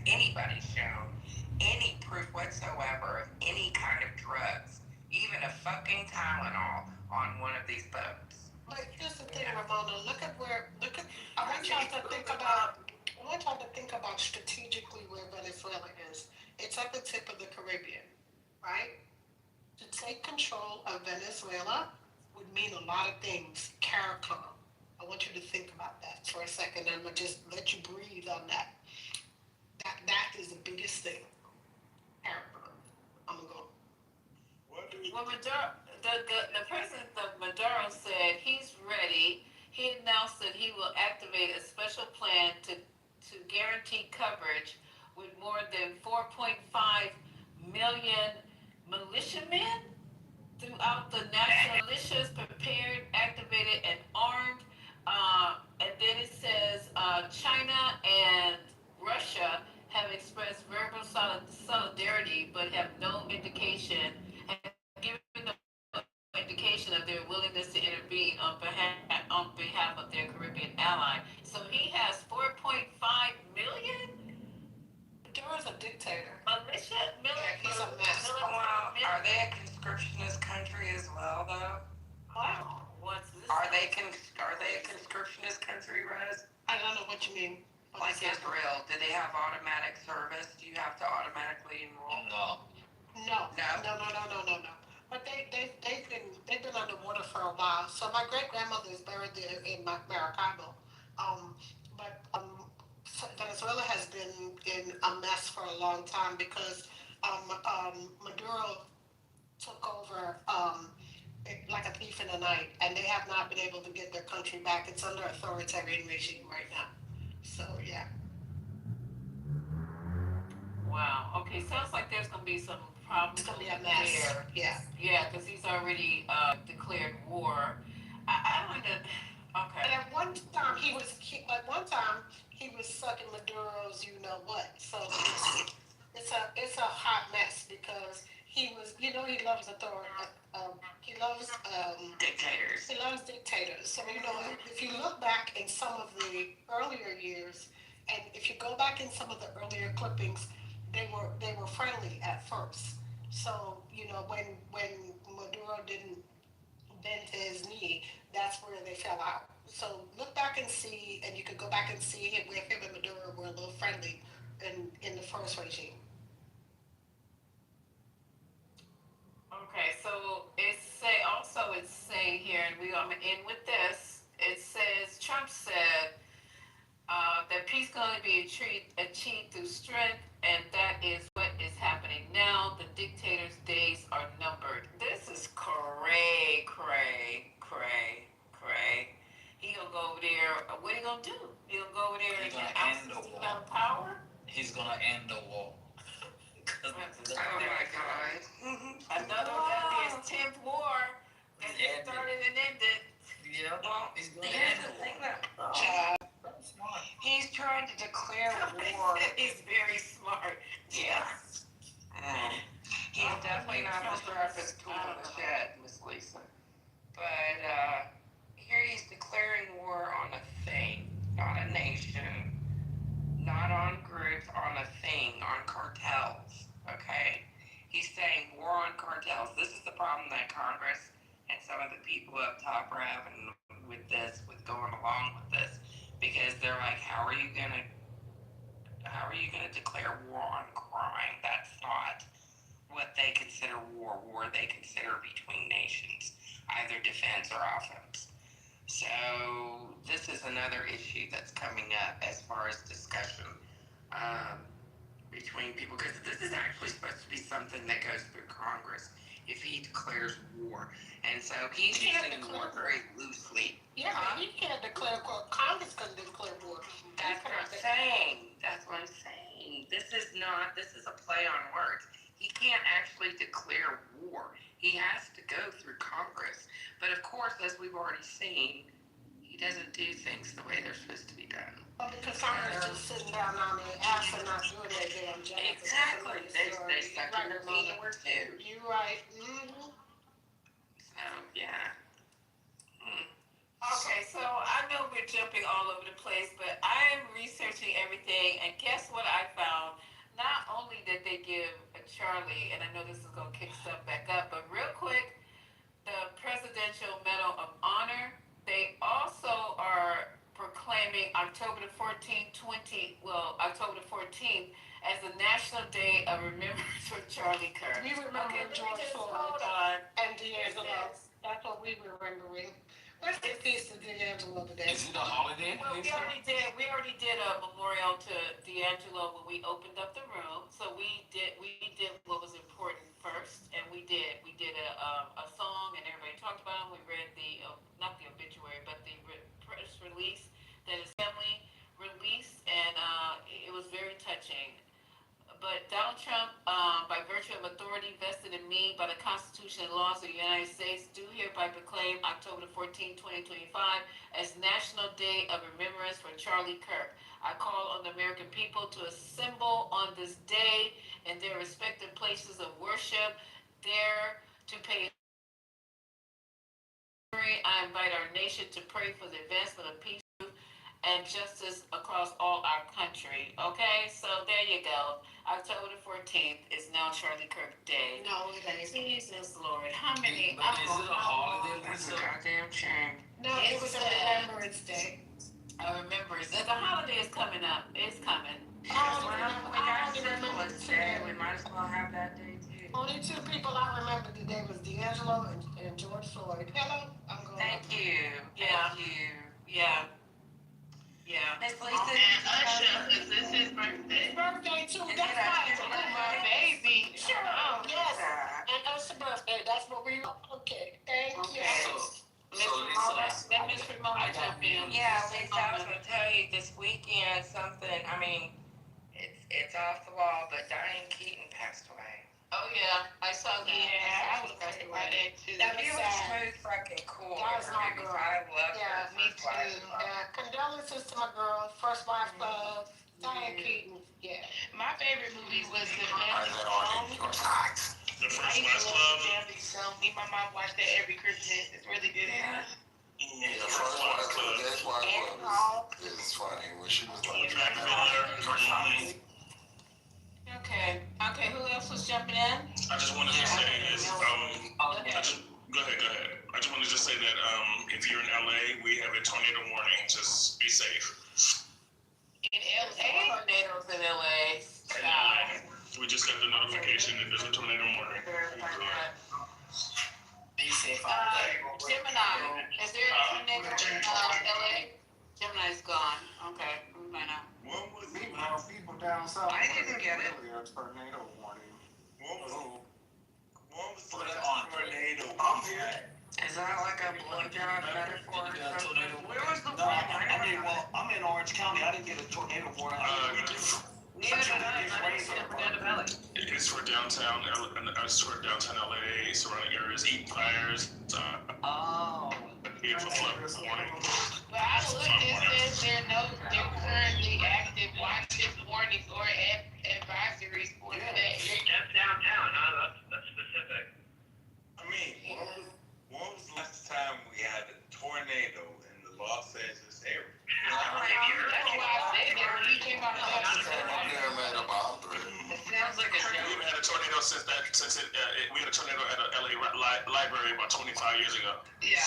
anybody shown any proof whatsoever of any kind of drugs, even a fucking Tylenol, on one of these boats? But here's the thing, Ramona, I want y'all to think about strategically where Venezuela is. It's at the tip of the Caribbean, right? To take control of Venezuela would mean a lot of things. CARICOM. I want you to think about that for a second. I'm gonna just let you breathe on that. That is the biggest thing. CARICOM. I'm gonna go. Well, Maduro, the president of Maduro said he's ready. He announced that he will activate a special plan to guarantee coverage with more than 4.5 million militiamen throughout the national militias prepared, activated, and armed. And then it says China and Russia have expressed verbal solidarity, but have no indication, have given no indication of their willingness to intervene on behalf of their Caribbean ally. So he has 4.5 million. Maduro's a dictator. He's a mess. Wow. Are they a conscriptionist country as well, though? Wow. What's this? Are they a conscriptionist country, Rose? I don't know what you mean. Like Israel, do they have automatic service? Do you have to automatically enroll? No. But they've been underwater for a while. So my great grandmother is buried there in Maracaibo. Venezuela has been in a mess for a long time because Maduro took over like a thief in the night, and they have not been able to get their country back. It's under authoritarian regime right now. So yeah. Wow. Okay. Sounds like there's gonna be some problems. It's gonna be a mess. There. Yeah. Yeah, because he's already declared war. I want to. Okay. And at one time he was sucking Maduro's you know what. So it's a hot mess because he loves authority. He loves dictators. He loves dictators. So if you look back in some of the earlier years, and if you go back in some of the earlier clippings, they were friendly at first. So when Maduro didn't bend to his knee, that's where they fell out. So look back and see, and you could go back and see where him and Maduro were a little friendly in the first regime. Okay, so it's saying here, and we're gonna end with this. It says Trump said that peace can only be achieved through strength, and that is what is happening now. The dictator's days are numbered. This is cray. He gonna go over there. What he gonna do? He gonna go over there and get end the war. Power? He's gonna end the war. Oh my God! Another that'll be his 10th war that he started and ended. Yeah, well, he's gonna here's end the the thing war. that he's trying to declare war. He's very smart. Yes. He's definitely not the sharpest tool in the shed, Miss Lisa. But here he's declaring war on a thing, not a nation, not on groups, on a thing, on cartels. Okay? He's saying war on cartels. This is the problem that Congress and some of the people up top are having with going along with this, because they're like, how are you gonna declare war on crime? That's not what they consider war. War they consider between nations, either defense or offense. So this is another issue that's coming up as far as discussion between people, because this is actually supposed to be something that goes through Congress. if he declares war. And so he's using war very loosely. Yeah, but he can't declare war. Congress can declare war. That's what I'm saying. That's what I'm saying. This is a play on words. He can't actually declare war. He has to go through Congress. But of course, as we've already seen, he doesn't do things the way they're supposed to be done. Well, because Congress just sitting down on their ass and not doing their damn job. Exactly. They stuck in their feet or two. You're right. Mm-hmm. So, yeah. Okay, so I know we're jumping all over the place, but I am researching everything, and guess what I found? Not only did they give Charlie, and I know this is going to kick stuff back up, but real quick, the Presidential Medal of Honor, they also are proclaiming October the 14th, October the 14th as the National Day of Remembrance for Charlie Kirk. We remember George Floyd hold on. and D'Angelo. That's what we remembering. Where's the piece of D'Angelo today? Is it a holiday? Well, we already did a memorial to D'Angelo when we opened up the room. So we did what was important first, and we did a song, and everybody talked about it. We read not the obituary, but the press release that his family released, and it was very touching. But Donald Trump, by virtue of authority vested in me by the Constitution and laws of the United States, do hereby proclaim October 14, 2025 as National Day of Remembrance for Charlie Kirk. I call on the American people to assemble on this day in their respective places of worship, there to pay. I invite our nation to pray for the advancement of peace and justice across all our country. Okay, so there you go. October the 14th is now Charlie Kirk Day. No, it ain't. Jesus Lord, how many? But is it a holiday? That's a goddamn shame. No, it was a Remembrance Day. I remember. The holiday is coming up. It's coming. We got Syphilis Day. We might as well have that day too. Only two people I remember today was D'Angelo and George Floyd. Hello, I'm going. Thank you. Yeah. Thank you. Yeah. Yeah. Miss Lisa, And Usher, is this his birthday? Birthday too. Is That's it right. My baby. Sure. Yes. And Usher's birthday. That's what we. Okay. Thank you. Let Miss Ramona jump in. Yeah, Lisa, I was gonna tell you this weekend something. I mean, it's off the wall, but Diane Keaton passed away. Oh yeah, I saw that. Yeah, I was affected by that too. That was smooth fucking cool. That was my girl. I love her. Me too. Condolences to my girl, First Wife Club, Diane Keaton. Yeah. My favorite movie was The The First Wives Club. Me and my mom watched that every Christmas. It's really good. Yeah, The the First Wives Club. That's why it's funny when she was like, Jack Miller. Okay. Who else was jumping in? I just wanted to say this. Go ahead. I just wanted to say that if you're in LA, we have a tornado warning. Just be safe. In LA? Tornadoes in LA. We just got the notification that there's a tornado warning. Be safe out there. Gemini. Is there a tornado in LA? Gemini's gone. Okay. We might know. What was it? People down south. I didn't get it. Earlier, tornado warning. What was the tornado? Is that like a blowjob metaphor or something? Where was the No, I'm in Orange County. I didn't get a tornado warning. It's for downtown LA, surrounding areas, Eaton fires. For flood warning. But I looked, it says they're currently active watches, warnings, or advisories for today. That's downtown, huh? That's specific. I mean, when was the last time we had a tornado in the Los Angeles area? That's why I said that when you came out of that. It sounds like a We haven't had a tornado we had a tornado at a LA library about 25 years ago. Yeah.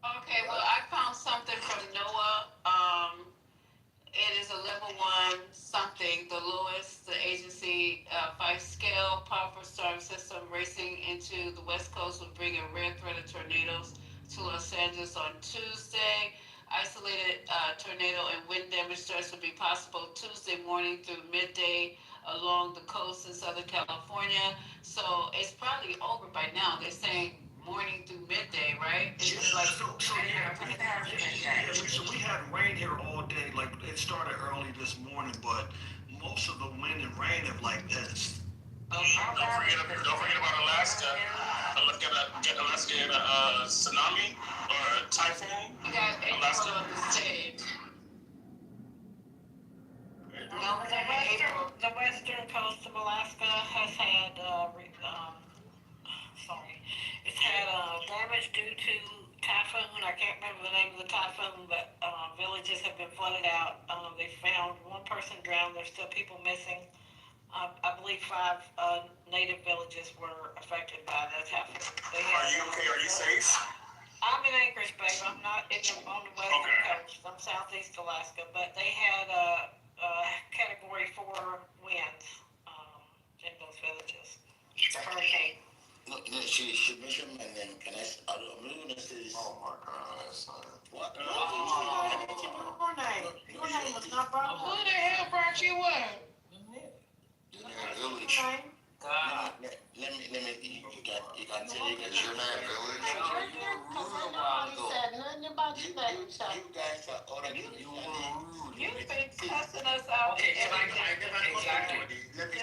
Okay, well, I found something from NOAA. It is a level 1 something, the lowest, the agency 5-scale powerful storm system racing into the West Coast will bring a rare threat of tornadoes to Los Angeles on Tuesday. Isolated tornado and wind damage starts will be possible Tuesday morning through midday along the coast in Southern California. So it's probably over by now. They're saying morning through midday, right? It's Yeah, like so we had rain here all day. Like it started early this morning, but most of the wind and rain have like this. Don't forget about Alaska. Get Alaska in a tsunami or a typhoon. You got Alaska on the stage. The western coast of Alaska has had, it's had damage due to typhoon. I can't remember the name of the typhoon, but villages have been flooded out. They found one person drowned. There's still people missing. I believe 5 native villages were affected by the typhoon. Are you okay? Are you safe? I'm in Anchorage, babe. I'm not on the western coast. I'm southeast Alaska, but they had Category 4 winds in those villages. The hurricane. No, she mentioned my name. Can I'm not gonna say this. Oh my God, son. What? Your name. Your name was not brought up. Who the hell brought you up? Village. Let me, you can tell you guys your name, village. Nobody said nothing about your name, child. You guys are already You've been cussing us out. Okay, can I exactly.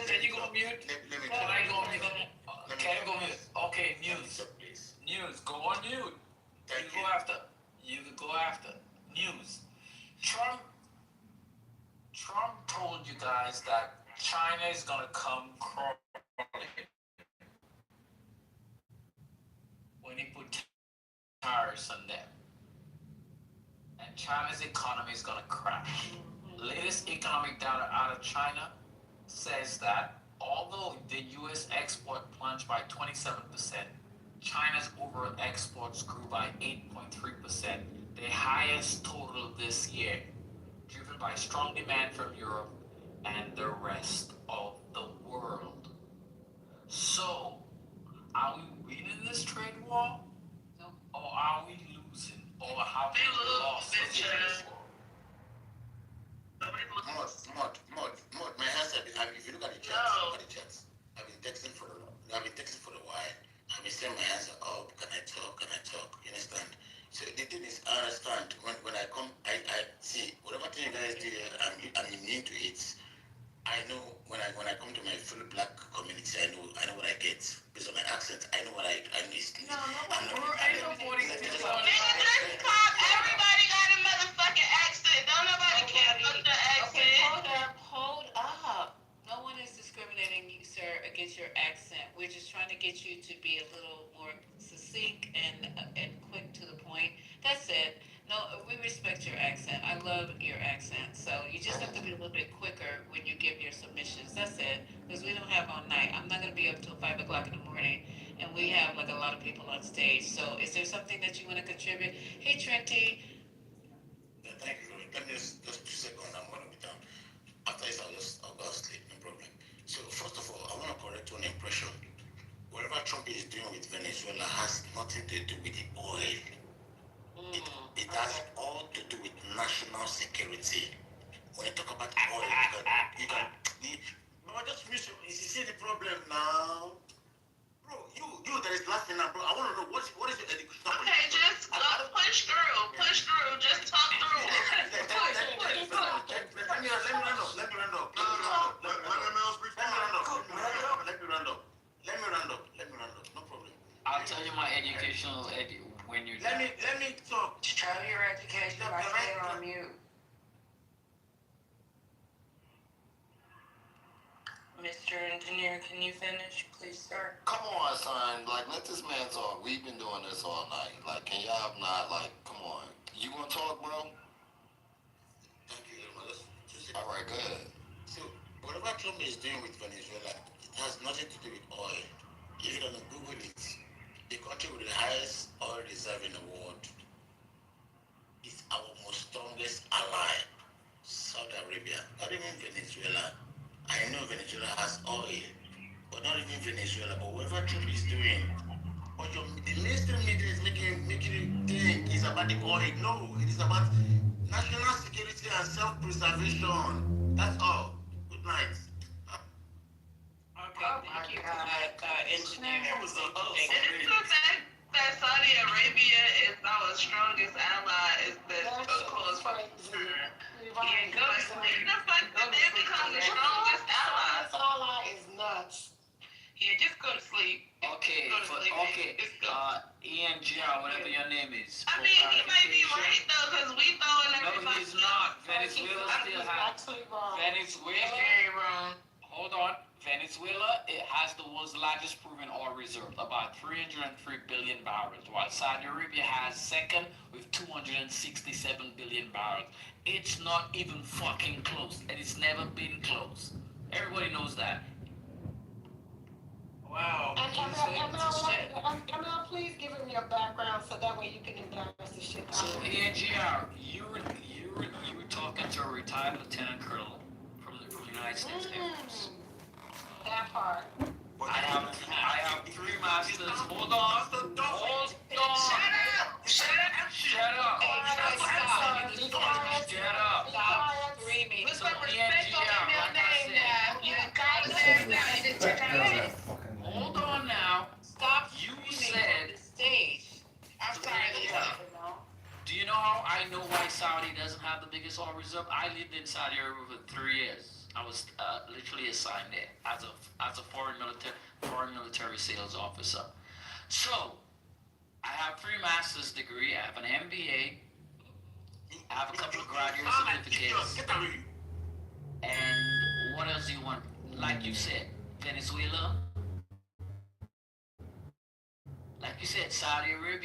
Can you go mute? Let me Can I go mute? Can I go mute? Okay, news. News. Go on mute. You go after. You go after. News. Trump told you guys that China is gonna come crawling when he put tariffs on them, and China's economy is gonna crash. Latest economic data out of China says that although the U.S. export plunged by 27%, China's overall exports grew by 8.3%, the highest total this year, driven by strong demand from Europe and the rest of the world. So, are we winning this trade war? Or are we losing? Or have we lost the trade war? Mod, my hands have been, if you look at the charts, I've been texting for a while. I've been saying my hands are up, can I talk, you understand? So the thing is, I understand, when I come, I see, whatever thing you guys do, I'm immune to it. I know when I come to my full black community, I know what I get based on my accent. I know what I miss. Ain't nobody. Nigga, just call everybody got a motherfucking accent. Don't nobody care about the accent. Okay, hold up. No one is discriminating you, sir, against your accent. We're just trying to get you to be a little more succinct and quick to the point. That's it. No, we respect your accent. I love your accent. So you just have to be a little bit quicker when you give your submissions. That's it. Because we don't have all night. I'm not going to be up till 5 o'clock in the morning. And we have like a lot of people on stage. So is there something that you want to contribute? Hey, Trenty. Thank you. Let me just 2 seconds. I'm going to be done. After this, I'll go sleep. No problem. So first of all, I want to correct one impression. Whatever Trump is doing with Venezuela has nothing to do with the oil. It has all to do with national security. When you talk about oil, bro, just miss you see the problem now. Bro, you that is laughing now, bro. I want to know what is your education? Okay, just push through, just talk through. Let me run up. No problem. I'll tell you my educational when you're done. Let me talk. Show your education. I stay on mute. Mr. Engineer, can you finish, please, sir? Come on, son. Like, let this man talk. We've been doing this all night. Like, can y'all not, like, come on. You want to talk, bro? Thank you very much. All right, go ahead. So, whatever Trump is doing with Venezuela, it has nothing to do with oil. If you don't Google it, the country with the highest oil reserve in the world is our most strongest ally, Saudi Arabia, not even Venezuela. I know Venezuela has oil, but not even Venezuela. But whatever Trump is doing, but the mainstream media is making it think it's about the oil. No, it is about national security and self-preservation. That's all. Good night. Okay, thank you. engineer. That was the host. And it's the fact that Saudi Arabia is our strongest ally is the cause for concern. Yeah, go to sleep. The fact that they become the strongest ally. Ally is nuts. Yeah, just go to sleep. Okay, Go to sleep. Just go. Ian Jar, whatever your name is. I mean, he might be right though, because we throwing No, everybody. he's not. Venezuela still has. Venezuela. Hold on. Venezuela, it has the world's largest proven oil reserve, about 303 billion barrels, while Saudi Arabia has second with 267 billion barrels. It's not even fucking close, and it's never been close. Everybody knows that. Wow. And Camille, please give him your background so that way you can embarrass the shit out So, of him. ANGR, you were talking to a retired lieutenant colonel from the United States Air Force. That part. I have 3 masters. Hold on. Shut up. Shut up. Shut up. Shut up. Stop screaming. Put some respect on that middle name now. You done called his name now. You done took it. Hold on now. Stop You screaming said. on the stage. I'm sorry. Do you know how I know why Saudi doesn't have the biggest oil reserve? I lived in Saudi Arabia for 3 years. I was literally assigned there as a foreign military sales officer. So I have 3 master's degree. I have an MBA. I have a couple of graduate certificates. And what else do you want? Like you said, Venezuela. Like you said, Saudi Arabia.